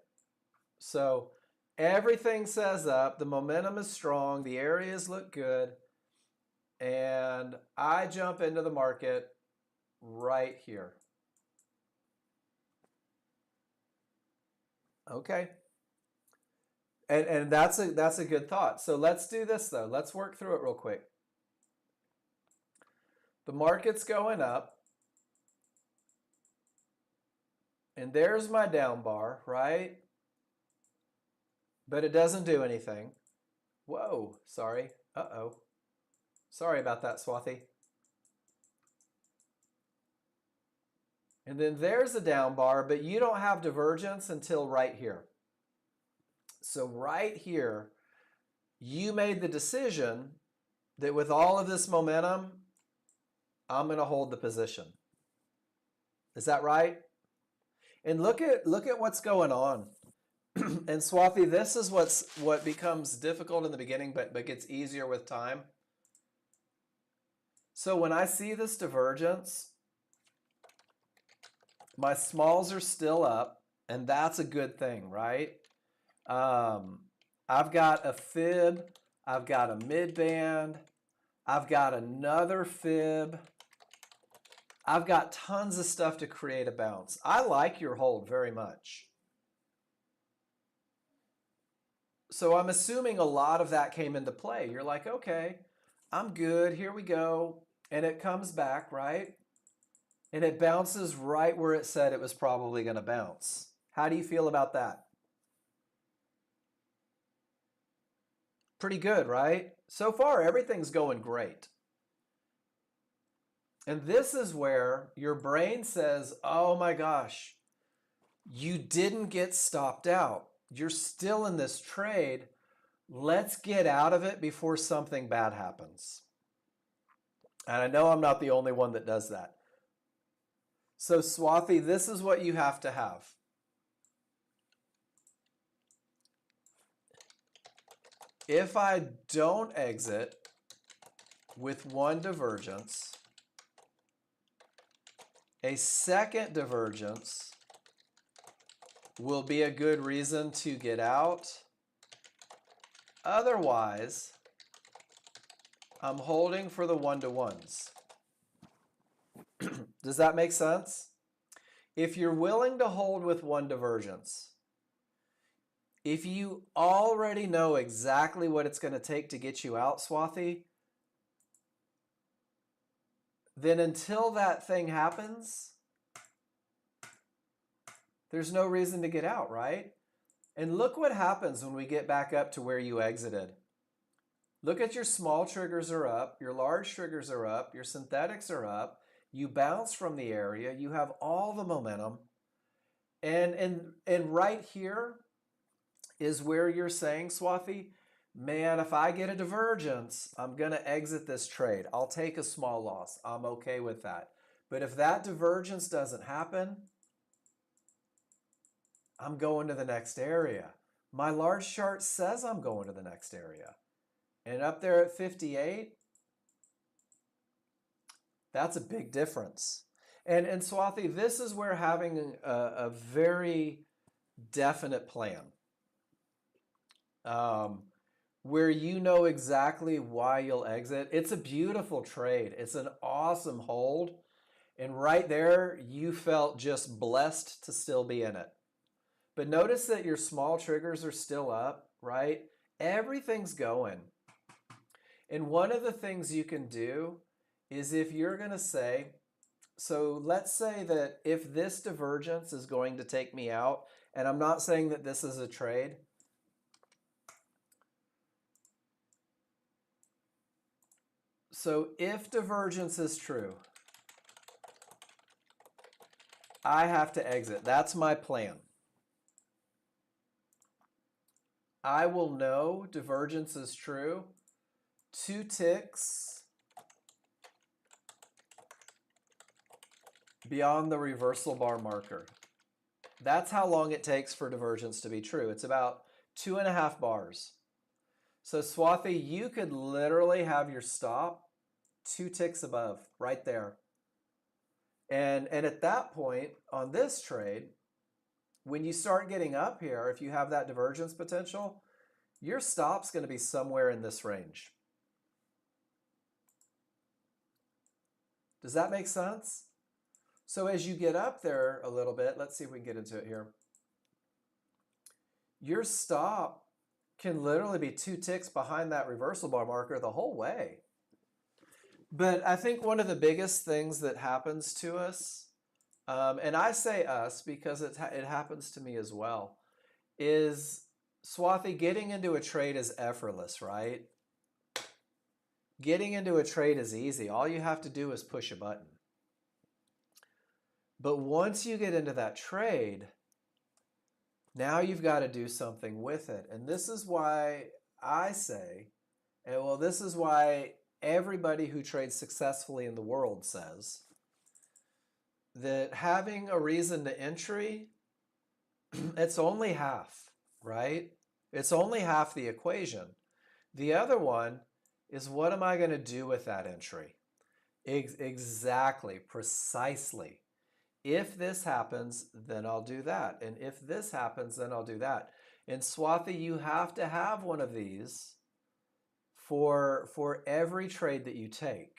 So everything says up, the momentum is strong, the areas look good, and I jump into the market right here. Okay. And that's a good thought. So let's do this though. Let's work through it real quick. The market's going up. And there's my down bar, right? But it doesn't do anything. Whoa, sorry. Uh-oh. Sorry about that, Swathi. And then there's a down bar, but you don't have divergence until right here. So right here, you made the decision that with all of this momentum, I'm going to hold the position. Is that right? And look at what's going on. And Swathi, this is what becomes difficult in the beginning, but gets easier with time. So when I see this divergence, my smalls are still up, and that's a good thing, right? I've got a fib, I've got a mid band, I've got another fib. I've got tons of stuff to create a bounce. I like your hold very much. So I'm assuming a lot of that came into play. You're like, okay, I'm good, here we go. And it comes back, right? And it bounces right where it said it was probably going to bounce. How do you feel about that? Pretty good, right? So far, everything's going great. And this is where your brain says, oh my gosh, you didn't get stopped out. You're still in this trade. Let's get out of it before something bad happens. And I know I'm not the only one that does that. So Swathi, this is what you have to have. If I don't exit with one divergence, a second divergence will be a good reason to get out. Otherwise, I'm holding for the one-to-ones. Does that make sense? If you're willing to hold with one divergence, if you already know exactly what it's going to take to get you out, Swathi, then until that thing happens, there's no reason to get out, right? And look what happens when we get back up to where you exited. Look at your small triggers are up, your large triggers are up, your synthetics are up, you bounce from the area, you have all the momentum. And right here is where you're saying, Swathi, man, if I get a divergence, I'm going to exit this trade. I'll take a small loss. I'm okay with that. But if that divergence doesn't happen, I'm going to the next area. My large chart says I'm going to the next area. And up there at 58, that's a big difference. And Swathi, this is where having a very definite plan, where you know exactly why you'll exit. It's a beautiful trade. It's an awesome hold. And right there, you felt just blessed to still be in it. But notice that your small triggers are still up, right? Everything's going. And one of the things you can do is if you're going to say, so let's say that if this divergence is going to take me out, and I'm not saying that this is a trade, so if divergence is true, I have to exit. That's my plan. I will know divergence is true 2 ticks beyond the reversal bar marker. That's how long it takes for divergence to be true. It's about 2.5 bars. So Swathi, you could literally have your stop 2 ticks above, right there. And at that point, on this trade, when you start getting up here, if you have that divergence potential, your stop's going to be somewhere in this range. Does that make sense? So as you get up there a little bit, let's see if we can get into it here. Your stop can literally be 2 ticks behind that reversal bar marker the whole way. But I think one of the biggest things that happens to us, and I say us because it happens to me as well, is, Swathi, getting into a trade is effortless, right? Getting into a trade is easy. All you have to do is push a button. But once you get into that trade, now you've got to do something with it. And this is why I say, and well, this is why everybody who trades successfully in the world says that having a reason to entry, it's only half, right? It's only half the equation. The other one is, what am I going to do with that entry? Exactly, precisely. If this happens, then I'll do that. And if this happens, then I'll do that. And Swathi, you have to have one of these for every trade that you take.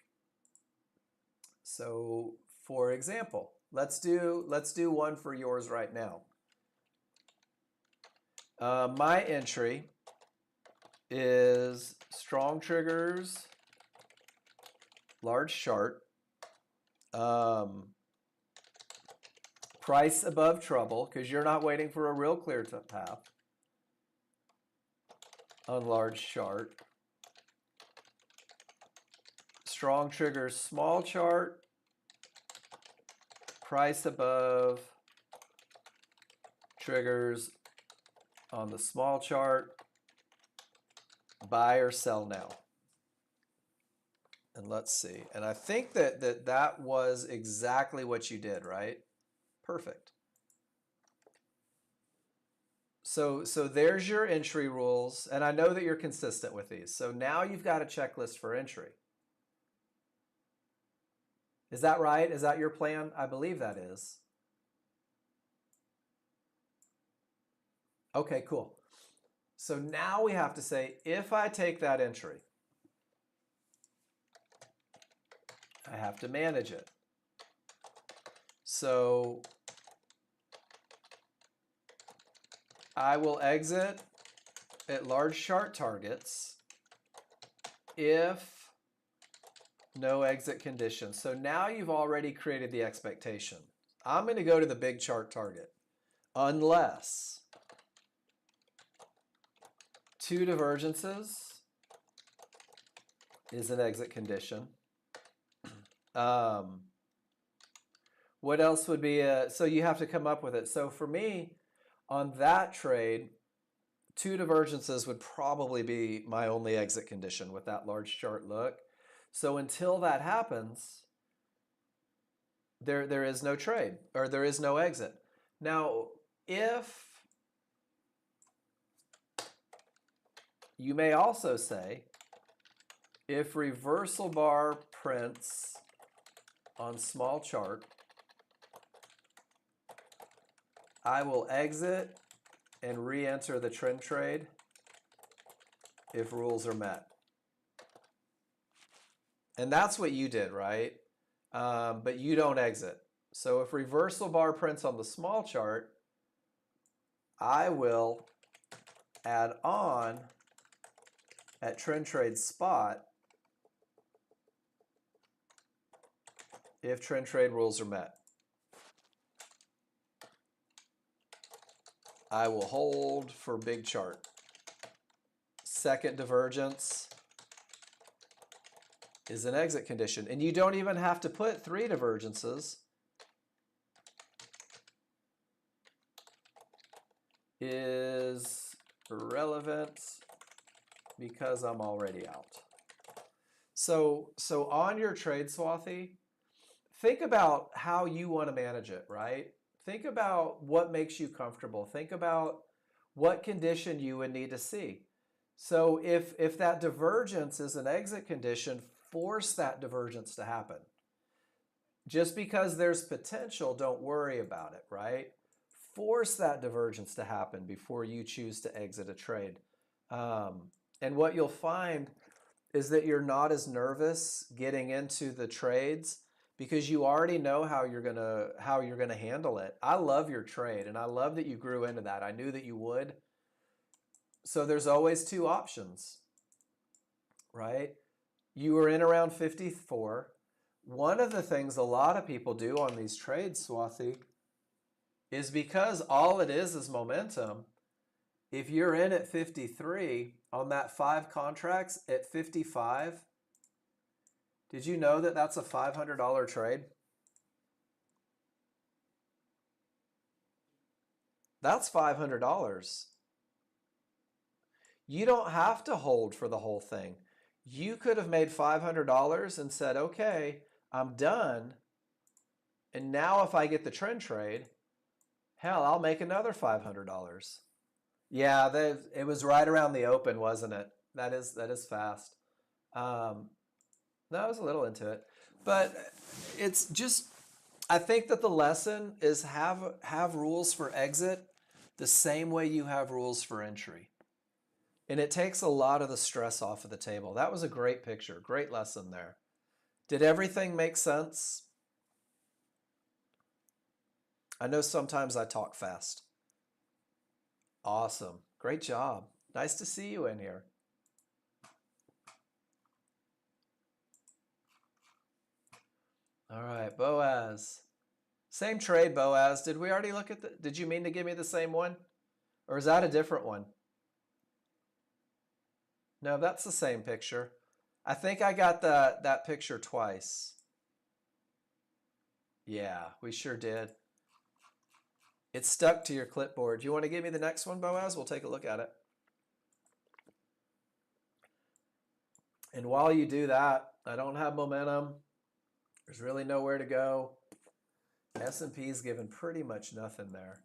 So, for example, let's do one for yours right now. My entry is strong triggers, large chart, price above trouble, because you're not waiting for a real clear path on large chart. Strong triggers, small chart, price above triggers on the small chart, buy or sell now. And let's see. And I think that was exactly what you did, right? Perfect. So there's your entry rules, and I know that you're consistent with these. So now you've got a checklist for entry. Is that right? Is that your plan? I believe that is. Okay, cool. So now we have to say, if I take that entry, I have to manage it. So I will exit at large chart targets if no exit condition. So now you've already created the expectation. I'm going to go to the big chart target unless two divergences is an exit condition. What else would be so you have to come up with it. So for me, on that trade, two divergences would probably be my only exit condition with that large chart look. So until that happens, there is no trade, or there is no exit. Now, if you may also say, if reversal bar prints on small chart, I will exit and re-enter the trend trade if rules are met. And that's what you did, right? But you don't exit. So if reversal bar prints on the small chart, I will add on at trend trade spot if trend trade rules are met. I will hold for big chart. Second divergence is an exit condition. And you don't even have to put three divergences. Is irrelevant because I'm already out. So on your trade, Swathy, think about how you want to manage it, right? Think about what makes you comfortable. Think about what condition you would need to see. So if that divergence is an exit condition, force that divergence to happen. Just because there's potential, don't worry about it, right? Force that divergence to happen before you choose to exit a trade. And what you'll find is that you're not as nervous getting into the trades because you already know how you're gonna handle it. I love your trade, and I love that you grew into that. I knew that you would. So there's always two options, right? You were in around 54. One of the things a lot of people do on these trades, Swathy, is because all it is momentum. If you're in at 53 on that 5 contracts at 55, did you know that that's a $500 trade? That's $500. You don't have to hold for the whole thing. You could have made $500 and said, okay, I'm done. And now if I get the trend trade, hell, I'll make another $500. Yeah, it was right around the open, wasn't it? That is fast. No, I was a little into it, but it's just, I think that the lesson is have rules for exit the same way you have rules for entry. And it takes a lot of the stress off of the table. That was a great picture, great lesson there. Did everything make sense? I know sometimes I talk fast. Awesome, great job. Nice to see you in here. All right, Boaz. Same trade, Boaz. Did we already look at did you mean to give me the same one? Or is that a different one? No, that's the same picture. I think I got that picture twice. Yeah, we sure did. It's stuck to your clipboard. Do you want to give me the next one, Boaz? We'll take a look at it. And while you do that, I don't have momentum. There's really nowhere to go. S&P's given pretty much nothing there.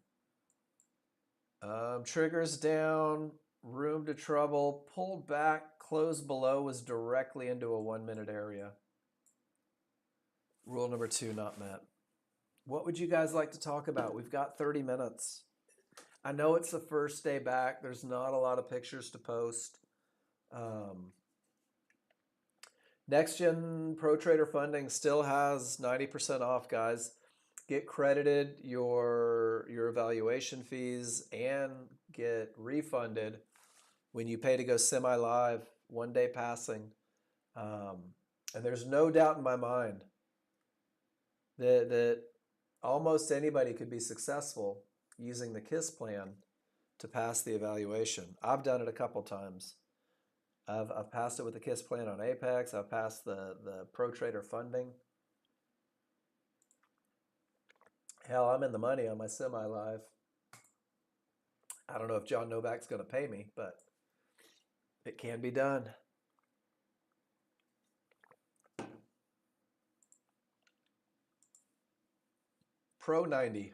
Triggers down, room to trouble, pulled back, closed below, was directly into a 1-minute area. Rule number 2 not met. What would you guys like to talk about? We've got 30 minutes. I know it's the first day back. There's not a lot of pictures to post. Nexgen Pro Trader funding still has 90% off, guys. get credited your evaluation fees and get refunded when you pay to go semi-live, 1 day passing. And there's no doubt in my mind that almost anybody could be successful using the KISS plan to pass the evaluation. I've done it a couple times. I've passed it with the KISS plan on Apex. I've passed the Pro Trader funding. Hell, I'm in the money on my semi-live. I don't know if John Novak's going to pay me, but it can be done. Pro 90.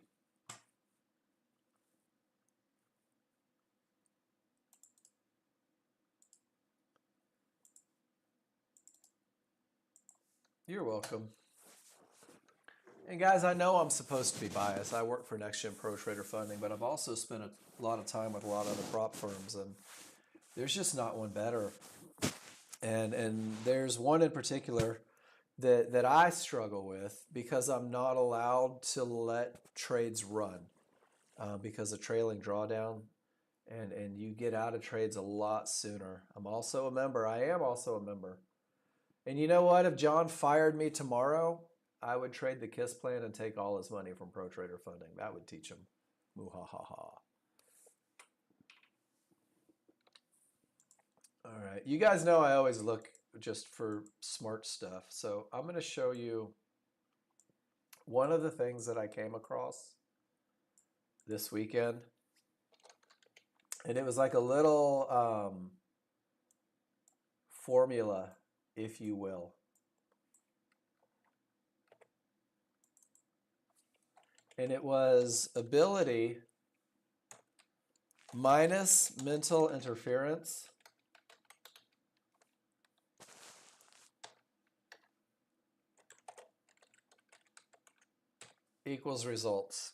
You're welcome. And guys, I know I'm supposed to be biased. I work for Nexgen Pro Trader Funding, but I've also spent a lot of time with a lot of other prop firms, and there's just not one better. And there's one in particular that I struggle with because I'm not allowed to let trades run because of trailing drawdown, and you get out of trades a lot sooner. I'm also a member. I am also a member. And you know what? If John fired me tomorrow, I would trade the KISS plan and take all his money from Pro Trader Funding. That would teach him. Muhahaha. All right. You guys know I always look just for smart stuff. So I'm going to show you one of the things that I came across this weekend. And it was like a little formula, if you will. And it was ability minus mental interference equals results.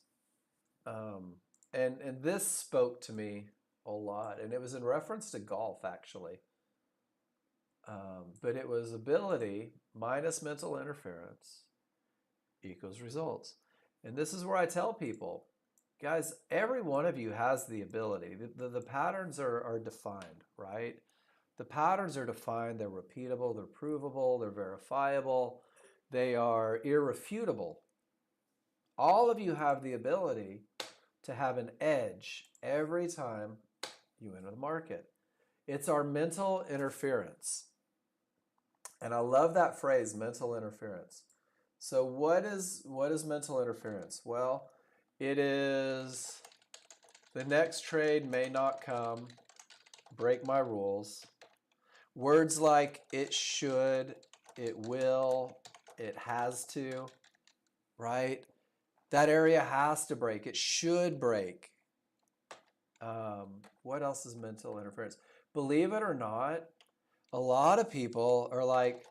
And this spoke to me a lot. And it was in reference to golf, actually. But it was ability minus mental interference equals results. And this is where I tell people, guys, every one of you has the ability. The patterns are defined, right? The patterns are defined. They're repeatable. They're provable. They're verifiable. They are irrefutable. All of you have the ability to have an edge every time you enter the market. It's our mental interference. And I love that phrase, mental interference. So what is mental interference? Well, it is the next trade may not come, break my rules. Words like it should, it will, it has to, right? That area has to break. It should break. What else is mental interference? Believe it or not, a lot of people are like,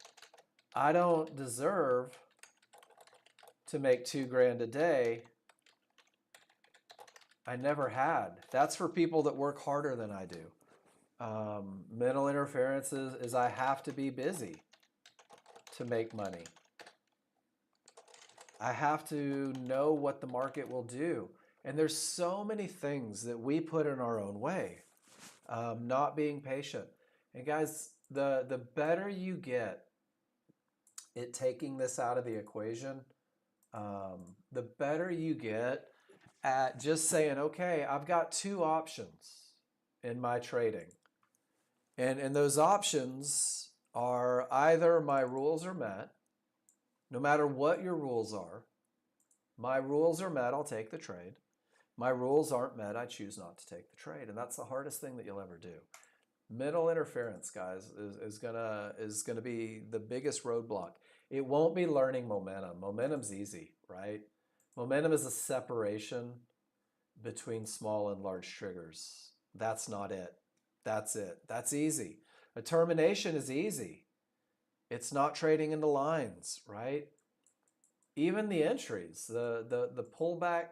I don't deserve to make $2,000 a day. I never had. That's for people that work harder than I do. Mental interference is I have to be busy to make money. I have to know what the market will do. And there's so many things that we put in our own way. Not being patient. And guys, the better you get at taking this out of the equation, the better you get at just saying, okay, I've got two options in my trading. And those options are either my rules are met, no matter what your rules are. My rules are met, I'll take the trade. My rules aren't met, I choose not to take the trade. And that's the hardest thing that you'll ever do. Mental interference, guys, is gonna be the biggest roadblock. It won't be learning momentum. Momentum's easy, right? Momentum is a separation between small and large triggers. That's not it. That's it. That's easy. A termination is easy. It's not trading into lines, right? Even the entries, the pullback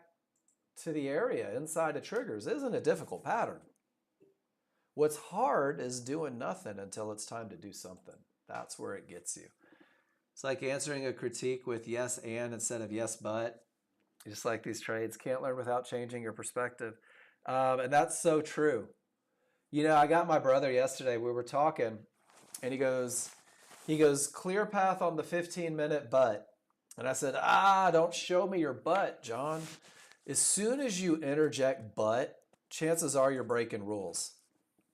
to the area inside of triggers isn't a difficult pattern. What's hard is doing nothing until it's time to do something. That's where it gets you. It's like answering a critique with yes and instead of yes but. Just like these trades, can't learn without changing your perspective. And that's so true. You know, I got my brother yesterday. We were talking, and he goes, clear path on the 15-minute butt. And I said, don't show me your butt, John. As soon as you interject butt, chances are you're breaking rules,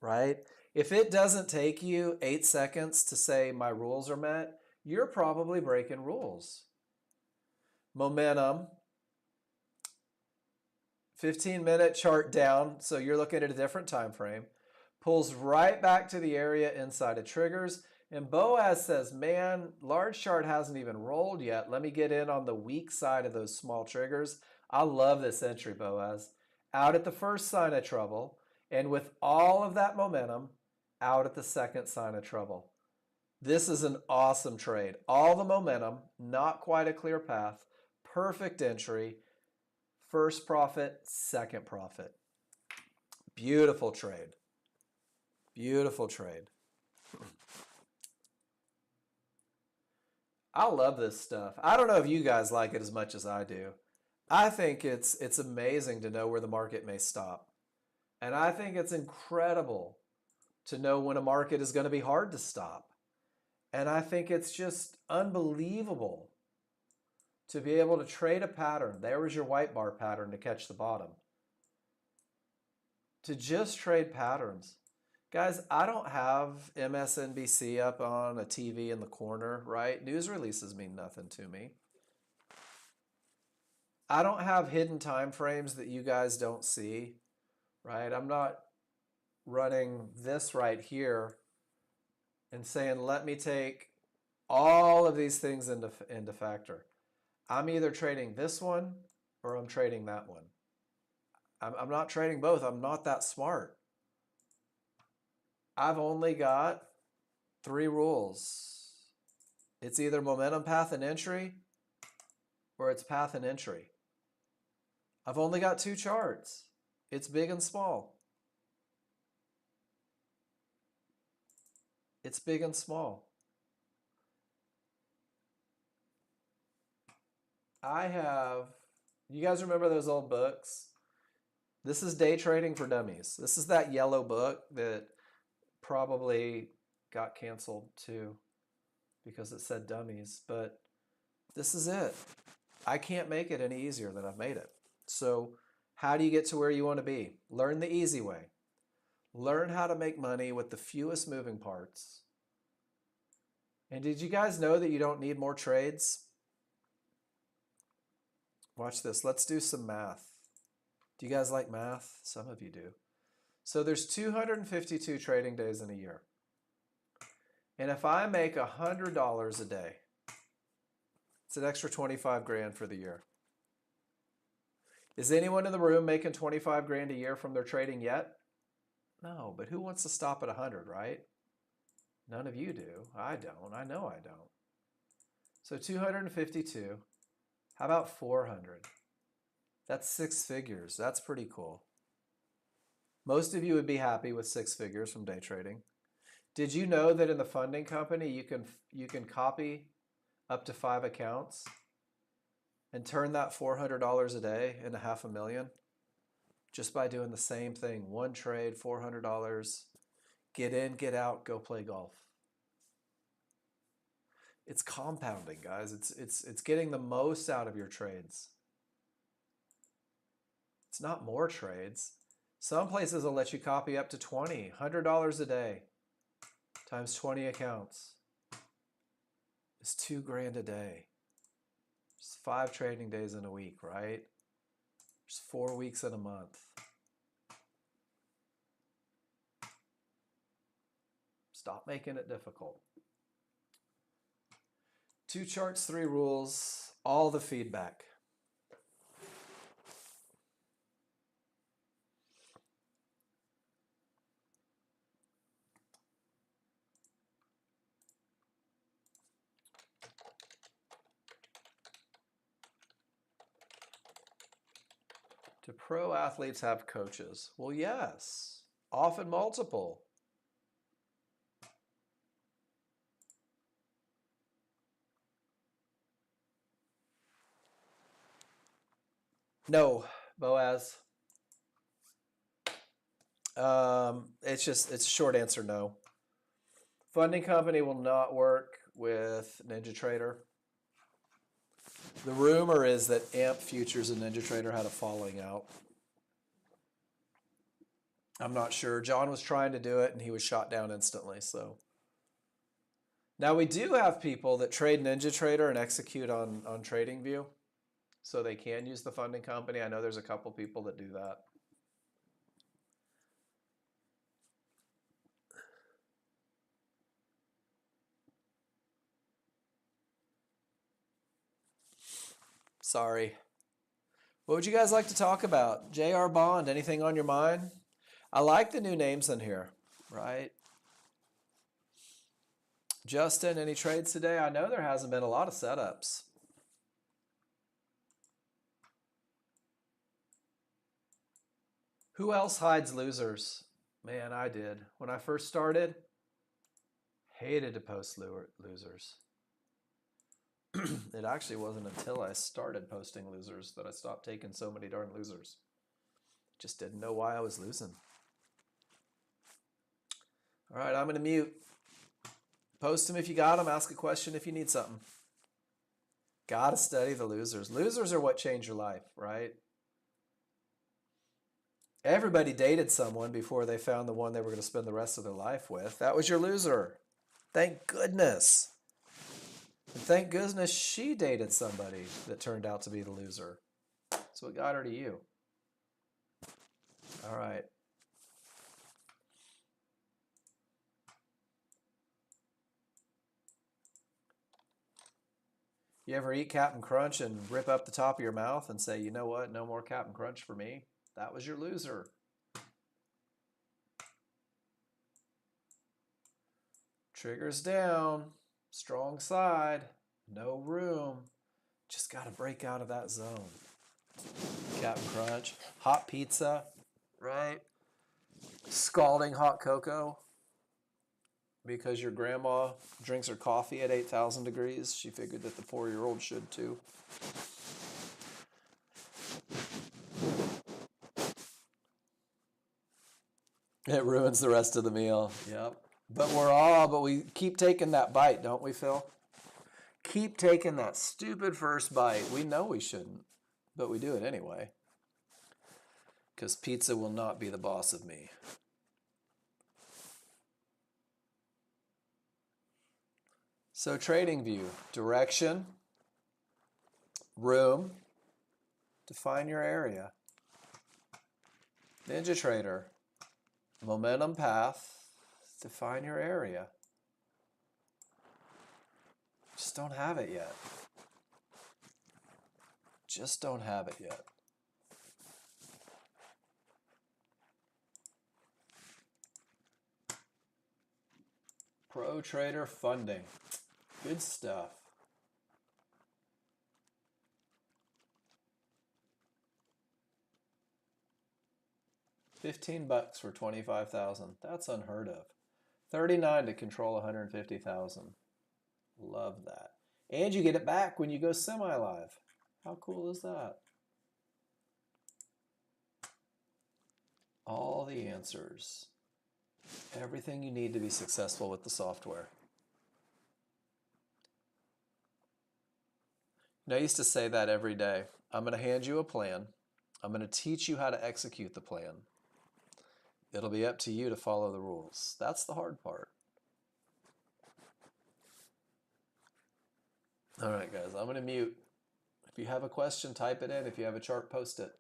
right? If it doesn't take you 8 seconds to say my rules are met, you're probably breaking rules. Momentum, 15-minute chart down, so you're looking at a different time frame, pulls right back to the area inside of triggers, and Boaz says, man, large chart hasn't even rolled yet. Let me get in on the weak side of those small triggers. I love this entry, Boaz. Out at the first sign of trouble, and with all of that momentum, out at the second sign of trouble. This is an awesome trade. All the momentum, not quite a clear path, perfect entry, first profit, second profit. Beautiful trade. Beautiful trade. I love this stuff. I don't know if you guys like it as much as I do. I think it's amazing to know where the market may stop. And I think it's incredible to know when a market is going to be hard to stop. And I think it's just unbelievable to be able to trade a pattern. There was your white bar pattern to catch the bottom. To just trade patterns. Guys, I don't have MSNBC up on a TV in the corner, right? News releases mean nothing to me. I don't have hidden time frames that you guys don't see, right? I'm not running this right here and saying, let me take all of these things into factor. I'm either trading this one or I'm trading that one. I'm not trading both. I'm not that smart. I've only got 3 rules. It's either momentum, path, and entry, or it's path and entry. I've only got 2 charts. It's big and small. It's big and small. You guys remember those old books? This is Day Trading for Dummies. This is that yellow book that probably got canceled too because it said dummies, but this is it. I can't make it any easier than I've made it. So how do you get to where you want to be? Learn the easy way. Learn how to make money with the fewest moving parts. And did you guys know that you don't need more trades? Watch this. Let's do some math. Do you guys like math? Some of you do. So there's 252 trading days in a year. And if I make $100 a day, it's an extra 25 grand for the year. Is anyone in the room making 25 grand a year from their trading yet? No, but who wants to stop at 100, right? None of you do. I don't. I know I don't. So 252. How about 400? That's 6 figures. That's pretty cool. Most of you would be happy with 6 figures from day trading. Did you know that in the funding company you can copy up to 5 accounts and turn that $400 a day into $500,000 just by doing the same thing? One trade, $400. Get in, get out, go play golf. It's compounding, guys. It's getting the most out of your trades. It's not more trades. Some places will let you copy up to 20, $100 a day times 20 accounts. It's 2 grand a day. It's 5 trading days in a week, right? There's 4 weeks in a month. Stop making it difficult. 2 charts, 3 rules, all the feedback. Do pro athletes have coaches? Well, yes, often multiple. No, Boaz. It's a short answer, no. Funding company will not work with NinjaTrader. The rumor is that AMP Futures and NinjaTrader had a falling out. I'm not sure. John was trying to do it and he was shot down instantly. So now we do have people that trade NinjaTrader and execute on TradingView, so they can use the funding company. I know there's a couple people that do that. Sorry. What would you guys like to talk about? J.R. Bond, anything on your mind? I like the new names in here, right? Justin, any trades today? I know there hasn't been a lot of setups. Who else hides losers? Man, I did. When I first started, hated to post losers. It actually wasn't until I started posting losers that I stopped taking so many darn losers. Just didn't know why I was losing. All right, I'm going to mute. Post them if you got them. Ask a question if you need something. Got to study the losers. Losers are what change your life, right? Everybody dated someone before they found the one they were going to spend the rest of their life with. That was your loser. Thank goodness. And thank goodness she dated somebody that turned out to be the loser. That's what got her to you. All right. You ever eat Captain Crunch and rip up the top of your mouth and say, you know what, no more Captain Crunch for me? That was your loser. Triggers down, strong side, no room. Just got to break out of that zone. Captain Crunch, hot pizza, right? Scalding hot cocoa because your grandma drinks her coffee at 8,000 degrees. She figured that the 4-year-old should too. It ruins the rest of the meal. Yep. But we keep taking that bite, don't we, Phil? Keep taking that stupid first bite. We know we shouldn't, but we do it anyway. Because pizza will not be the boss of me. So TradingView, direction, room, define your area. NinjaTrader, momentum path, define your area. Just don't have it yet. Just don't have it yet. Pro Trader funding. Good stuff. $15 for 25,000. That's unheard of. 39 to control 150,000. Love that. And you get it back when you go semi-live. How cool is that? All the answers. Everything you need to be successful with the software. I used to say that every day. I'm going to hand you a plan. I'm going to teach you how to execute the plan. It'll be up to you to follow the rules. That's the hard part. All right, guys, I'm going to mute. If you have a question, type it in. If you have a chart, post it.